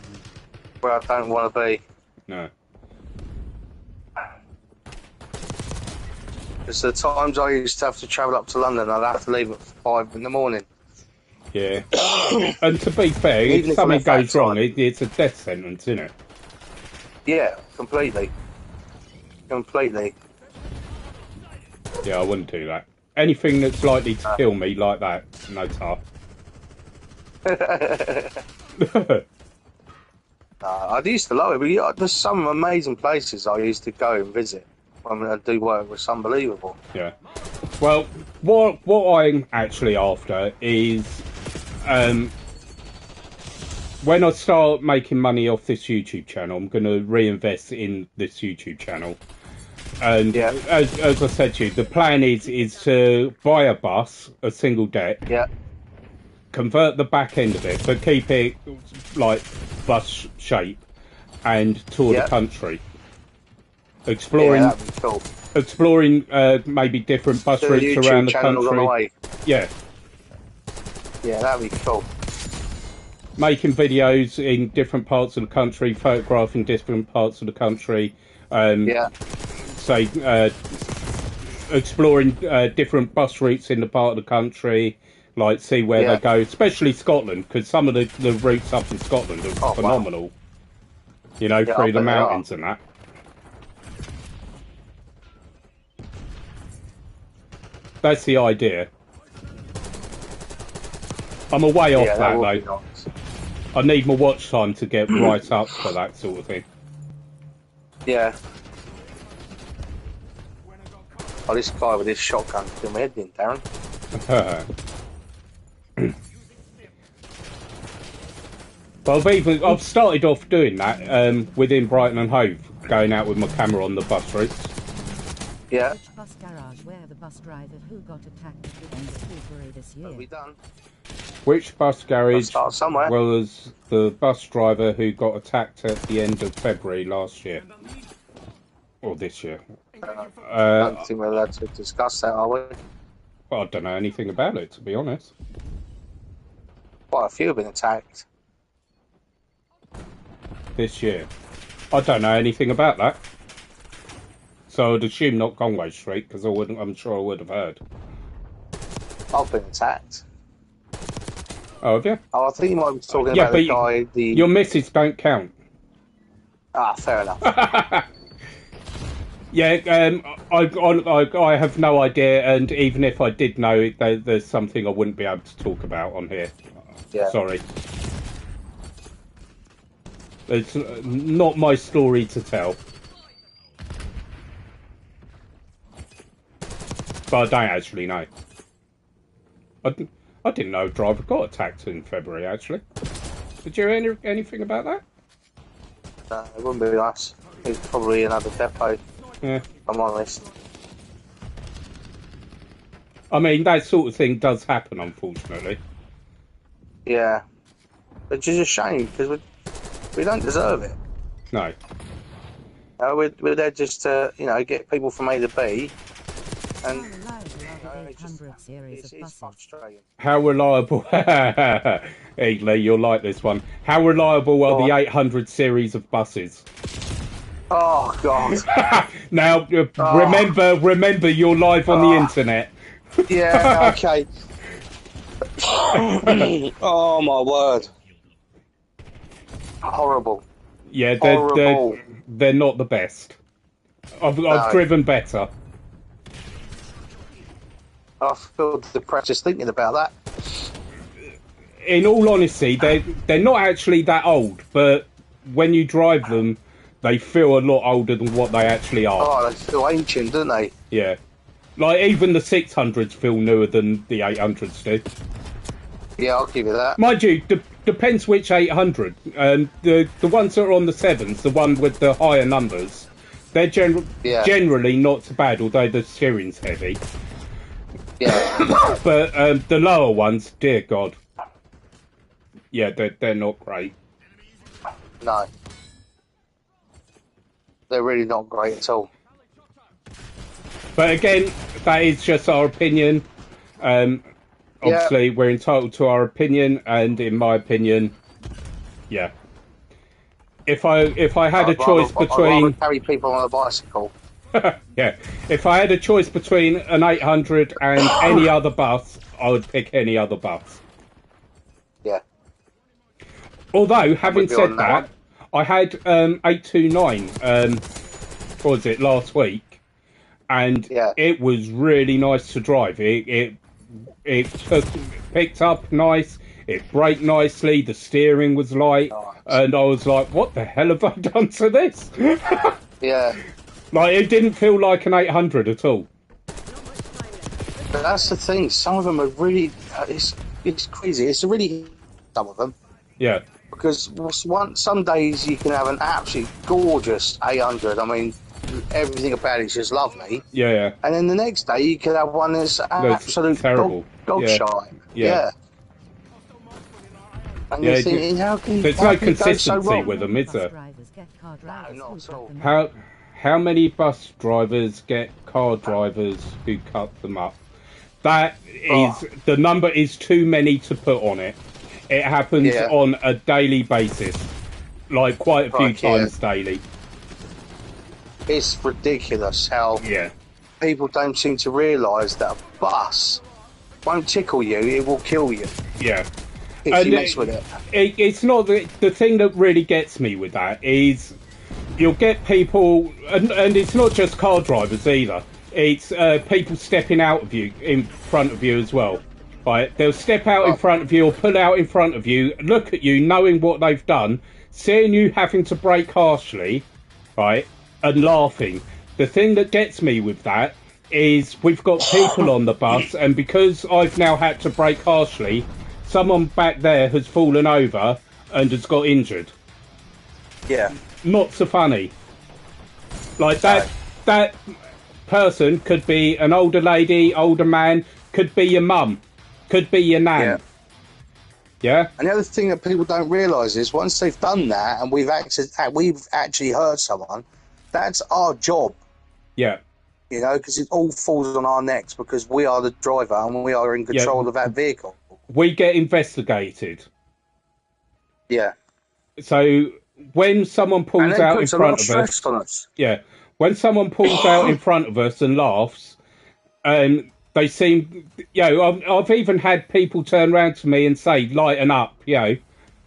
where I don't want to be. No. Because the times I used to have to travel up to London, I'd have to leave at 5 in the morning. Yeah. And to be fair, Even if something if I'm goes wrong, outside. it's a death sentence, isn't it? Yeah, completely. Completely. Yeah, I wouldn't do that. Anything that's likely to kill me like that, no tar. I used to love it, but yeah, there's some amazing places I used to go and visit. I mean, I do work was unbelievable. Yeah. Well, what I'm actually after is, when I start making money off this YouTube channel, I'm going to reinvest in this YouTube channel. And as I said to you, the plan is to buy a bus, a single deck. Yeah. Convert the back end of it, but keep it like bus shape, and tour the country, exploring. Yeah, that'd be cool. Exploring maybe different bus routes around the country. Yeah. Yeah, that'd be cool. Making videos in different parts of the country, photographing different parts of the country. Say exploring different bus routes in the part of the country. Like, see where they go, especially Scotland, because some of the routes up in Scotland are phenomenal. Wow. You know, through the mountains and that. That's the idea. I'm a way off that though. Nice. I need my watch time to get right up for that sort of thing. Yeah. Oh, this guy with this shotgun killed my head in, Darren. But I've started off doing that within Brighton and Hove, going out with my camera on the bus routes. Yeah. Which bus garage where the bus driver who got attacked at the end of February this year? Are we done? Which bus garage start somewhere. was the bus driver who got attacked at the end of February last year? Or this year? I don't think we're allowed to discuss that, are we? Well, I don't know anything about it, to be honest. Quite a few have been attacked. This year. I don't know anything about that. So I'd assume not Conway Street, because I'm sure I would have heard. I've been attacked. Oh, have you? Oh, I think you might be talking about the guy. Your missus don't count. Ah, fair enough. Yeah, I have no idea, and even if I did know, there's something I wouldn't be able to talk about on here. Yeah. Sorry. It's not my story to tell. But I don't actually know. I didn't know a driver got attacked in February, actually. Did you hear anything about that? No, it wouldn't be nice. It's probably another depot. Yeah. If I'm honest. I mean, that sort of thing does happen, unfortunately. Yeah. Which is a shame, because we don't deserve it. No. We're there just to, get people from A to B. And it's frustrating. How reliable... Hey, Lee, you'll like this one. How reliable are the 800 series of buses? Oh, God. Now, remember, you're live on the internet. Yeah, okay. Oh, my word. Horrible. Yeah, Horrible. they're not the best. I've driven better. I feel depressed just thinking about that. In all honesty, they're not actually that old, but when you drive them, they feel a lot older than what they actually are. Oh, they feel ancient, don't they? Yeah. Like, even the 600s feel newer than the 800s do. Yeah, I'll give you that. Mind you, depends which 800. The ones that are on the 7s, the one with the higher numbers, they're generally not so bad, although the steering's heavy. Yeah. But the lower ones, dear God, yeah, they're not great. No. They're really not great at all. But again, that is just our opinion. Obviously, we're entitled to our opinion, and in my opinion, yeah. If I had a choice I'd between rather carry people on a bicycle. yeah, if I had a choice between an 800 and any other bus, I would pick any other bus. Yeah. Although, having with you said on that that, I had 829, what was it, last week, and Yeah. it was really nice to drive. It picked up nice, it braked nicely, the steering was light, and I was like, what the hell have I done to this? Yeah. Like, it didn't feel like an 800 at all. But that's the thing. Some of them are really. It's crazy. It's really some of them Yeah, because some days you can have an absolutely gorgeous 800. I mean, everything about it's just lovely. yeah. And then the next day you can have one that's absolute terrible. dog Yeah. shite. Yeah. And Yeah, you're thinking, how can There's how no can it go so consistency wrong? with them, is Bus there? drivers get car No, drivers not who at all. cut them up. How many bus drivers get car drivers who cut them up? That is, the number is too many to put on it. It happens Yeah. on a daily basis, like quite a few Right, yeah. times daily. It's ridiculous how Yeah, people don't seem to realise that a bus won't tickle you; it will kill you yeah. if And you mess with it. It's not the thing that really gets me with that is you'll get people, and it's not just car drivers either. It's people stepping out of you, in front of you as well. Right? They'll step out in front of you or pull out in front of you, look at you, knowing what they've done, seeing you having to brake harshly, right, and laughing. The thing that gets me with that is we've got people on the bus, and because I've now had to brake harshly, someone back there has fallen over and has got injured. Yeah, Not so funny. Like that person could be an older lady, older man, could be your mum, could be your nan. Yeah? and the other thing that people don't realise is once they've done that and we've actually hurt someone, that's our job, Yeah. you know, because it all falls on our necks because we are the driver and we are in control of that vehicle. We get investigated. Yeah, So when someone and pulls it out in puts a lot front of of stress us, on us. yeah, when someone pulls out in front of us and laughs, they seem, I've even had people turn around to me and say, lighten up,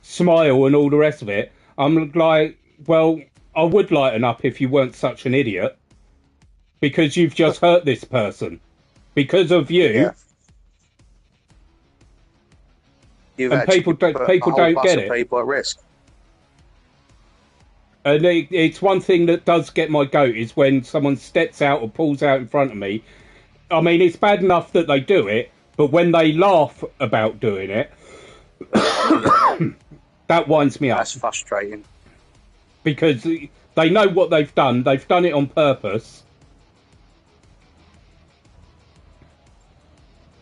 smile and all the rest of it. I'm like, well, I would lighten up if you weren't such an idiot, because you've just hurt this person. Because of you, Yeah. You've And actually people put people a whole don't bus get of it. people at risk. And it's one thing that does get my goat is when someone steps out or pulls out in front of me. I mean, it's bad enough that they do it, but when they laugh about doing it, that winds me up. That's frustrating. Because they know what they've done. They've done it on purpose.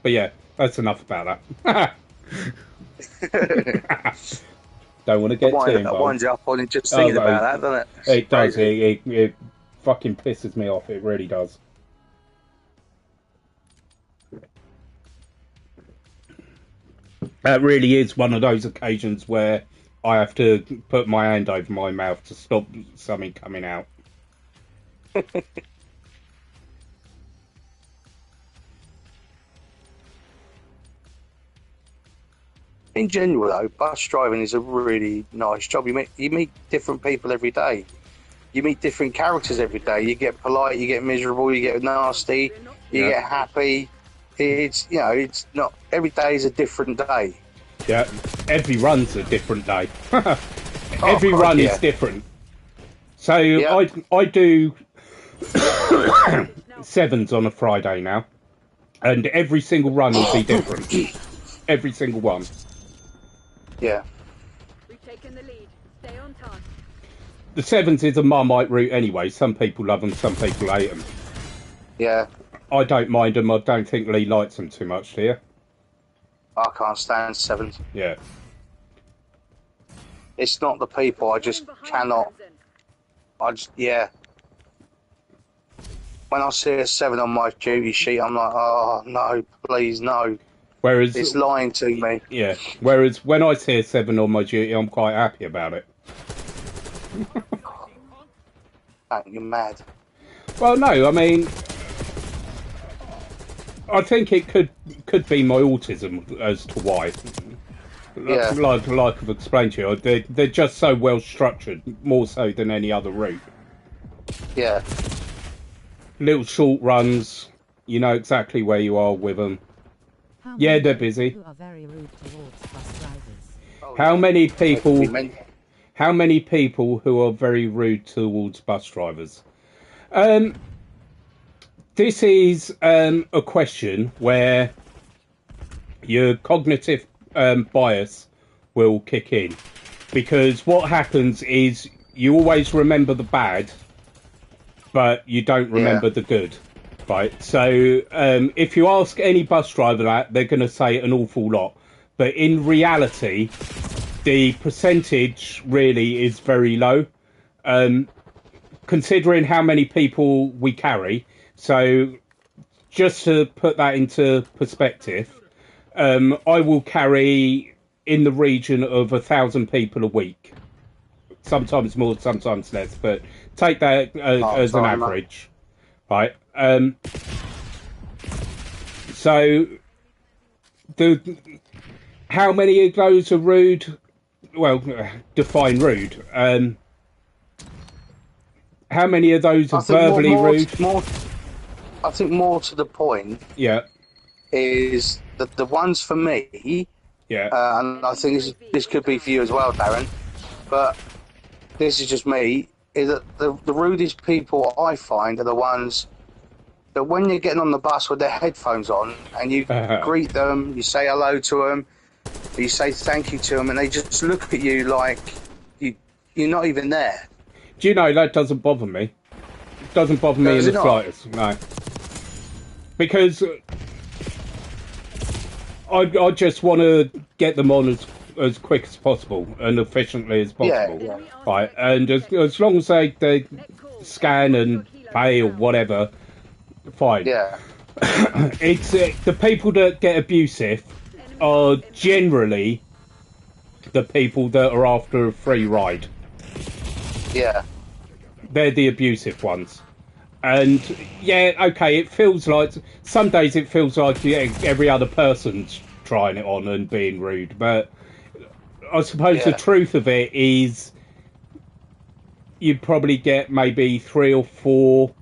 But yeah, that's enough about that. Don't want to get too It involved. winds you up on it just thinking Oh, about that, doesn't it? It's It does. crazy. It fucking pisses me off. It really does. That really is one of those occasions where I have to put my hand over my mouth to stop something coming out. In general, though, bus driving is a really nice job. You meet different people every day. You meet different characters every day. You get polite, you get miserable, you get nasty, you get happy. It's not every day is a different day. Yeah, every run's a different day. Every run is different. So I do sevens on a Friday now, and every single run will be different. Every single one. Yeah. We've taken the lead. Stay on task. The sevens is a Marmite route anyway. Some people love them, some people hate them. Yeah. I don't mind them. I don't think Lee likes them too much, do you? I can't stand 7s. Yeah. It's not the people. I just cannot. Yeah. When I see a 7 on my duty sheet, I'm like, oh no, please no. Whereas it's lying to me. Yeah. Whereas when I see a 7 on my duty, I'm quite happy about it. You're mad. Well, no, I mean, I think it could be my autism as to why. Yeah. Like I've explained to you, they're just so well structured, more so than any other route. Yeah. Little short runs, you know exactly where you are with them. Yeah, they're busy. Who are very rude towards bus drivers. How many people who are very rude towards bus drivers? This is a question where your cognitive bias will kick in, because what happens is you always remember the bad, but you don't remember the good, right? So if you ask any bus driver that, they're going to say an awful lot, but in reality, the percentage really is very low, considering how many people we carry. So just to put that into perspective, I will carry in the region of 1,000 people a week. Sometimes more, sometimes less, but take that as an average, right? So how many of those are rude? Well, define rude. How many of those are verbally rude? I think more to the point. Yeah. Is the ones for me? Yeah. And I think this could be for you as well, Darren. But this is just me. Is that the rudest people I find are the ones that when you're getting on the bus with their headphones on and you greet them, you say hello to them, you say thank you to them, and they just look at you like you're not even there. Do you know, that doesn't bother me. It doesn't bother me in the slightest. No. Because I just want to get them on as quick as possible and efficiently as possible. Yeah. Right, and as long as they scan and pay or whatever, fine. Yeah. It's the people that get abusive are generally the people that are after a free ride. Yeah. They're the abusive ones. And yeah, okay, it feels like some days it feels like every other person's trying it on and being rude, but I suppose the truth of it is you probably get maybe 3 or 4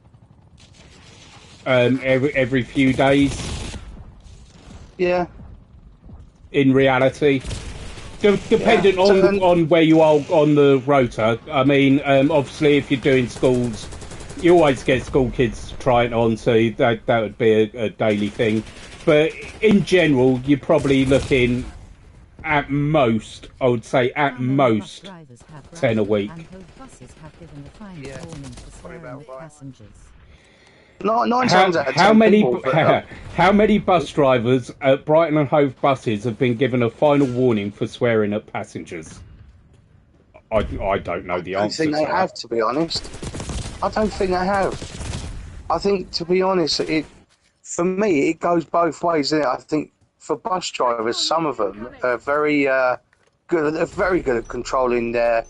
every few days. Yeah. In reality, depending on where you are on the rota. I mean, obviously, if you're doing schools, you always get school kids trying on, so that would be a daily thing. But in general, you're probably looking at most, I would say, at most 10 a week. Nine times out of 10 how many bus drivers at Brighton and Hove buses have been given a final warning for swearing at passengers? I don't know the answer. I think they have, to be honest. I don't think they have. I think, to be honest, for me, it goes both ways, isn't it? I think for bus drivers, some of them are very good. They're very good at controlling their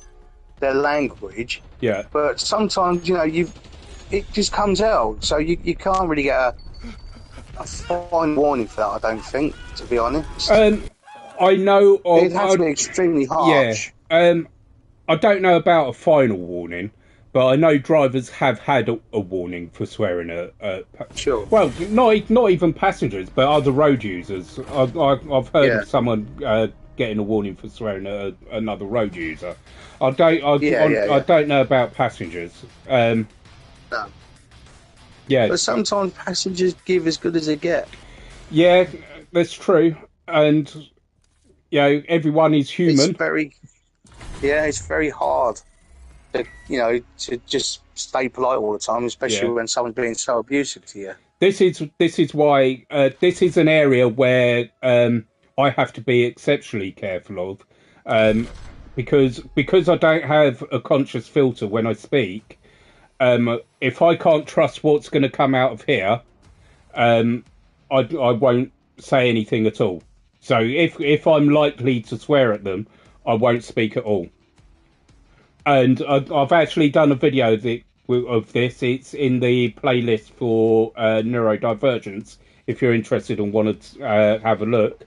language. Yeah. But sometimes, it just comes out, so you can't really get a fine warning for that. I don't think, to be honest. I know it has to be extremely harsh. Yeah. I don't know about a final warning, but I know drivers have had a warning for swearing at sure. Well, not even passengers, but other road users. I've heard of someone getting a warning for swearing at another road user. I don't know about passengers. No. Yeah. But sometimes passengers give as good as they get. Yeah, that's true, and everyone is human. It's very hard. To just stay polite all the time, especially when someone's being so abusive to you. this is why this is an area where I have to be exceptionally careful of, because I don't have a conscious filter when I speak. If I can't trust what's going to come out of here, I won't say anything at all. So if I'm likely to swear at them, I won't speak at all. And I've actually done a video of this. It's in the playlist for neurodivergence, if you're interested and want to have a look.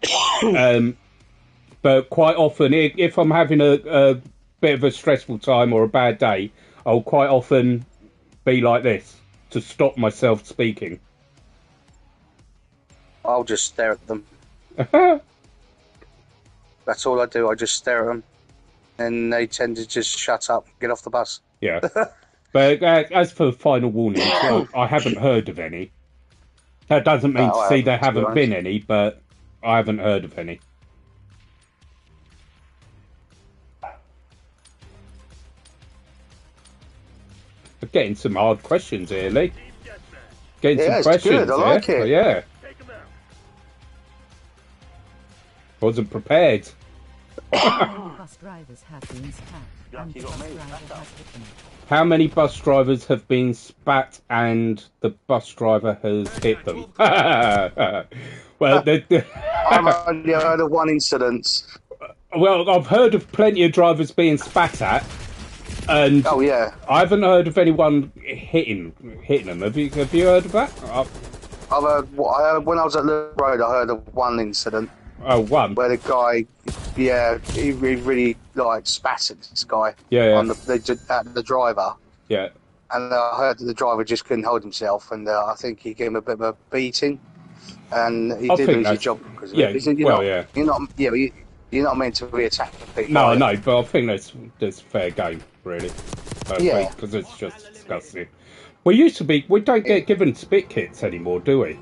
But quite often, if I'm having a bit of a stressful time or a bad day, I'll quite often be like this to stop myself speaking. I'll just stare at them. That's all I do. I just stare at them, and they tend to just shut up, get off the bus. Yeah. But as for final warnings, I haven't heard of any. That doesn't mean to say there haven't been any, but I haven't heard of any. We're getting some hard questions here, Lee. Getting some questions. Good. I like it. Yeah. Wasn't prepared. Bus drivers have been spat, and the bus driver has hit them. How many bus drivers have been spat and the bus driver has hit them? Well, I've only heard of one incident. Well, I've heard of plenty of drivers being spat at, and I haven't heard of anyone hitting them. Have you heard of that? I've heard when I was at the road. I heard of one incident. Oh, one where the guy, he really like spat at this guy. On the driver. Yeah. And I heard that the driver just couldn't hold himself, and I think he gave him a bit of a beating, and he did lose his job because of it. You're not meant to be attacking people. No, but I think that's fair game, really. Because it's just disgusting. We don't get given spit kits anymore, do we?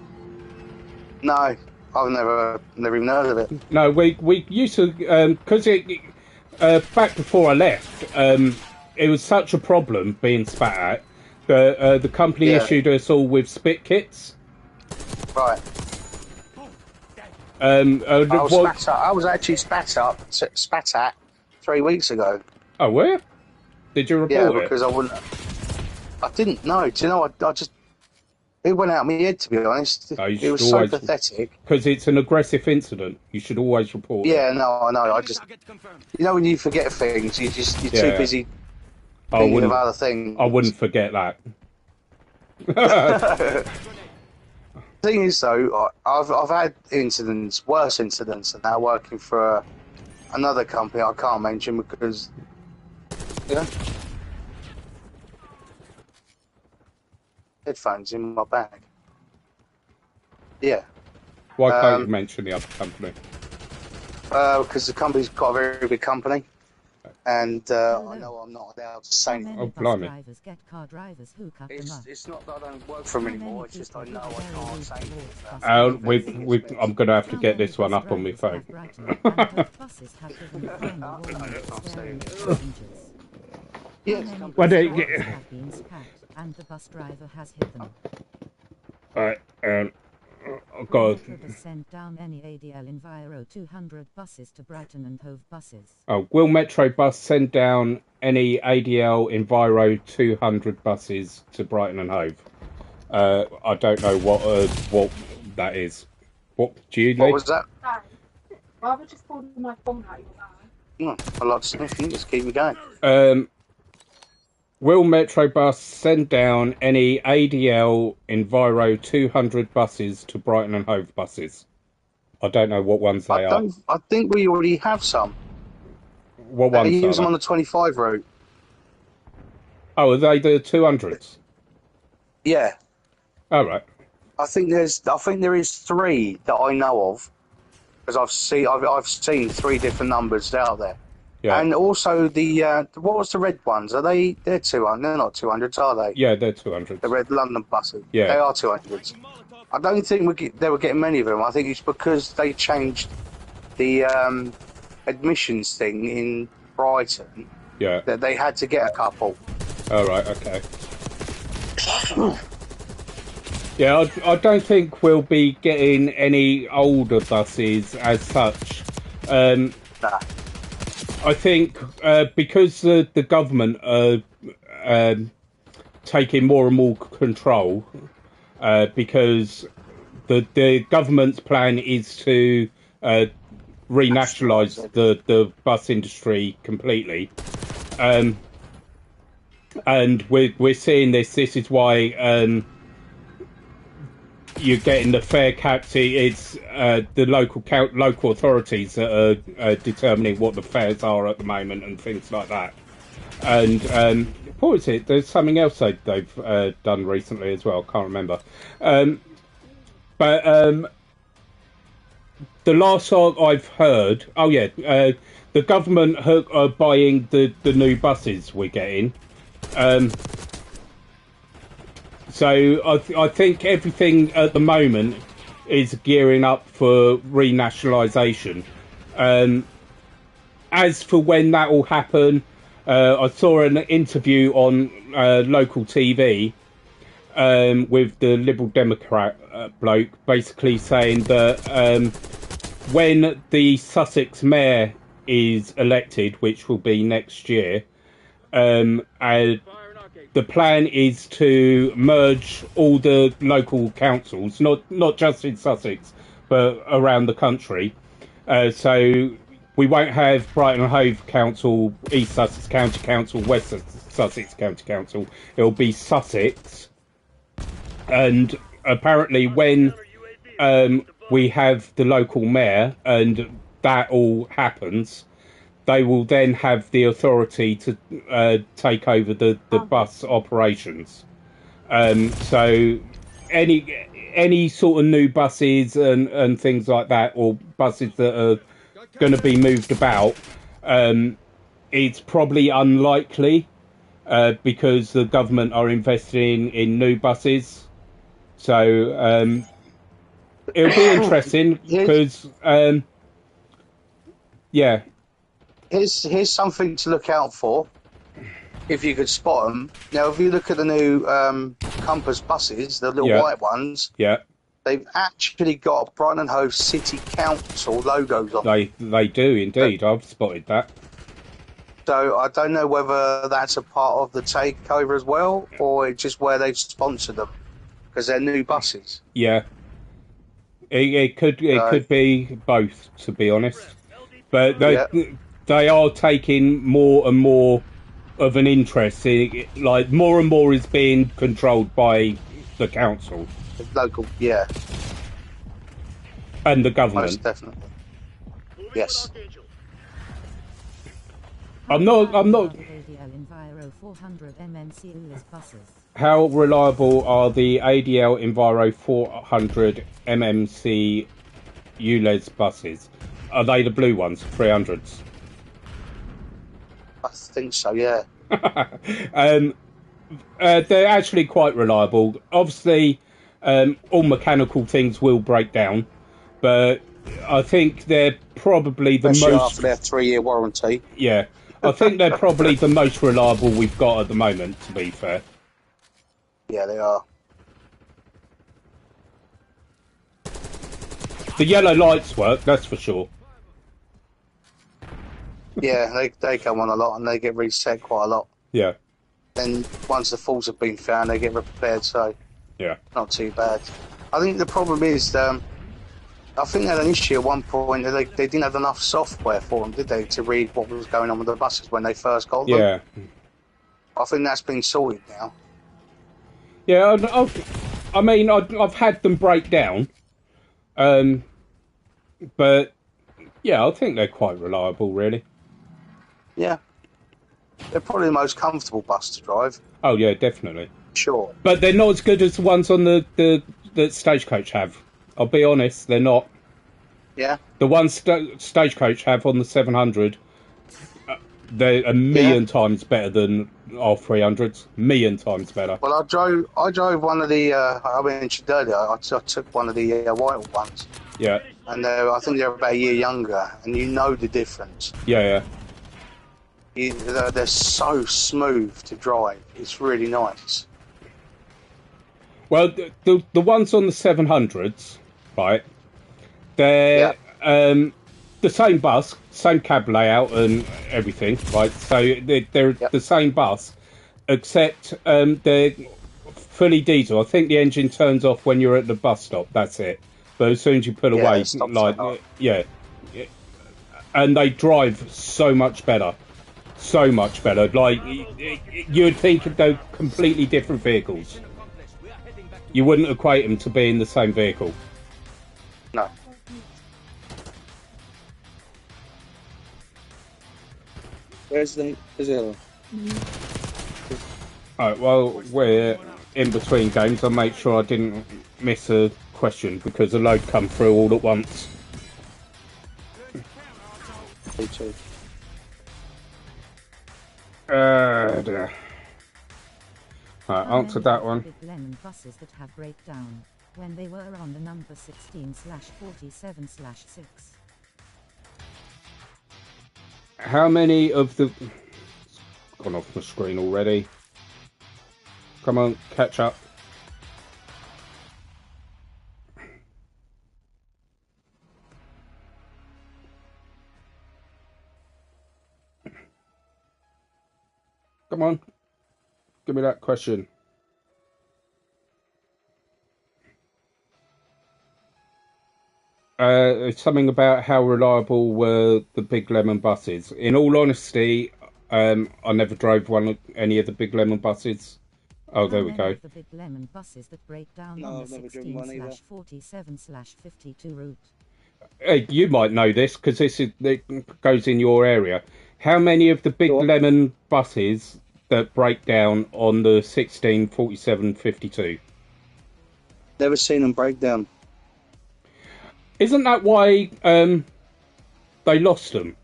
No. I've never even heard of it. No, we used to, because back before I left, it was such a problem being spat at. The company issued us all with spit kits. Right. I was actually spat at 3 weeks ago. Oh, were you? Did you report it? Yeah, because I didn't know. Do you know? I just. It went out of my head, to be honest. No, it was so pathetic. Because it's an aggressive incident. You should always report it. Yeah, no, I know. I just... You know when you forget things, you're too busy thinking of other things. I wouldn't forget that. The thing is, though, I've had incidents, worse incidents than that, working for another company I can't mention because... Yeah. Headphones in my bag. Yeah. Why can't you mention the other company? Because the company's got a very big company, and I know I'm not allowed to say anything. Oh, blimey. Get car drivers who cut them up. It's not that I don't work for them anymore, it's just I know I can't say anything. I'm going to have to get this one up on my phone. Yes. And the bus driver has hit them. Alright, God. Send down any ADL Enviro 200 buses to Brighton and Hove buses. Oh, will Metro Bus send down any ADL Enviro 200 buses to Brighton and Hove? I don't know what that is. What do you? What was that? Why would you just pull my phone out? I like sniffing. Just keep me going. Will Metro Bus send down any ADL Enviro 200 buses to Brighton and Hove buses? I don't know what ones they are. I think we already have some. What ones? You use them on the 25 route. Oh, are they the 200s? Yeah. All right. I think there is 3 that I know of, because I've seen 3 different numbers out there. Yeah. And also what was the red ones? They're 200? They're not 200s, are they? Yeah, they're 200s. The red London buses. Yeah. They are 200s. I don't think they were getting many of them. I think it's because they changed the admissions thing in Brighton. Yeah. That they had to get a couple. All right. Okay. Yeah, I don't think we'll be getting any older buses as such. Nah. I think because the government are taking more and more control, because the government's plan is to renationalise the bus industry completely, and we're seeing this. This is why you're getting the fare caps. It's the local authorities that are determining what the fares are at the moment and things like that. And what was it? There's something else they've done recently as well. I can't remember. But the last I've heard, the government are buying the new buses we're getting. So I think everything at the moment is gearing up for renationalisation. As for when that will happen, I saw an interview on local TV with the Liberal Democrat bloke, basically saying that when the Sussex mayor is elected, which will be next year, the plan is to merge all the local councils, not just in Sussex, but around the country. So we won't have Brighton and Hove Council, East Sussex County Council, West Sussex County Council. It'll be Sussex. And apparently when we have the local mayor and that all happens, they will then have the authority to take over the bus operations. So any sort of new buses and things like that, or buses that are going to be moved about, it's probably unlikely because the government are investing in new buses. So it'll be interesting because, yeah. Here's something to look out for, if you could spot them. Now, if you look at the new Compass buses, the little white ones, they've actually got Brighton and Hove City Council logos on them. They do indeed. I've spotted that. So I don't know whether that's a part of the takeover as well, or it's just where they've sponsored them because they're new buses. Yeah, it could be both, to be honest. But they are taking more and more of an interest in, like, more and more is being controlled by the council, the local, and the government. Most definitely. Yes. I'm not. Enviro 400 MMC ULEZ buses. How reliable are the ADL Enviro 400 MMC ULEZ buses? Are they the blue ones, 300s? I think so, yeah. They're actually quite reliable. Obviously, all mechanical things will break down, but I think they're probably the especially most... after their 3-year warranty. Yeah, I think they're probably the most reliable we've got at the moment, to be fair. Yeah, they are. The yellow lights work, that's for sure. Yeah, they come on a lot and they get reset quite a lot. Yeah. Then once the faults have been found, they get repaired, so yeah, not too bad. I think the problem is, I think they had an issue at one point that they didn't have enough software for them, did they, to read what was going on with the buses when they first got them? Yeah. I think that's been sorted now. Yeah, I mean, I've had them break down, but yeah, I think they're quite reliable, really. Yeah. They're probably the most comfortable bus to drive. Oh, yeah, definitely. Sure. But they're not as good as the ones on the Stagecoach have. I'll be honest, they're not. Yeah? The ones Stagecoach have on the 700, they're a million times better than our 300s. Million times better. Well, I drove one of the, I mentioned earlier, I took one of the white ones. Yeah. And I think they're about a year younger, and you know the difference. Yeah. They're so smooth to drive. It's really nice. Well, the ones on the 700s, right? They're the same bus, same cab layout and everything, right? So they're the same bus, except they're fully diesel. I think the engine turns off when you're at the bus stop. That's it. But as soon as you pull away, like and they drive so much better. So much better. Like, you'd think they're completely different vehicles. You wouldn't equate them to being the same vehicle. No. Where's the other? Alright, well, we're in between games. I'll make sure I didn't miss a question because a load come through all at once. Me too. Dear. Right, answered that one. Big lemon buses that have breakdown when they were on the number 16/47/6. How many of the... It's gone off the screen already. Come on, catch up. Come on. Give me that question. It's something about how reliable were the Big Lemon buses. In all honesty, I never drove any of the Big Lemon buses. Oh, there we go. The Big Lemon buses that break down No, on I've the never driven one either. 16/47/52 route. You might know this because it goes in your area. How many of the Big Lemon buses that break down on the 16/47/52? Never seen them break down. Isn't that why they lost them?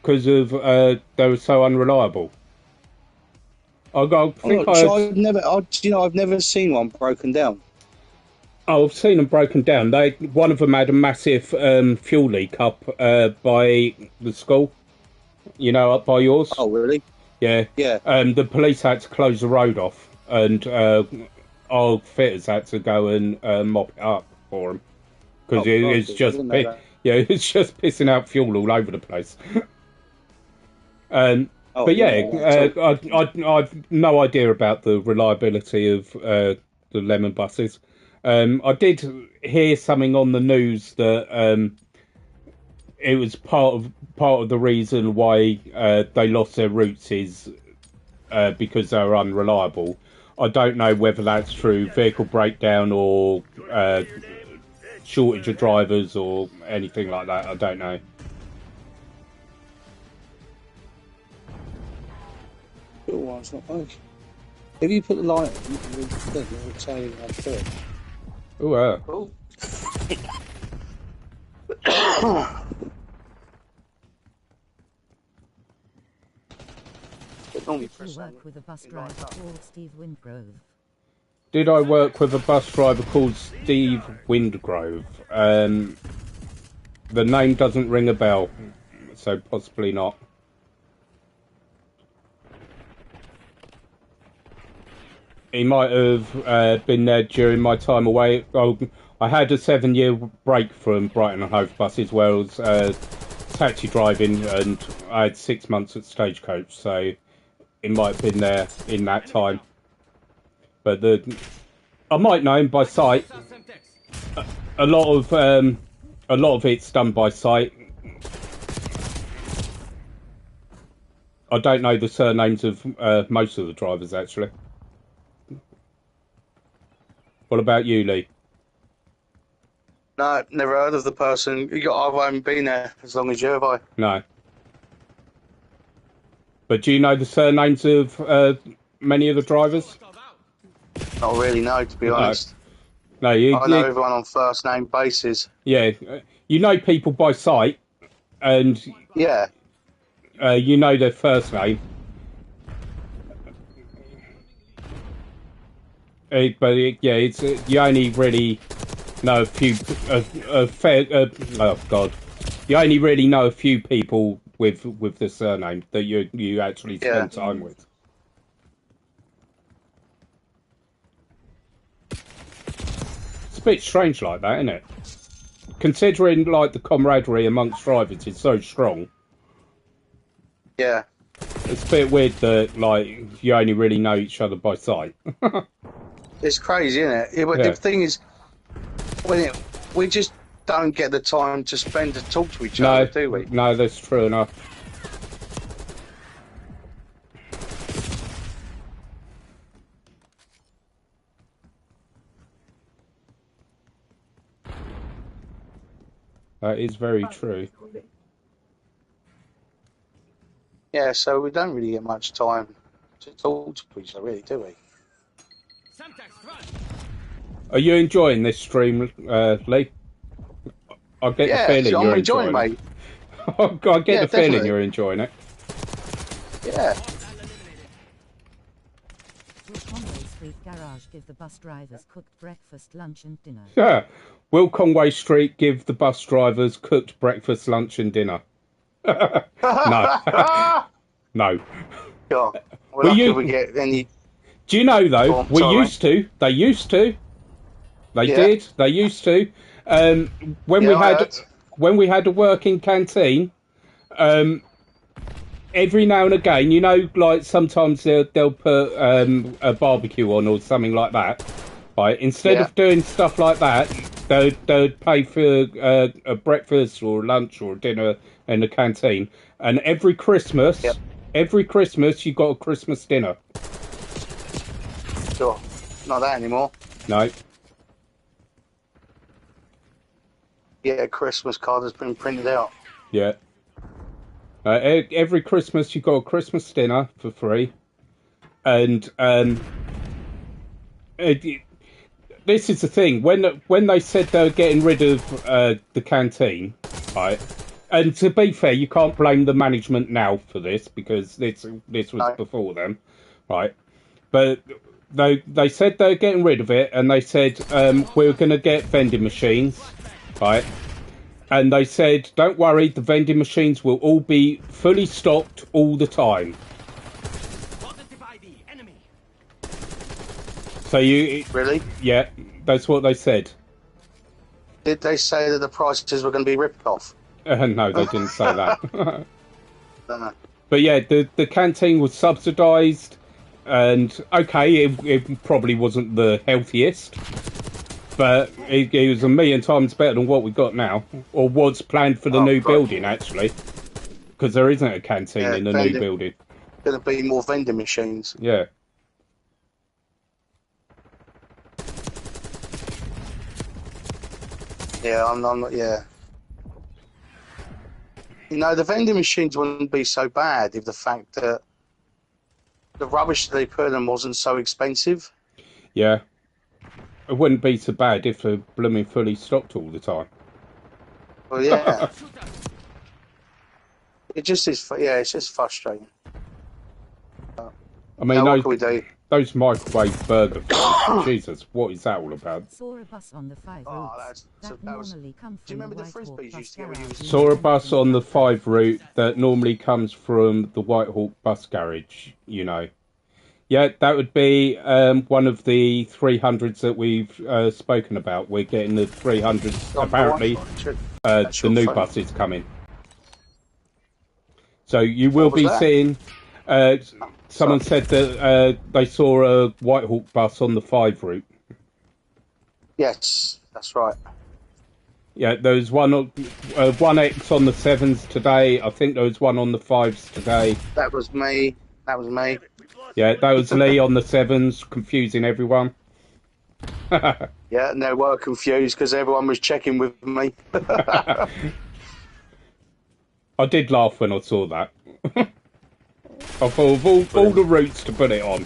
Because of they were so unreliable. I've never seen one broken down. Oh, I've seen them broken down. One of them had a massive fuel leak up by the school. You know, up by yours. Oh, really? Yeah. Yeah. The police had to close the road off, and our fitters had to go and mop it up for them because it's just pissing out fuel all over the place. But yeah, I've no idea about the reliability of the Lemon buses. I did hear something on the news that it was part of the reason why they lost their routes is because they were unreliable. I don't know whether that's through vehicle breakdown or shortage of drivers or anything like that. I don't know. Oh, it's not working. If you put the light on, it'll tell you how to do it. Oh. Did you work with a bus driver called Steve Windgrove? Did I work with a bus driver called Steve Windgrove? The name doesn't ring a bell, so possibly not. He might have been there during my time away. I had a 7-year break from Brighton and Hove buses where I was taxi driving, and I had 6 months at Stagecoach, so it might have been there in that time. But I might know him by sight. A lot of it's done by sight. I don't know the surnames of most of the drivers actually. What about you, Lee? No, never heard of the person. I haven't been there as long as you have, I? No. But do you know the surnames of many of the drivers? Not really, no, to be honest. No, I know everyone on first name basis. Yeah, you know people by sight, and yeah, you know their first name. But it's you only really know a few. Oh God, you only really know a few people with the surname that you actually spend time with. bit strange like that, isn't it? Considering like the camaraderie amongst drivers is so strong. Yeah. It's a bit weird that like you only really know each other by sight. It's crazy, isn't it? Yeah, but Yeah. the thing is, we just don't get the time to spend to talk to each other, do we? No, that's true enough. That is very true. Yeah, so we don't really get much time to talk to each other, really, do we? Are you enjoying this stream, Lee? I get the feeling I'm you're enjoying enjoying it, it. I get the feeling definitely. you're enjoying it. Yeah. Will Conway Street Garage give the bus drivers cooked breakfast, lunch and dinner? Yeah. Will Conway Street give the bus drivers cooked breakfast, lunch and dinner? No. No. Yeah. We're Will lucky you- if we get any... Do you know though? Go on, We sorry. used to. They used to. They Yeah. did. They used to. When Yeah, we I had heard. when we had a working canteen, every now and again, you know, like sometimes they'll put a barbecue on or something like that. Right. Instead Yeah. of doing stuff like that, they'd pay for a breakfast or lunch or dinner in the canteen. And every Christmas, Yep. you got a Christmas dinner. Sure. Not that anymore. No. Yeah, a Christmas card has been printed out. Yeah. Every Christmas you got a Christmas dinner for free, and this is the thing when they said they were getting rid of the canteen, right? And to be fair, you can't blame the management now for this because this was No. before them, right? But they said they were getting rid of it, and they said we were going to get vending machines, right? And they said, don't worry, the vending machines will all be fully stocked all the time. So Really? yeah, that's what they said. Did they say that the prices were going to be ripped off? No, they didn't say that. No. But yeah, the canteen was subsidised, and okay, it probably wasn't the healthiest, but it was a million times better than what we got now, or was planned for the Oh, new God. building actually, because there isn't a canteen Yeah, in the new vending- building. Going to be more vending machines. Yeah. Yeah, I'm not. Yeah. You know, the vending machines wouldn't be so bad if the fact that the rubbish that they put in them wasn't so expensive. Yeah. It wouldn't be so bad if they're blooming fully stocked all the time. Well, yeah. It just is. Yeah, it's just frustrating. I mean, Now, what can we do? those microwave burger things, Jesus, what is that all about? Saw a bus on the 5 Oh, routes that that was. normally come Do you from remember the Whitehawk Frisbees you bus used to get when you garage. was- Saw a bus on the 5 route that normally comes from the Whitehawk bus garage, you know. Yeah, that would be one of the 300s that we've spoken about. We're getting the 300s, apparently, the new bus is coming. So you will What was be that? seeing... someone said that they saw a Whitehawk bus on the 5 route. Yes, that's right. Yeah, there was one X on the 7s today. I think there was one on the 5s today. That was me. That was me. Yeah, that was Lee on the 7s, confusing everyone. Yeah, and they were confused because everyone was checking with me. I did laugh when I saw that. I thought of all the routes to put it on.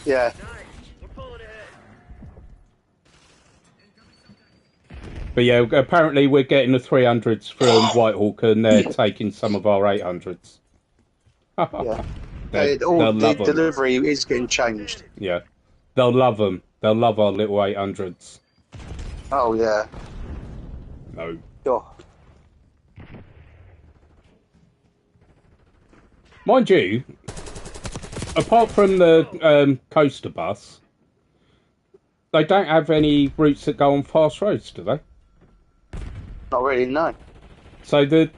Yeah. We're pulling ahead. But yeah, apparently we're getting the 300s from Whitehawk and they're taking some of our 800s. Yeah. They'll The love them. delivery is getting changed. Yeah. They'll love them. They'll love our little 800s. Oh, yeah. No. Oh. Mind you, apart from the coaster bus, They don't have any routes that go on fast roads, do they? Not really, no. So the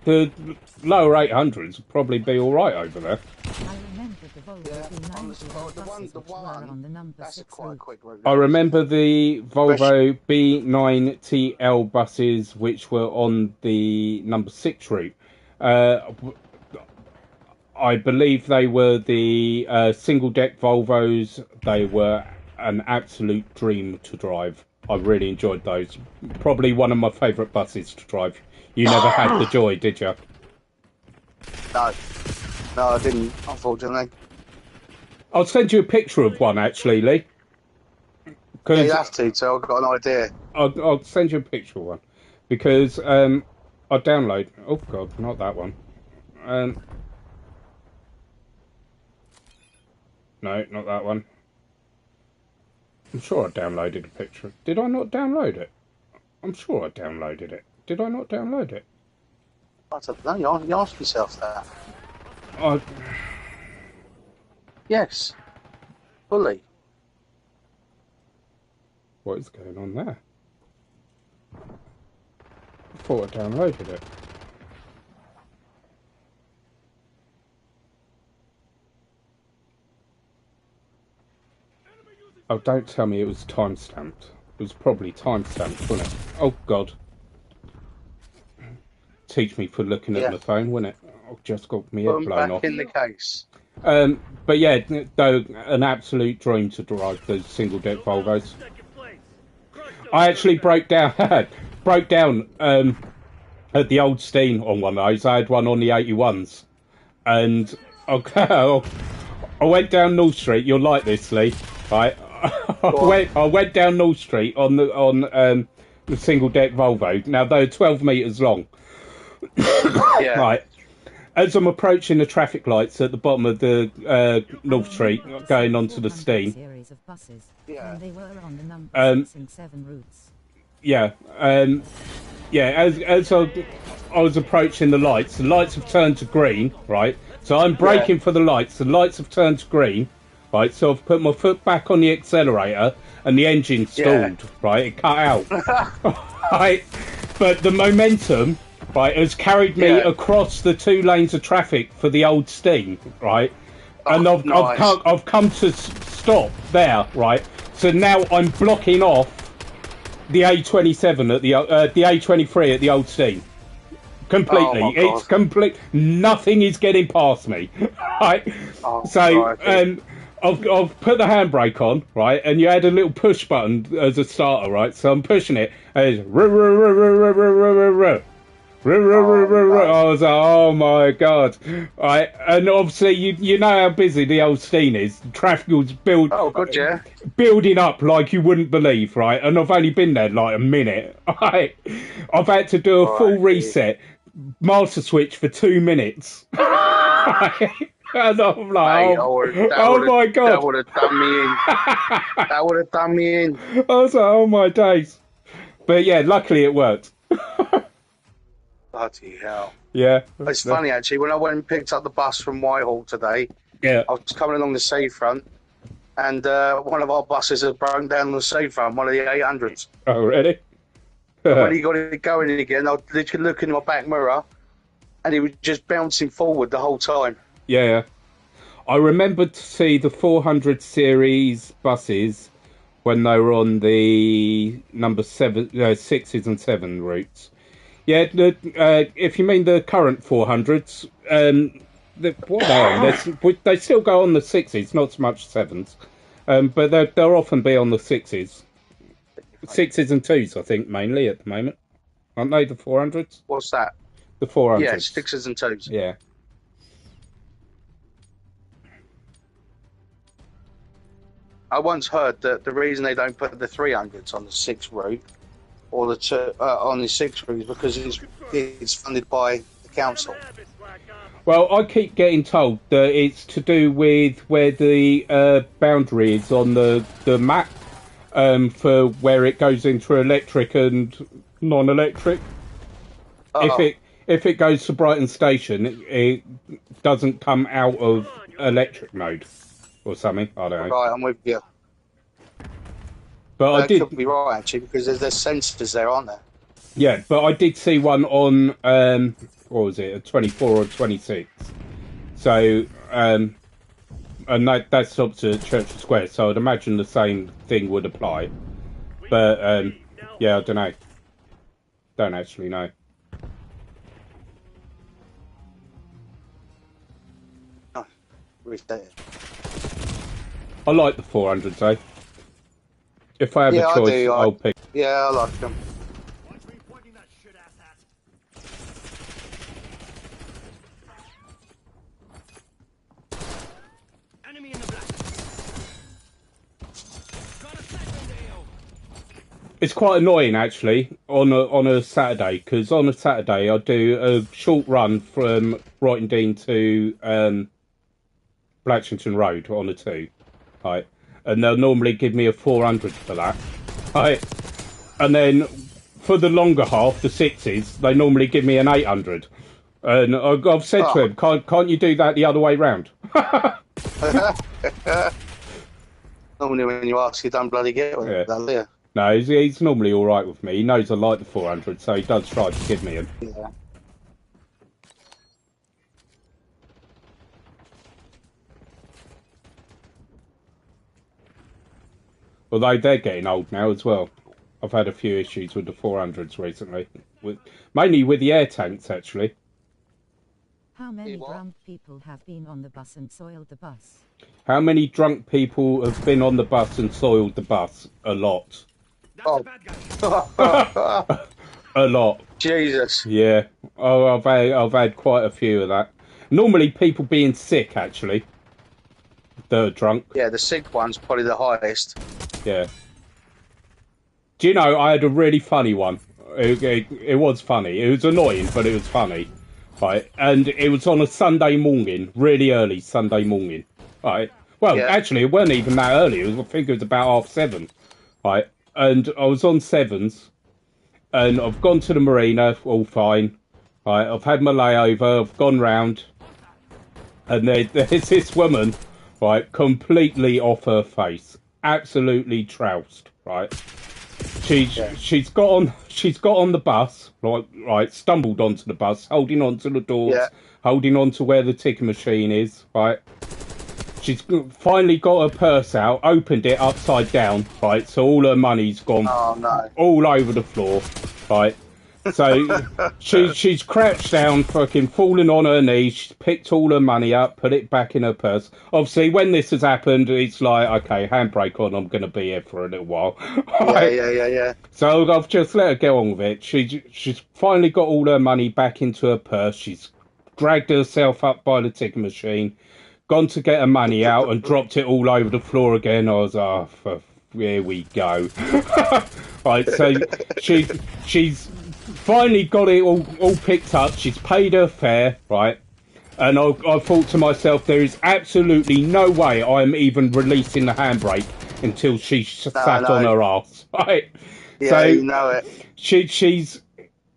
lower 800s would probably be all right over there. I remember the Volvo B90 the one, on the number that's a 6 quite route. quick route. I remember the Volvo B9TL buses, which were on the number 6 route. I believe they were the single-deck Volvos. They were an absolute dream to drive. I really enjoyed those. Probably one of my favourite buses to drive. You never had the joy, did you? No, I didn't, unfortunately. I'll send you a picture of one, actually, Lee. Yeah, you have to, so I've got an idea. I'll send you a picture of one. Because I'll download... Oh, God, not that one. No, not that one. I'm sure I downloaded a picture. Did I not download it? I'm sure I downloaded it. Did I not download it? I don't know, you ask yourself that. Yes. Fully. What is going on there? I thought I downloaded it. Oh, don't tell me it was time-stamped. It was probably time-stamped, wasn't it? Oh, God. Teach me for looking at my phone, wouldn't it? I've just got my head blown off. Back in the case. But yeah, though, an absolute dream to drive those single-deck Volvos. I actually broke down at the old Steen on one of those. I had one on the 81s. And I went down North Street. You'll like this, Lee. Right? I went down North Street on the single-deck Volvo. Now, they're 12 metres long. Yeah. Right. As I'm approaching the traffic lights at the bottom of the North Street, going onto the Steen. Series of buses, Yeah. and they were on the number 6 and 7 routes. Yeah. As I was approaching the lights have turned to green, right? So I'm braking for the lights have turned to green, right? So I've put my foot back on the accelerator, and the engine stalled, right? It cut out. Right? But the momentum... right, has carried me across the 2 lanes of traffic for the old Steen, right? And I've come to stop there, right? So now I'm blocking off the A27 at the A23 at the old Steen. Completely, it's complete. Nothing is getting past me, right? I've put the handbrake on, right, and you had a little push button as a starter, right? So I'm pushing it, and it's I was like, oh my God. Right, and obviously you know how busy the old Steen is. The traffic was building up like you wouldn't believe, right? And I've only been there like a minute. Right? I've had to do a full reset, master switch for 2 minutes. Right? And I'm like, oh my God. That would have done me in. That would have done me in. I was like, oh my days. But yeah, luckily it worked. Bloody hell. Yeah. It's funny, actually. When I went and picked up the bus from Whitehall today, I was coming along the seafront, and one of our buses had broken down on the seafront, one of the 800s. Oh, really? When he got it going again, I was literally looking in my back mirror, and he was just bouncing forward the whole time. Yeah. I remember to see the 400 series buses when they were on the number 6s and 7 routes. Yeah, if you mean the current 400s, what are they? They still go on the 6s, not so much 7s, but they'll often be on the 6s. 6s and 2s, I think, mainly at the moment. Aren't they the 400s? What's that? The 400s. Yeah, 6s and 2s. Yeah. I once heard that the reason they don't put the 300s on the 6 route or the on the 6 route is because it's funded by the council. Well, I keep getting told that it's to do with where the boundary is on the map for where it goes into electric and non-electric. If it goes to Brighton Station, it doesn't come out of electric mode or something. I don't know. Right, I'm with you. But I That did, could be right, actually, because there's sensors there, aren't there? yeah. But I did see one on what was it, a 24 or 26. So and that stops at Church Square. So I'd imagine the same thing would apply. But yeah, I don't know. Don't actually know. Oh, reset it. I like the 400s though. If I have Yeah, a I choice, do, I'll pick. Yeah, I like them. Watch me pointing that shit ass at. Enemy in the black. Got a sniper in the AO. It's quite annoying actually on a Saturday, because on a Saturday I do a short run from Brighton Dean to Blatchington Road on a 2, right? And they'll normally give me a 400 for that, right? And then for the longer half, the 6s, they normally give me an 800. And I've said to him, can't you do that the other way round? Normally when you ask, you don't bloody get one. Yeah. Do you? No, he's normally all right with me. He knows I like the 400, so he does try to give me him. Yeah. Although they're getting old now as well. I've had a few issues with the 400s recently, mainly with the air tanks actually. How many what? drunk people have been on the bus and soiled the bus? How many drunk people have been on the bus and soiled the bus? A lot. That's Oh. a bad guy. A lot. Jesus. Yeah. Oh, I've had quite a few of that. Normally people being sick actually. That are drunk. Yeah, the sick one's probably the highest. Yeah. Do you know, I had a really funny one. It was funny. It was annoying, but it was funny. Right. And it was on a Sunday morning, really early Sunday morning. Right. Well, Yeah. actually, it wasn't even that early. I think it was about 7:30. Right. And I was on 7s. And I've gone to the marina, all fine. Right. I've had my layover. I've gone round. And there's this woman, right, completely off her face. Absolutely trounced, right? She's got on the bus, right, stumbled onto the bus, holding onto the doors, Yeah. holding onto where the ticket machine is, right? She's finally got her purse out, opened it upside down, right? So all her money's gone Oh, no. all over the floor, right? So she's crouched down, fucking fallen on her knees. She's picked all her money up, put it back in her purse. Obviously, when this has happened, it's like, okay, handbrake on. I'm going to be here for a little while. Yeah. So I've just let her get on with it. She's finally got all her money back into her purse. She's dragged herself up by the ticket machine, gone to get her money out, and dropped it all over the floor again. I was, here we go. Right, so she's finally got it all picked up. She's paid her fare, right? And I thought to myself, there is absolutely no way I'm even releasing the handbrake until she's sat on her ass, right? Yeah, So you know it. she's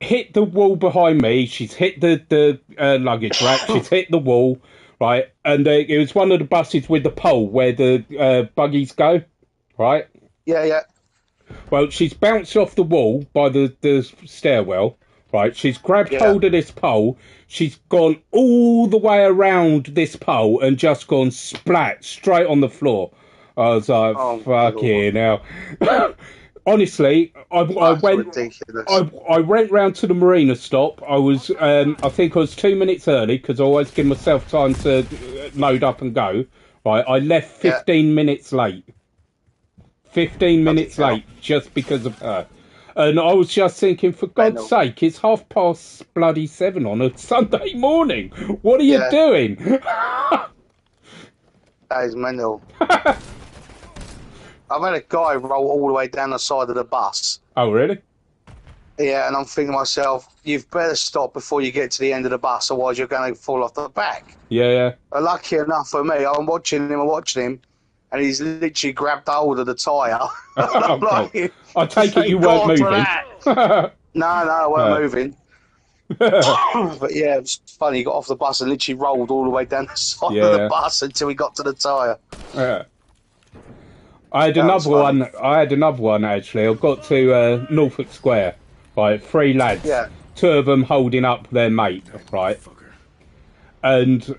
hit the wall behind me. She's hit the luggage rack. She's hit the wall, right? And it was one of the buses with the pole where the buggies go, right? Yeah. Well, she's bounced off the wall by the stairwell, right? She's grabbed hold of this pole. She's gone all the way around this pole and just gone splat straight on the floor. I was like, fucking hell. Honestly, I went round to the marina stop. I was, I think I was 2 minutes early because I always give myself time to load up and go. Right, I left 15 minutes late. 15 minutes late just because of her. And I was just thinking, for God's sake, it's 7:30 on a Sunday morning. What are you doing? That is mental. I've had a guy roll all the way down the side of the bus. Oh, really? Yeah, and I'm thinking to myself, you've better stop before you get to the end of the bus, otherwise you're going to fall off the back. Yeah. Lucky enough for me, I'm watching him, and he's literally grabbed hold of the tyre. Okay. I take it you weren't moving. No, I weren't moving. But yeah, it was funny. He got off the bus and literally rolled all the way down the side of the bus until he got to the tyre. Yeah. I had another one. I had another one actually. I got to Norfolk Square, right? 3 lads. Yeah. 2 of them holding up their mate, right? And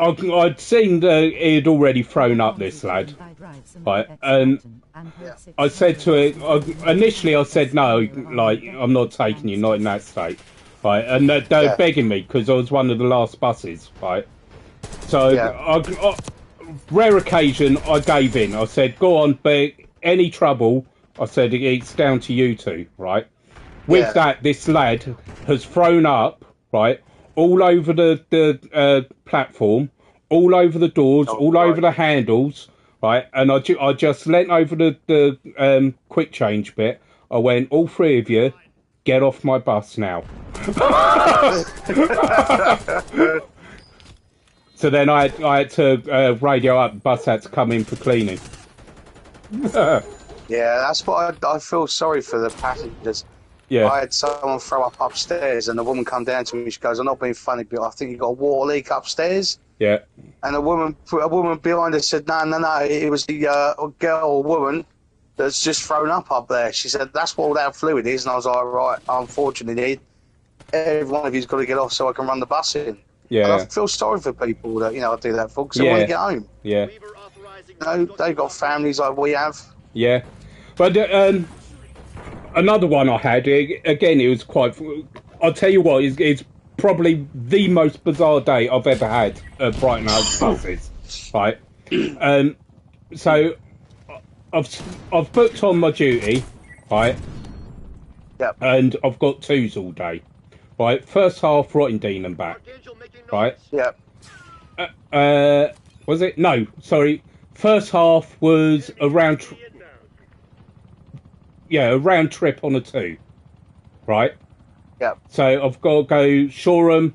I'd seen that he'd already thrown up this lad, right? And I said to it initially. I said no, like I'm not taking you, not in that state, right? And they were begging me because I was one of the last buses, right? So I, rare occasion, I gave in. I said, go on, but any trouble, I said, it's down to you two, right? With that, this lad has thrown up, right, all over the platform, all over the doors, all over the handles, right? And I just leant over the quick change bit. I went, all 3 of you, get off my bus now. So then I had to radio up, bus had to come in for cleaning. Yeah, that's what I feel sorry for the passengers. Yeah. I had someone throw up upstairs, and the woman come down to me. She goes, "I'm not being funny, but I think you got a water leak upstairs." Yeah. And a woman behind her said, "No, it was the girl or woman that's just thrown up there." She said, "That's what all that fluid is." And I was like, "Right, unfortunately, every one of you's got to get off so I can run the bus in." Yeah. And I feel sorry for people that I do that for because they want to get home. Yeah. They've got families like we have. Yeah, but another one I had again. It was quite. I'll tell you what, it's probably the most bizarre day I've ever had at Brighton House buses. Right. So I've booked on my duty, right? Yep. And I've got 2s all day. Right. First half Rottingdean and back. Right. Yep. Was it? No, sorry. First half was a round trip on a 2, right? Yeah. So I've got to go Shoreham,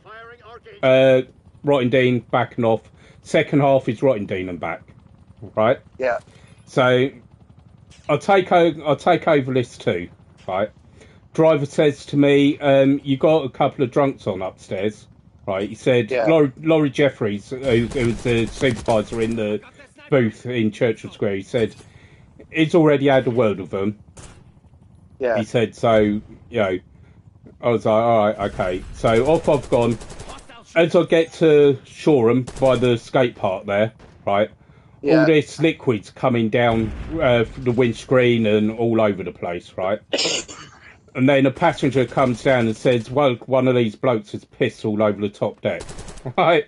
Rottingdean, back and off. Second half is Rottingdean and back, right? Yeah. So I'll take over this 2, right? Driver says to me, "You got a couple of drunks on upstairs." Right, he said, Laurie Jeffries, who was the supervisor in the booth in Churchill Square, he said, he's already had a word with them. Yeah. He said, so, I was like, all right, okay. So off I've gone. As I get to Shoreham, by the skate park there, right, all this liquid's coming down the windscreen and all over the place, right? And then a passenger comes down and says, well, one of these blokes has pissed all over the top deck. Right?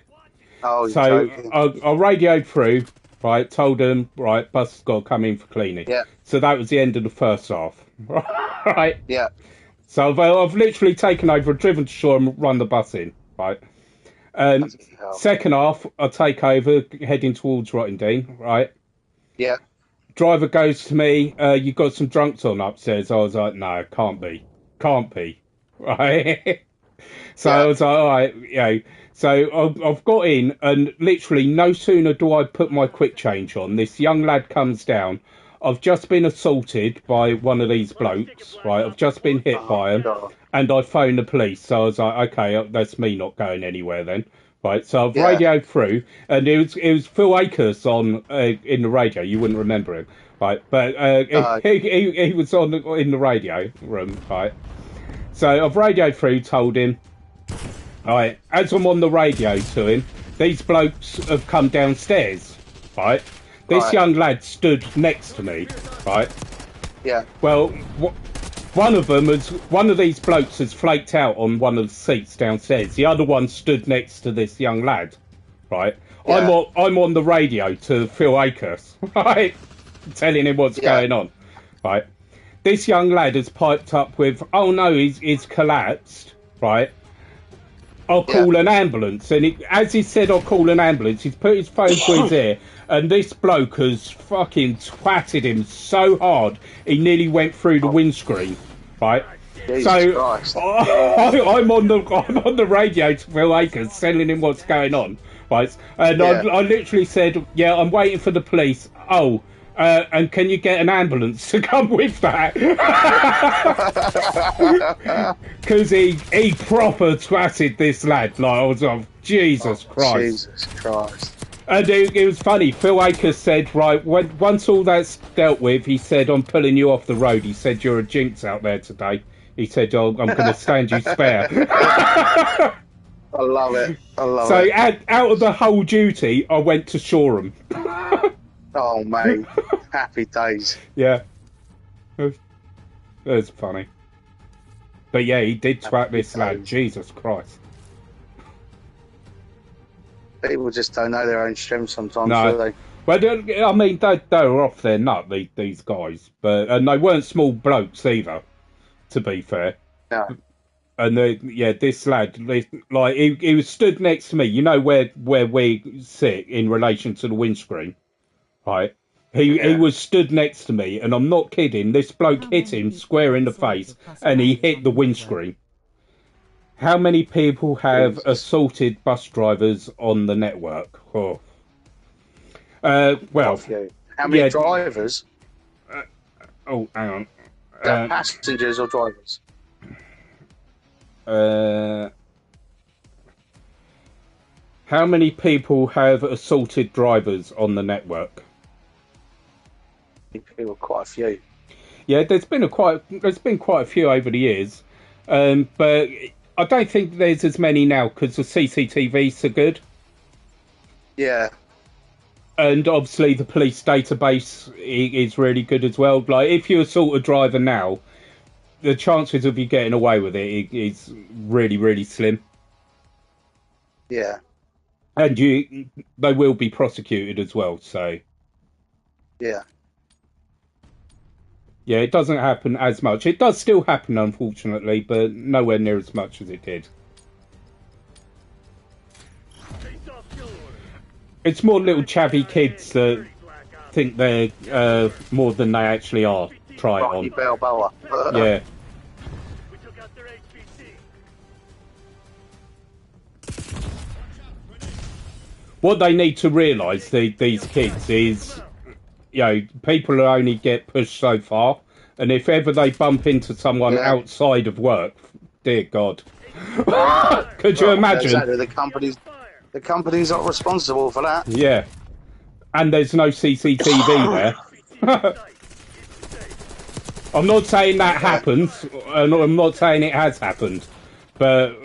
Oh, so I radioed through, right, told them, right, bus has got to come in for cleaning. Yeah. So that was the end of the first half. Right? Yeah. So I've literally taken over, driven to shore and run the bus in, right? Second half, I take over, heading towards Rottingdean, right? Yeah. Driver goes to me, you got some drunks on upstairs. I was like, no, can't be, right? So I was like, all right, So I've got in, and literally no sooner do I put my quick change on, this young lad comes down. I've just been assaulted by one of these blokes, right? I've just been hit by him, and I phoned the police. So I was like, okay, that's me not going anywhere then. Right, so I've radioed through, and it was Phil Akers on in the radio. You wouldn't remember him, right? But he was in the radio room, right? So I've radioed through, told him, right, as I'm on the radio to him, these blokes have come downstairs, right? This young lad stood next to me, right? Yeah. Well, one of these blokes has flaked out on one of the seats downstairs. The other one stood next to this young lad, right? Yeah. I'm on the radio to Phil Akers, right? Telling him what's going on, right? This young lad has piped up with, oh no, he's collapsed, right? I'll call an ambulance. And as he said, I'll call an ambulance, he's put his phone to his ear, and this bloke has fucking twatted him so hard, he nearly went through the windscreen, right? Jesus so Christ. I'm on the radio to Phil Akers telling him what's going on, right? And I literally said, yeah, I'm waiting for the police. Oh, and can you get an ambulance to come with that? Because he proper twatted this lad. Like, I was like, Jesus Christ. Jesus Christ. And it was funny. Phil Akers said, right, once all that's dealt with, he said, I'm pulling you off the road. He said, you're a jinx out there today. He said, oh, I'm going to stand you spare. I love it. I love it. So out of the whole duty, I went to Shoreham. Oh, mate. Happy days. Yeah. It was funny. But yeah, he did twat this lad. Jesus Christ. People just don't know their own strength sometimes, No. do they? Well, I mean, they're off their nut, these guys. And they weren't small blokes either, to be fair. No. And this lad, like, he was stood next to me. You know where we sit in relation to the windscreen, right? He was stood next to me, and I'm not kidding. This bloke hit him square in the face, and he hit the windscreen. How many people have assaulted bus drivers on the network? Oh. Well, how many drivers? Oh, hang on. Passengers or drivers? How many people have assaulted drivers on the network? People, quite a few. Yeah, there's been quite a few over the years, but I don't think there's as many now because the CCTVs are good. Yeah. And obviously the police database is really good as well. Like, if you assault a driver now, the chances of you getting away with it is really, really slim. Yeah. And they will be prosecuted as well, so... Yeah. Yeah, it doesn't happen as much. It does still happen, unfortunately, but nowhere near as much as it did. It's more little chavvy kids that think they're more than they actually are. Try it on. Balboa. Yeah. We took out their HVT. What they need to realise, these kids, is, you know, people only get pushed so far, and if ever they bump into someone outside of work, dear God. Could you imagine? Exactly. The company's not responsible for that. Yeah. And there's no CCTV there. I'm not saying that happens, and I'm not saying it has happened, but,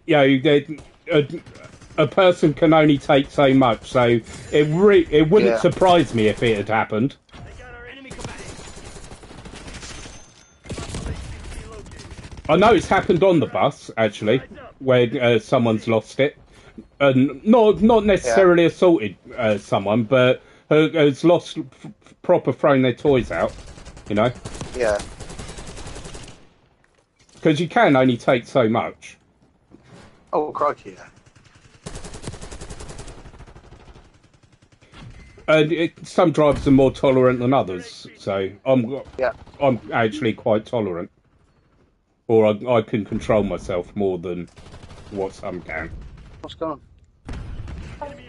you know, a person can only take so much, so it wouldn't surprise me if it had happened. I know it's happened on the bus, actually, where someone's lost it. And not necessarily assaulted someone, but has lost, proper thrown their toys out, you know? Yeah. Because you can only take so much. Oh, crikey, yeah. And some drivers are more tolerant than others, so I'm actually quite tolerant. Or I can control myself more than what some can. What's going on?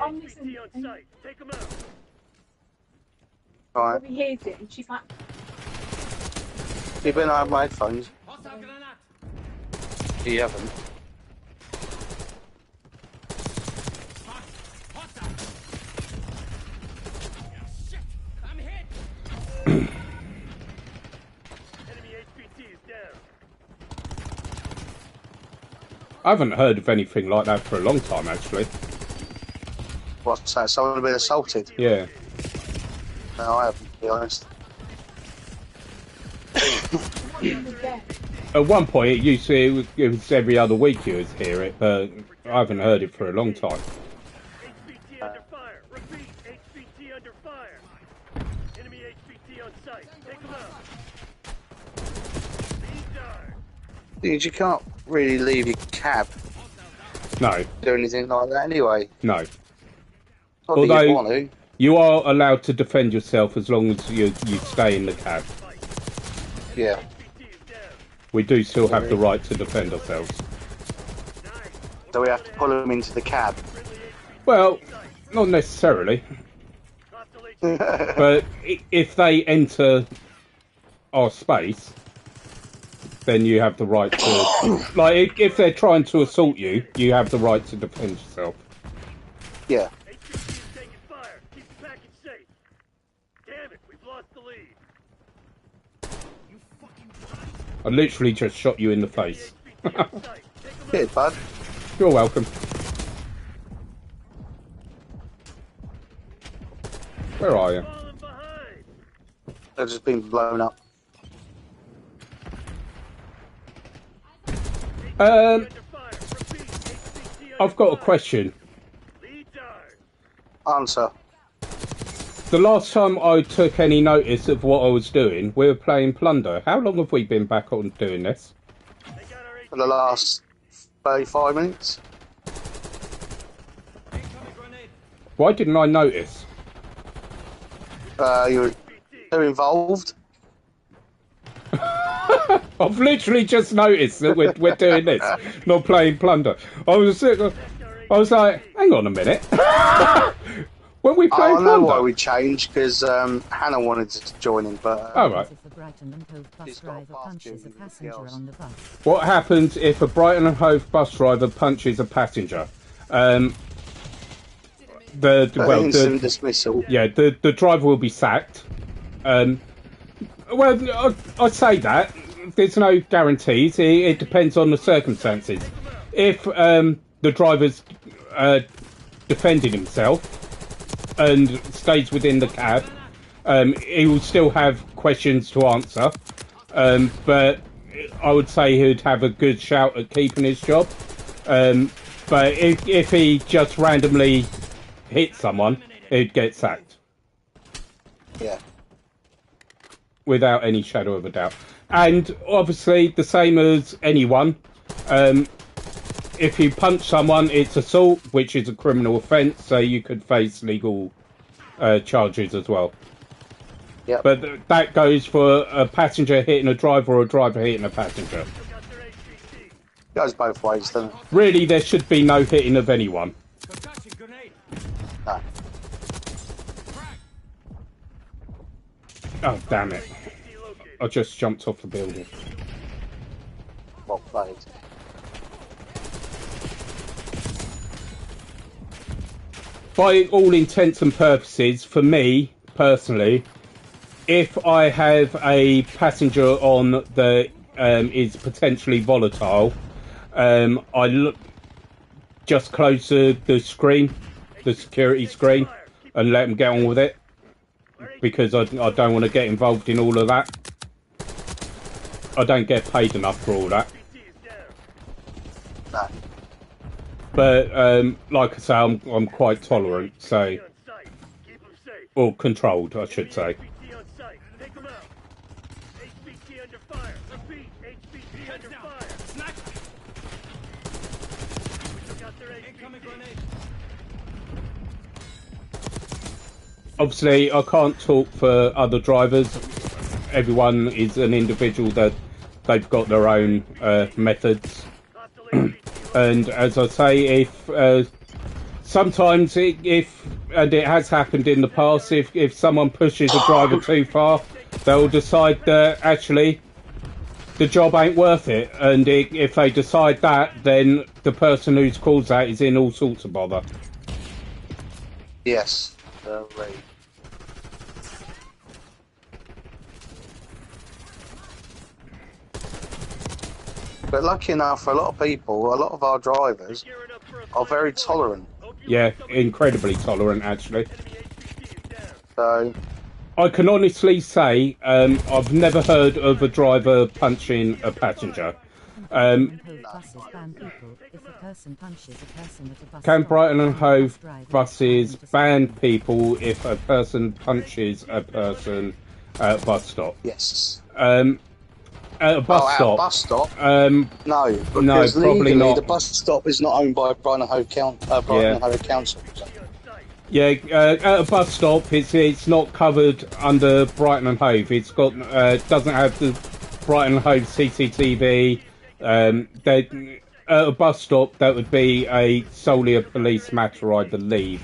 I'm listening. Take them out. Right. Bobby hears it and she's like, You've been on my headphones. You haven't. Enemy HVT is down. I haven't heard of anything like that for a long time, actually. What's that? Someone been assaulted? Yeah. No, I haven't, to be honest. At one point, it used to it was every other week you would hear it, but I haven't heard it for a long time. HVT under fire. Repeat, HVT under fire. Enemy HVT on site. Take them out. Lead guard. Dude, you can't really leave your cab. No. Do anything like that anyway. No. Not Although that you want to. you are allowed to defend yourself as long as you stay in the cab. Yeah. We do still have the right to defend ourselves. So we have to pull them into the cab. Well, not necessarily. But if they enter our space, then you have the right to... like, if they're trying to assault you, you have the right to defend yourself. Yeah. I literally just shot you in the face. Cheers, bud. You're welcome. Where are you? Falling behind. They've just been blown up. Um, Under fire. Repeat. HVT I've got a question. Lead guard. Answer. The last time I took any notice of what I was doing, we were playing Plunder. How long have we been back on doing this? They got our For the last 35 minutes. Why didn't I notice? You were too involved. I've literally just noticed that we're doing this, not playing Plunder. I was like, hang on a minute. When we playing I know why Plunder? we changed, because Hannah wanted to join in, but Oh, right. If the Brighton and Hove bus He's got a driver bath punches a duty, passenger girls. on the bus. What happens if a Brighton and Hove bus driver punches a passenger? instant dismissal. Yeah, the driver will be sacked. Well, I say that. There's no guarantees. It depends on the circumstances. If the driver's defending himself and stays within the cab, he will still have questions to answer. But I would say he'd have a good shout at keeping his job. But if he just randomly hit someone, he'd get sacked. Yeah. Without any shadow of a doubt. And obviously, the same as anyone, if you punch someone, it's assault, which is a criminal offence, so you could face legal charges as well. Yep. But that goes for a passenger hitting a driver or a driver hitting a passenger. got their HVT. Goes both ways, doesn't it? Really, there should be no hitting of anyone. No. Oh, damn it. I just jumped off the building. Well played. By all intents and purposes, for me, personally, if I have a passenger on that is potentially volatile, I just close the screen, the security screen, and let them get on with it. Because I don't want to get involved in all of that. I don't get paid enough for all that. No. But like I say, I'm quite tolerant, so On site. Keep them safe. or controlled, I should say. HVT on site. Take them out. HVT under fire. Repeat. HVT under fire. We got their HVT. Obviously, I can't talk for other drivers. Everyone is an individual that they've got their own methods. Hostile HVT. And as I say, if sometimes if and it has happened in the past, if someone pushes a driver too far, they'll decide that actually the job ain't worth it. And if they decide that, then the person who's caused that is in all sorts of bother. Yes. Right. But lucky enough, for a lot of people, a lot of our drivers Gearing up for a are very tolerant. Yeah, incredibly tolerant, actually. HVT is down. So, I can honestly say I've never heard of a driver punching a passenger. Hove buses ban people if a person punches a person at a bus Can stop. Brighton and Hove Driver buses to ban people if a person punches a person at a bus stop? yes. At a bus At a stop. bus stop? Um, No, because probably legally not. the bus stop is not owned by Brighton and Hove Council. yeah, at a bus stop, it's not covered under Brighton and Hove. It's got doesn't have the Brighton and Hove CCTV. At a bus stop, that would be solely a police matter, I believe.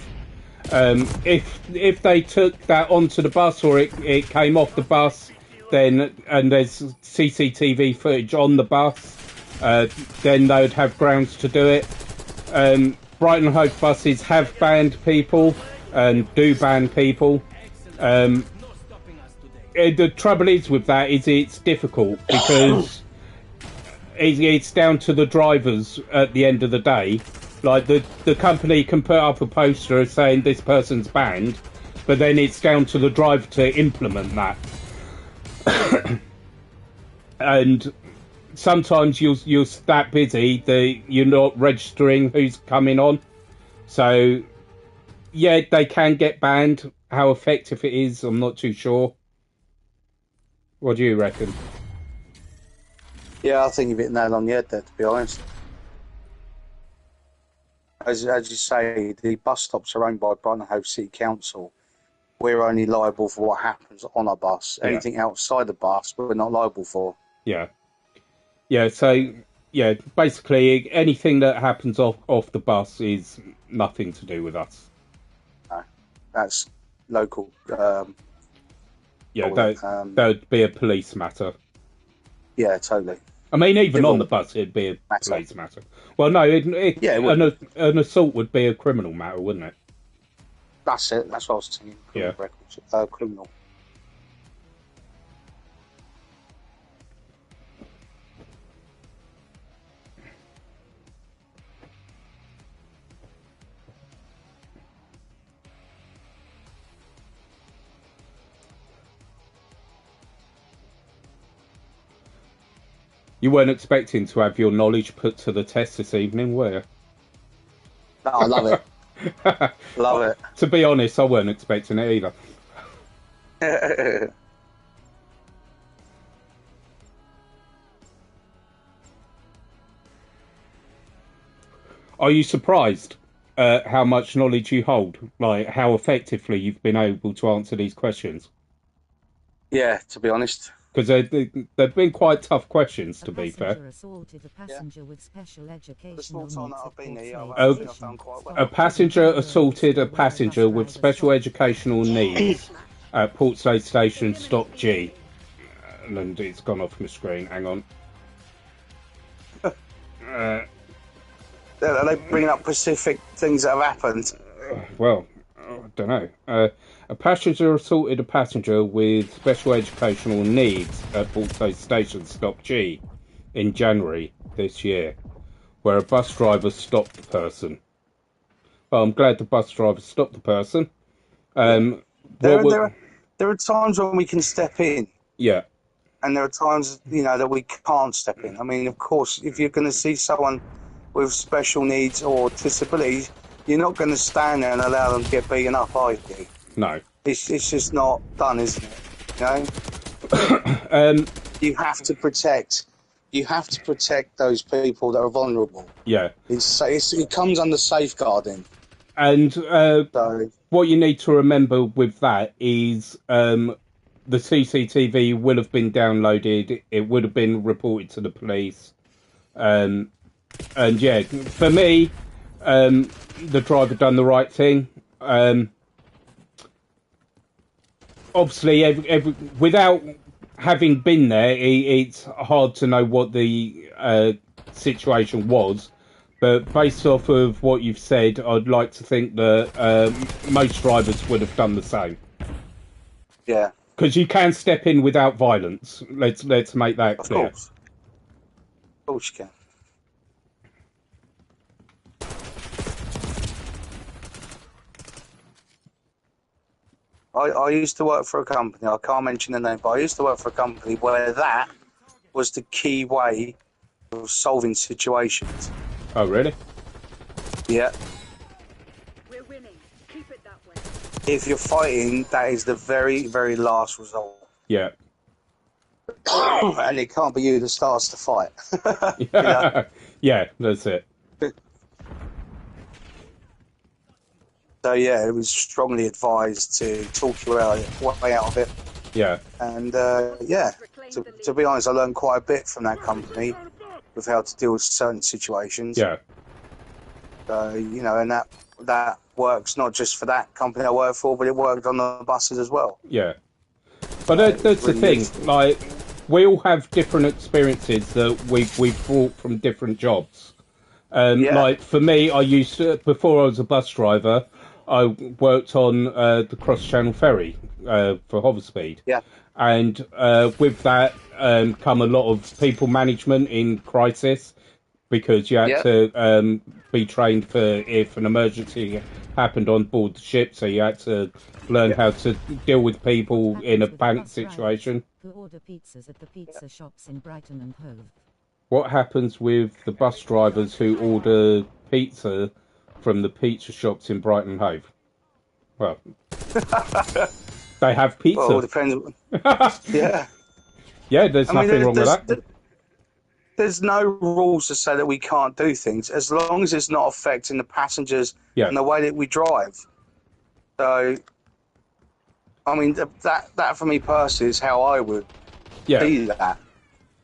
If they took that onto the bus or it came off the bus, then and there's CCTV footage on the bus, then they would have grounds to do it. Brighton and Hove buses have banned people and do ban people. The trouble is with that is it's difficult because it's down to the drivers at the end of the day. Like, the company can put up a poster saying this person's banned, but then it's down to the driver to implement that. And sometimes you're that busy that you're not registering who's coming on. So, yeah, they can get banned. How effective it is, I'm not too sure. What do you reckon? Yeah, I think you've hit the nail on the head there, to be honest. As you say, the bus stops are owned by Brighton Hove City Council. We're only liable for what happens on a bus. Yeah. Anything outside the bus, we're not liable for. Yeah. Yeah, so, yeah, basically anything that happens off the bus is nothing to do with us. No, that's local. Yeah, that would be a police matter. Yeah, totally. I mean, even on the bus, it'd be a police matter. Well, no, an assault would be a criminal matter, wouldn't it? That's it. That's what I was saying. Yeah. Criminal. You weren't expecting to have your knowledge put to the test this evening, were you? No, I love it. Love it. To be honest, I weren't expecting it either. Are you surprised how much knowledge you hold? Like, how effectively you've been able to answer these questions? Yeah, to be honest. Because they've been quite tough questions, to be fair. A passenger assaulted a passenger with special educational needs at Portslade Station, Stop G. And it's gone off my screen. Hang on. Are they bringing up specific things that have happened? Well, I don't know. A passenger assaulted a passenger with special educational needs at Portslade Station, Stop G, in January this year, where a bus driver stopped the person. Well, I'm glad the bus driver stopped the person. There are times when we can step in. Yeah. And there are times, that we can't step in. I mean, of course, if you're going to see someone with special needs or disabilities, you're not going to stand there and allow them to get beaten up, are you? No. It's just not done, isn't it? You have to protect. You have to protect those people that are vulnerable. Yeah. It comes under safeguarding. And what you need to remember with that is the CCTV will have been downloaded. It would have been reported to the police. And yeah, for me, the driver done the right thing. Obviously, without having been there, it's hard to know what the situation was. But based off of what you've said, I'd like to think that most drivers would have done the same. Yeah. Because you can step in without violence. Let's make that clear. Of course you can. I used to work for a company, I can't mention the name, but I used to work for a company where that was the key way of solving situations. Oh, really? Yeah. We're winning. Keep it that way. If you're fighting, that is the very, very last result. Yeah. And it can't be you that starts the fight. Yeah, that's it. So yeah, it was strongly advised to talk your way out of it. Yeah. And yeah, to be honest, I learned quite a bit from that company with how to deal with certain situations. Yeah. And that works not just for that company I work for, but it worked on the buses as well. Yeah. But that's the thing. Like, we all have different experiences that we've brought from different jobs. Like for me, before I was a bus driver, I worked on the cross-channel ferry for Hoverspeed. Yeah. And with that come a lot of people management in crisis, because you had to be trained for if an emergency happened on board the ship, so you had to learn how to deal with people in a panic situation. Who order pizzas at the pizza shops in Brighton and Hove. What happens with the bus drivers who order pizza from the pizza shops in Brighton and Hove? Well, they have pizza. Well, it depends. Yeah. Yeah, there's nothing wrong with that. There's no rules to say that we can't do things, as long as it's not affecting the passengers and the way that we drive. So, I mean, that for me personally is how I would do that.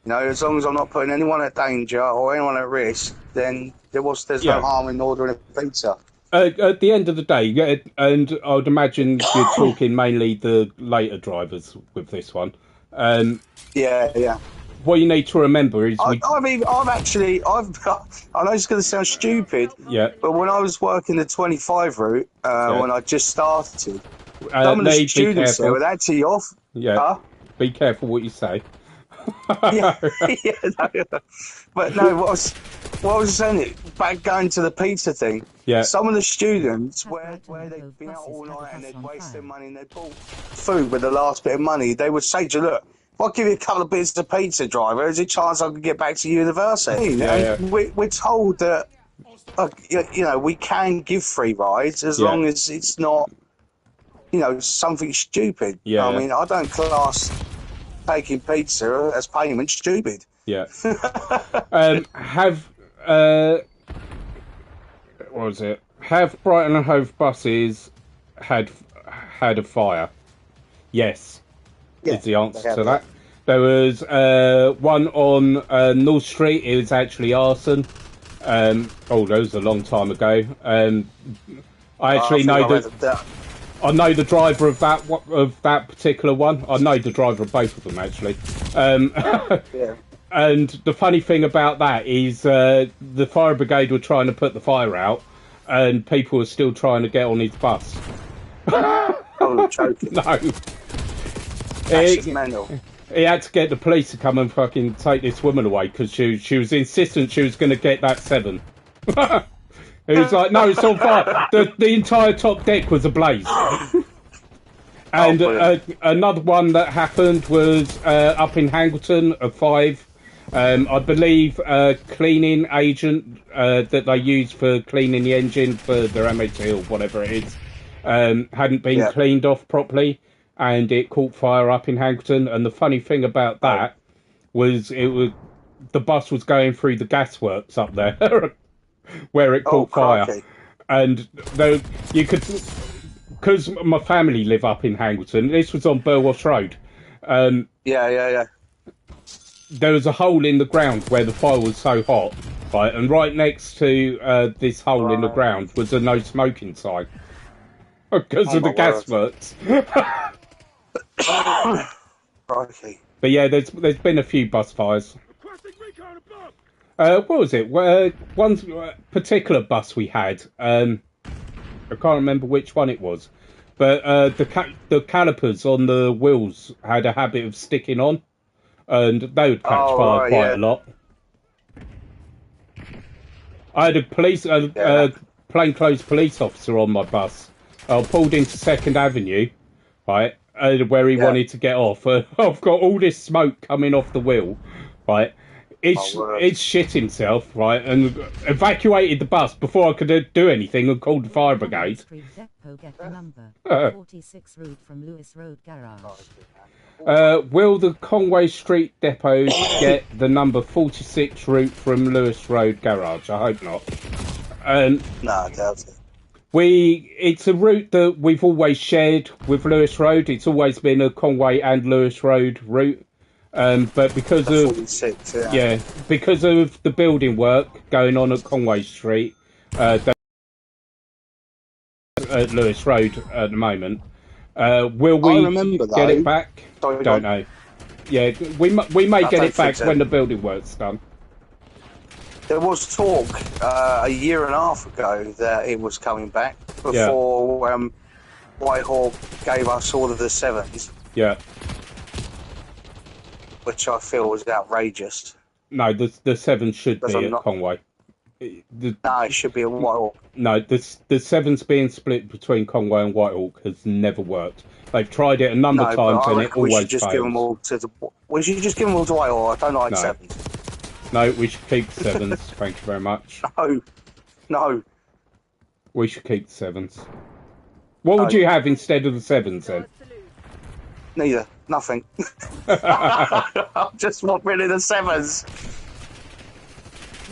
You know, as long as I'm not putting anyone at danger or anyone at risk, then there's no harm in ordering a pizza. At the end of the day, and I would imagine you're talking mainly the later drivers with this one. Yeah. What you need to remember is I know it's going to sound stupid, but when I was working the 25 route, when I just started, some of the students there were actually off. Yeah, be careful what you say. No. But no, what I was saying, back going to the pizza thing, some of the students, where they've been out all night and they'd waste their money and they bought food with the last bit of money, they would say to you, look, if I give you a couple of bits of pizza, driver, there's a chance I can get back to university. We're told that, we can give free rides as long as it's not, something stupid. Yeah. I mean, I don't class taking pizza as payment stupid. Yeah. Have Brighton and Hove buses had a fire? Yes. Is the answer to that. There was one on North Street. It was actually arson. That was a long time ago. I actually know that. I know the driver of that particular one. I know the driver of both of them actually. And the funny thing about that is the fire brigade were trying to put the fire out, and people were still trying to get on his bus. Oh, joking. No. He had to get the police to come and fucking take this woman away because she was insistent she was going to get that 7. He was like, no, it's on fire. The entire top deck was ablaze. And another one that happened was up in Hangleton, a 5. I believe a cleaning agent that they use for cleaning the engine for their MOT or whatever it is hadn't been cleaned off properly. And it caught fire up in Hangleton. And the funny thing about that was the bus was going through the gasworks up there where it caught fire. And you could, because my family live up in Hangleton. This was on Burwash Road. There was a hole in the ground where the fire was so hot, right? And right next to this hole in the ground was a no smoking sign because of the gasworks. But yeah, there's been a few bus fires. What was it? One particular bus we had. I can't remember which one it was, but the calipers on the wheels had a habit of sticking on, and they would catch fire quite a lot. I had a plainclothes police officer on my bus. I pulled into 2nd Avenue, right, where he wanted to get off. I've got all this smoke coming off the wheel, right. It's shit himself, right, and evacuated the bus before I could do anything and called the fire brigade. Street Depot get the number 46 route from Lewis Road Garage. Will the Conway Street Depot get the number 46 route from Lewis Road Garage? I hope not. No, I doubt it. It's a route that we've always shared with Lewis Road. It's always been a Conway and Lewis Road route. But because of because of the building work going on at Conway Street, at Lewis Road at the moment, will we get it back? Don't know. Yeah, we may get it back when the building work's done. There was talk a year and a half ago that it was coming back. before Whitehall gave us all of the 7s, Yeah. which I feel was outrageous. No, the 7 should Because be I'm at not- Conway. No, it should be a Whitehall. No, the 7's being split between Conway and Whitehawk has never worked. They've tried it a number No, of but times I and it reckon we should always just give them fails. all to the. We should just give them all to Whitehall. I don't like No. 7s. No, we should keep 7s. Thank you very much. No. We should keep the 7s. What would No. you have instead of the 7s then? Neither. Nothing. I just want rid of the 7s.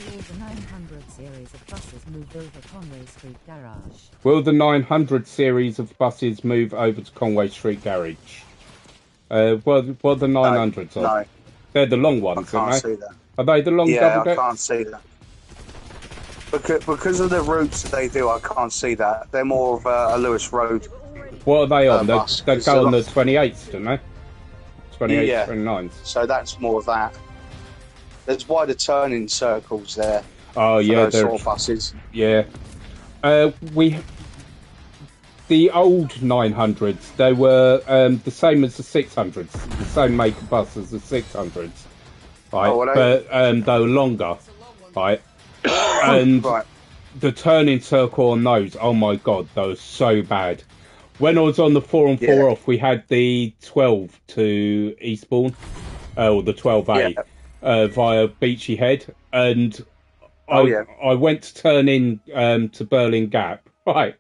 Will the 900 series of buses move over Conway Street Garage? Will the 900 series of buses move over to Conway Street Garage? What are the 900s of? No, They're the long I ones, can't aren't see they? that. Are they the long Yeah, double I deck? can't see that. Because of the routes they do, I can't see that. They're more of a Lewis Road. What are they on? bus, They 'cause go on they're the 28s, don't they? 28s, Yeah. 29s. So that's more of that. There's wider turning circles there Oh, for yeah, those sort of buses. yeah. The old 900s, they were the same as the 600s, the same make of bus as the 600s, right? Oh, were they? But they were longer, right? And Right. the turning circle on those, oh my god, they were so bad. When I was on the 4 on 4 Yeah. off, we had the 12 to Eastbourne, or the 12A, via Beachy Head, and I went to turn in to Berlin Gap, right,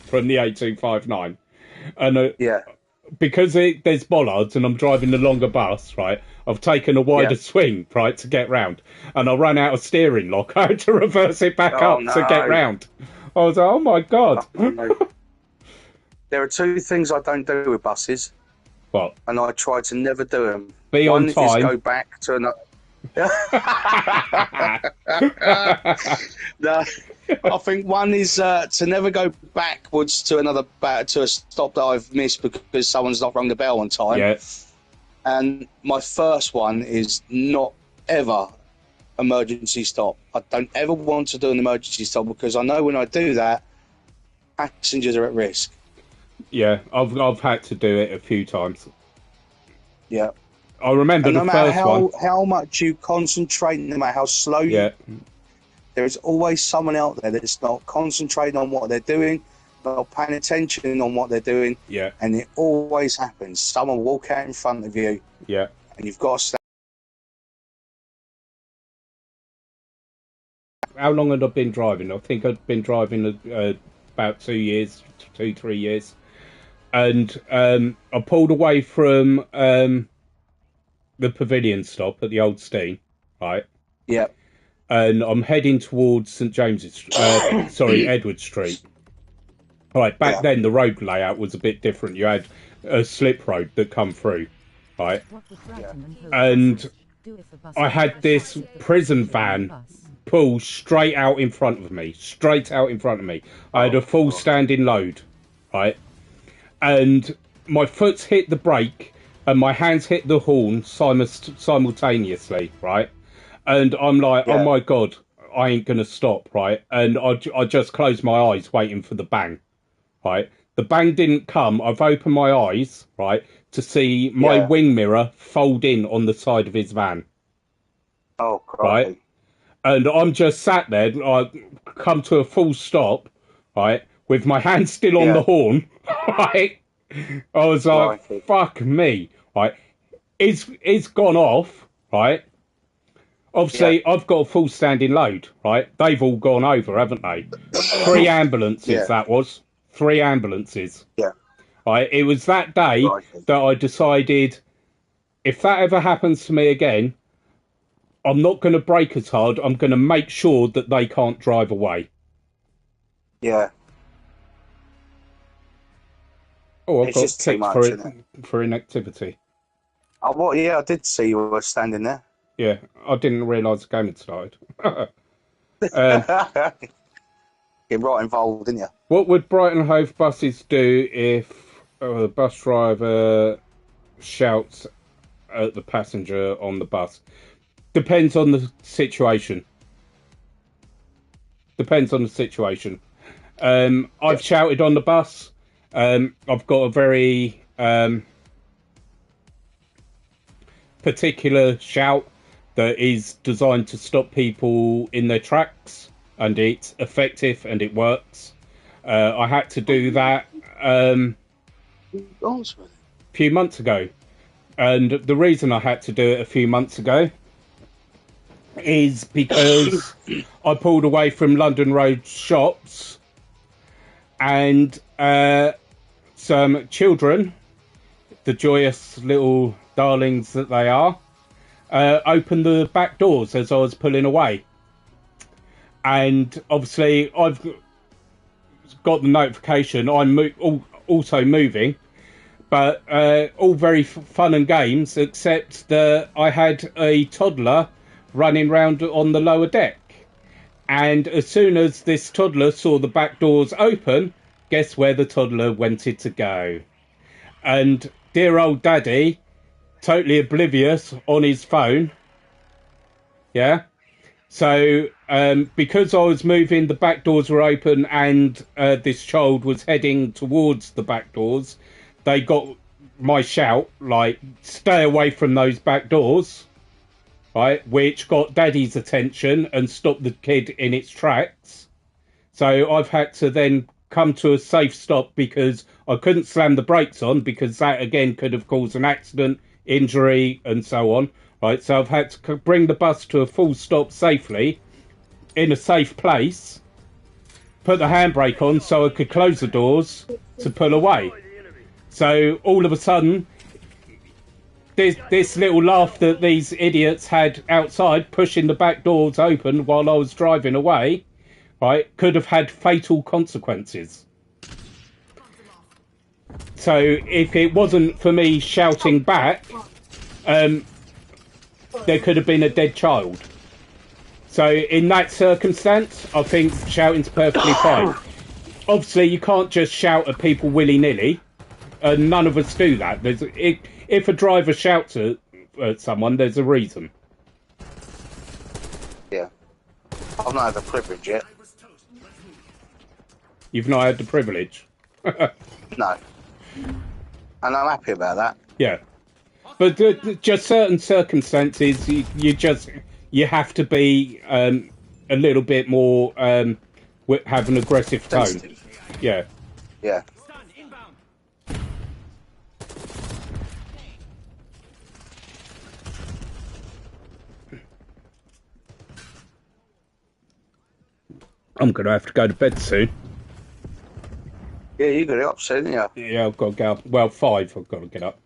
from the 8259, and because there's bollards and I'm driving the longer bus, right, I've taken a wider swing, right, to get round, and I ran out of steering lock. I had to reverse it back up to get round. I was like, oh my god. There are two things I don't do with buses. What? And I try to never do them. Be One on time. is go back to another. No, I think one is to never go backwards to to a stop that I've missed because someone's not rung the bell on time. Yeah. And my first one is not ever emergency stop. I don't ever want to do an emergency stop because I know when I do that, passengers are at risk. Yeah, I've had to do it a few times. Yeah. I remember And the no matter first one. how much you concentrate, no matter how slow you, there is always someone out there that's not concentrating on what they're doing, not paying attention on what they're doing. Yeah. And it always happens. Someone will walk out in front of you. Yeah. And you've got to stay. How long had I been driving? I think I'd been driving about 2 years, 3 years. And I pulled away from the Pavilion stop at the Old Steam, right? Yeah. And I'm heading towards St James's, Edward Street. Right, back then the road layout was a bit different. You had a slip road that come through, right? And I had this prison van pull straight out in front of me, I had a full standing load, right? And my foot's hit the brake and my hands hit the horn simultaneously, right? And I'm like, oh my god, I ain't gonna stop, right? And I just closed my eyes waiting for the bang, right? The bang didn't come. I've opened my eyes, right, to see my wing mirror fold in on the side of his van. Oh, God. Right? And I'm just sat there, I come to a full stop, right, with my hand still on the horn, right? I was like, fuck me, right? It's gone off, right? Obviously, I've got a full standing load, right? They've all gone over, haven't they? 3 ambulances, that was. 3 ambulances. Yeah. Right? It was that day that I decided, if that ever happens to me again, I'm not going to brake as hard. I'm going to make sure that they can't drive away. Yeah. Oh, I've It's got just too kicked much, for isn't for inactivity. Oh, well, yeah, I did see you were standing there. Yeah, I didn't realise the game had started. Get right involved, didn't you? What would Brighton Hove buses do if the bus driver shouts at the passenger on the bus? Depends on the situation. I've shouted on the bus. I've got a very particular shout that is designed to stop people in their tracks, and it's effective and it works. I had to do that a few months ago, and the reason I had to do it a few months ago is because I pulled away from London Road shops, and some children, the joyous little darlings that they are, opened the back doors as I was pulling away. And obviously I've got the notification I'm also moving, but all very fun and games, except that I had a toddler running around on the lower deck. And as soon as this toddler saw the back doors open, guess where the toddler wanted to go? And dear old daddy, totally oblivious on his phone. Yeah. So because I was moving, the back doors were open, and this child was heading towards the back doors. They got my shout, like, stay away from those back doors, right? Which got daddy's attention and stopped the kid in its tracks. So I've had to then come to a safe stop because I couldn't slam the brakes on, because that again could have caused an accident, injury, and so on. Right, so I've had to bring the bus to a full stop safely, in a safe place, put the handbrake on so I could close the doors to pull away. So all of a sudden, this little laugh that these idiots had outside, pushing the back doors open while I was driving away, right, could have had fatal consequences. So if it wasn't for me shouting back, there could have been a dead child. So in that circumstance, I think shouting's perfectly fine. Obviously, you can't just shout at people willy-nilly, and none of us do that. If a driver shouts at someone, there's a reason. Yeah. I've not had the privilege yet. You've not had the privilege? No. And I'm happy about that. Yeah. But just certain circumstances, you have to be a little bit more have an aggressive tone. Sensitive. Yeah. Yeah. I'm gonna have to go to bed soon. Yeah, you got it up soon, didn't you? Yeah, I've got to get up. Well, 5. I've got to get up.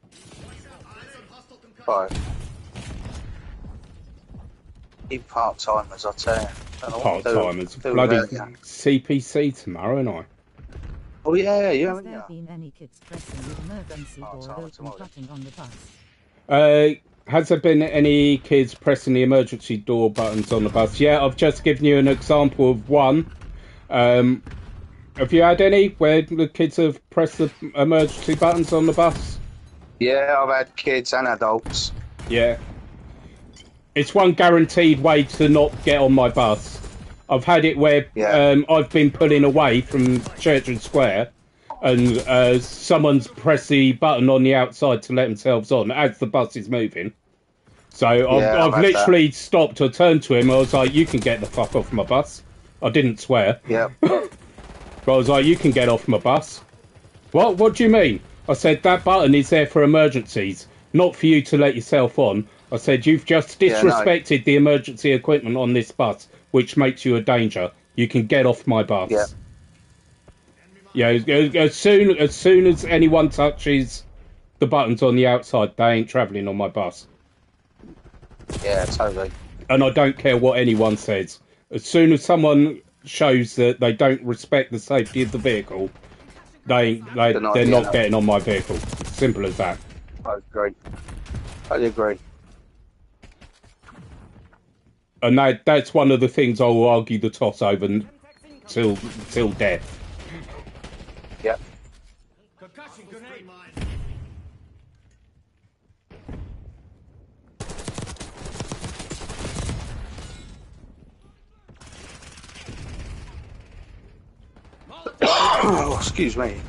5. Keep part-timers, I tell you. Part-timers. Bloody CPC tomorrow, ain't I? Oh, yeah, you Has haven't there you? been any kids pressing the emergency door open tomorrow. button on the bus? Has there been any kids pressing the emergency door buttons on the bus? Yeah, I've just given you an example of one. Have you had any where the kids have pressed the emergency buttons on the bus? Yeah, I've had kids and adults. Yeah. It's one guaranteed way to not get on my bus. I've had it where I've been pulling away from Churchill Square, and someone's pressed the button on the outside to let themselves on as the bus is moving. So I've literally stopped. I turned to him. I was like, "You can get the fuck off my bus." I didn't swear. Yeah. But I was like, "You can get off my bus." What do you mean? I said, "That button is there for emergencies, not for you to let yourself on." I said, "You've just disrespected the emergency equipment on this bus, which makes you a danger. You can get off my bus." Yeah. Yeah, as soon as anyone touches the buttons on the outside, they ain't travelling on my bus. Yeah, totally. And I don't care what anyone says. As soon as someone shows that they don't respect the safety of the vehicle, they're not getting on my vehicle. Simple as that. I agree. I agree. And that's one of the things I will argue the toss over till death. Yep. Concussion grenade. Oh, excuse me.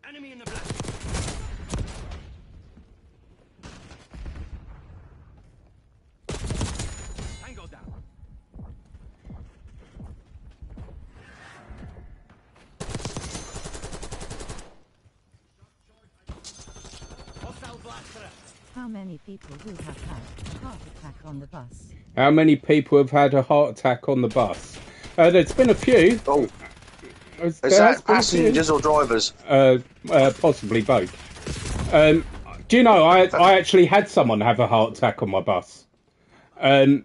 Enemy in the black. Tango down. Hostile blast threat. How many people who have had a heart attack on the bus? How many people have had a heart attack on the bus? There's been a few. Oh, Is is that passengers or drivers? Possibly both. Do you know, I actually had someone have a heart attack on my bus. It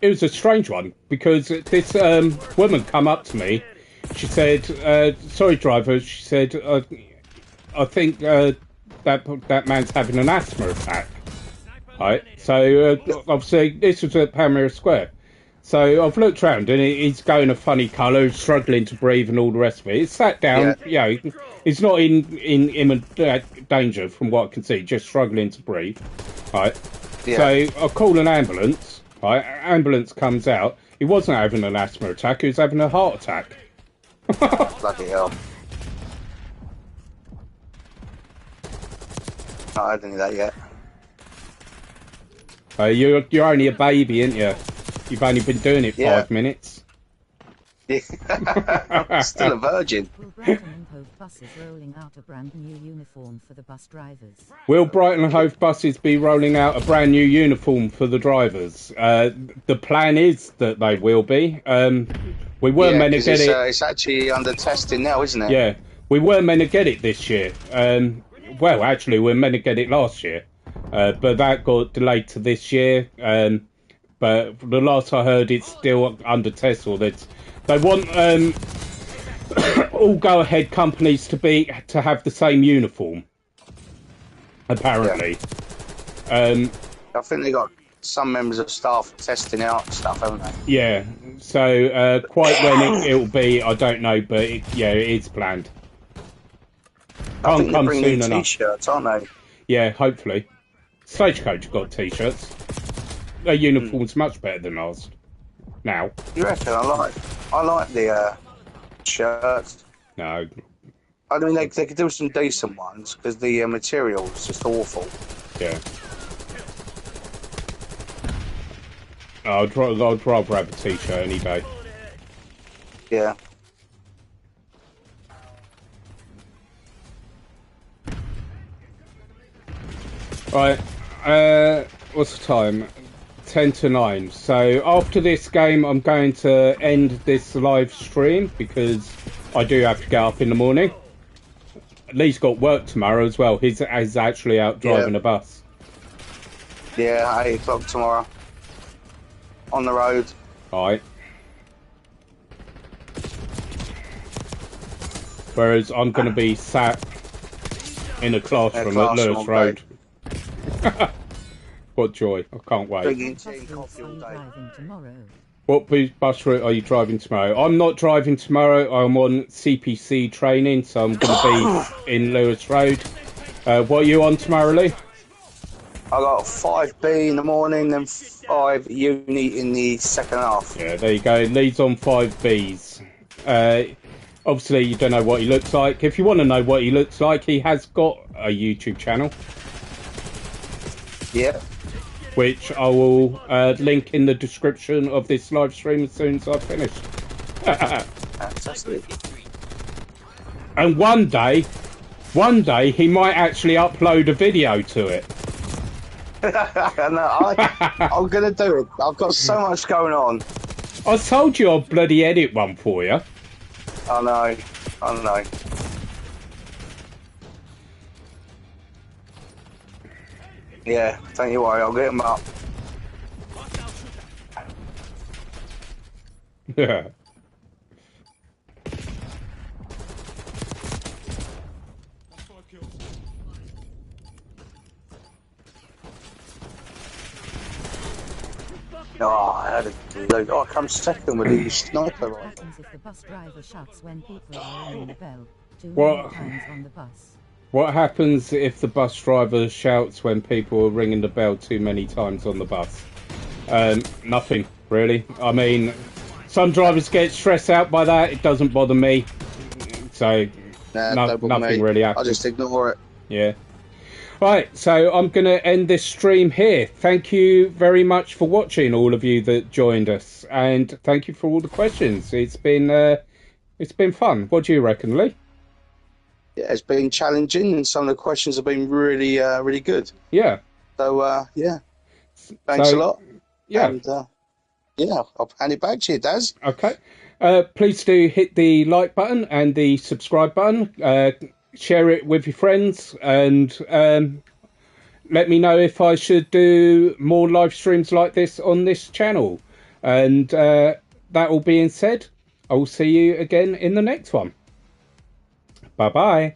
was a strange one, because this woman come up to me. She said, sorry driver, she said, I think that man's having an asthma attack. Right, so obviously this was at Palmyra Square. So I've looked around and he's going a funny colour, struggling to breathe and all the rest of it. He's sat down, he's not in imminent danger from what I can see, just struggling to breathe. Right, so I call an ambulance. Right, ambulance comes out. He wasn't having an asthma attack, he was having a heart attack. Bloody hell. Not had any of that yet. You're only a baby, aren't you? You've only been doing it 5 minutes. Yeah. I'm still a virgin. Will Brighton and Hove buses rolling out a brand new uniform for the bus drivers? Will Brighton and Hove buses be rolling out a brand new uniform for the drivers? The plan is that they will be. We were meant to get it. It's actually under testing now, isn't it? Yeah, we were meant to get it this year. Well, actually, we were meant to get it last year, but that got delayed to this year. But the last I heard, it's still under test. Or that they want all go-ahead companies to have the same uniform. Apparently, I think they got some members of staff testing out stuff, haven't they? Yeah. So quite when it'll be, I don't know, but it is planned. I think they're bringing soon enough. T-shirts, aren't they? Yeah, hopefully. Stagecoach got T-shirts. Their uniform's much better than ours now. You reckon? I like the shirts. No. I mean, they could do some decent ones because the material's just awful. Yeah. I'd rather have a T-shirt any day. Yeah. Right. What's the time? 10 to 9. So after this game, I'm going to end this live stream because I do have to get up in the morning. Lee's got work tomorrow as well. He's actually out driving a bus. Yeah, 8 o'clock tomorrow. On the road. Alright. Whereas I'm going to be sat in a classroom at Lewis Road. What joy. I can't wait. Drinking tea and coffee all day. What bus route are you driving tomorrow? I'm not driving tomorrow. I'm on CPC training, so I'm going to be in Lewis Road. What are you on tomorrow, Lee? I got 5B in the morning and 5 uni in the second half. Yeah, there you go. Lee's on 5Bs. Obviously, you don't know what he looks like. If you want to know what he looks like, he has got a YouTube channel. Yeah. Which I will link in the description of this live stream as soon as I've finished. Fantastic. And one day he might actually upload a video to it. No, I'm going to do it. I've got so much going on. I told you I'd bloody edit one for you. I know. Yeah, don't you worry, I'll get them up. Yeah. Oh, I had I come second with the sniper rifle. Happens if the bus driver shouts when people are ringing the bell too What? many times on the bus. What happens if the bus driver shouts when people are ringing the bell too many times on the bus? Nothing really. I mean, some drivers get stressed out by that. It doesn't bother me. So Don't bother nothing me. really I happens. just ignore it. Yeah. Right, so I'm going to end this stream here. Thank you very much for watching, all of you that joined us, and thank you for all the questions. It's been fun. What do you reckon, Lee? Yeah, it's been challenging, and some of the questions have been really, really good. Yeah. So, yeah, thanks a lot. Yeah. And, yeah, I'll hand it back to you, Daz. Okay. Please do hit the like button and the subscribe button. Share it with your friends, and let me know if I should do more live streams like this on this channel. And that all being said, I will see you again in the next one. Bye bye.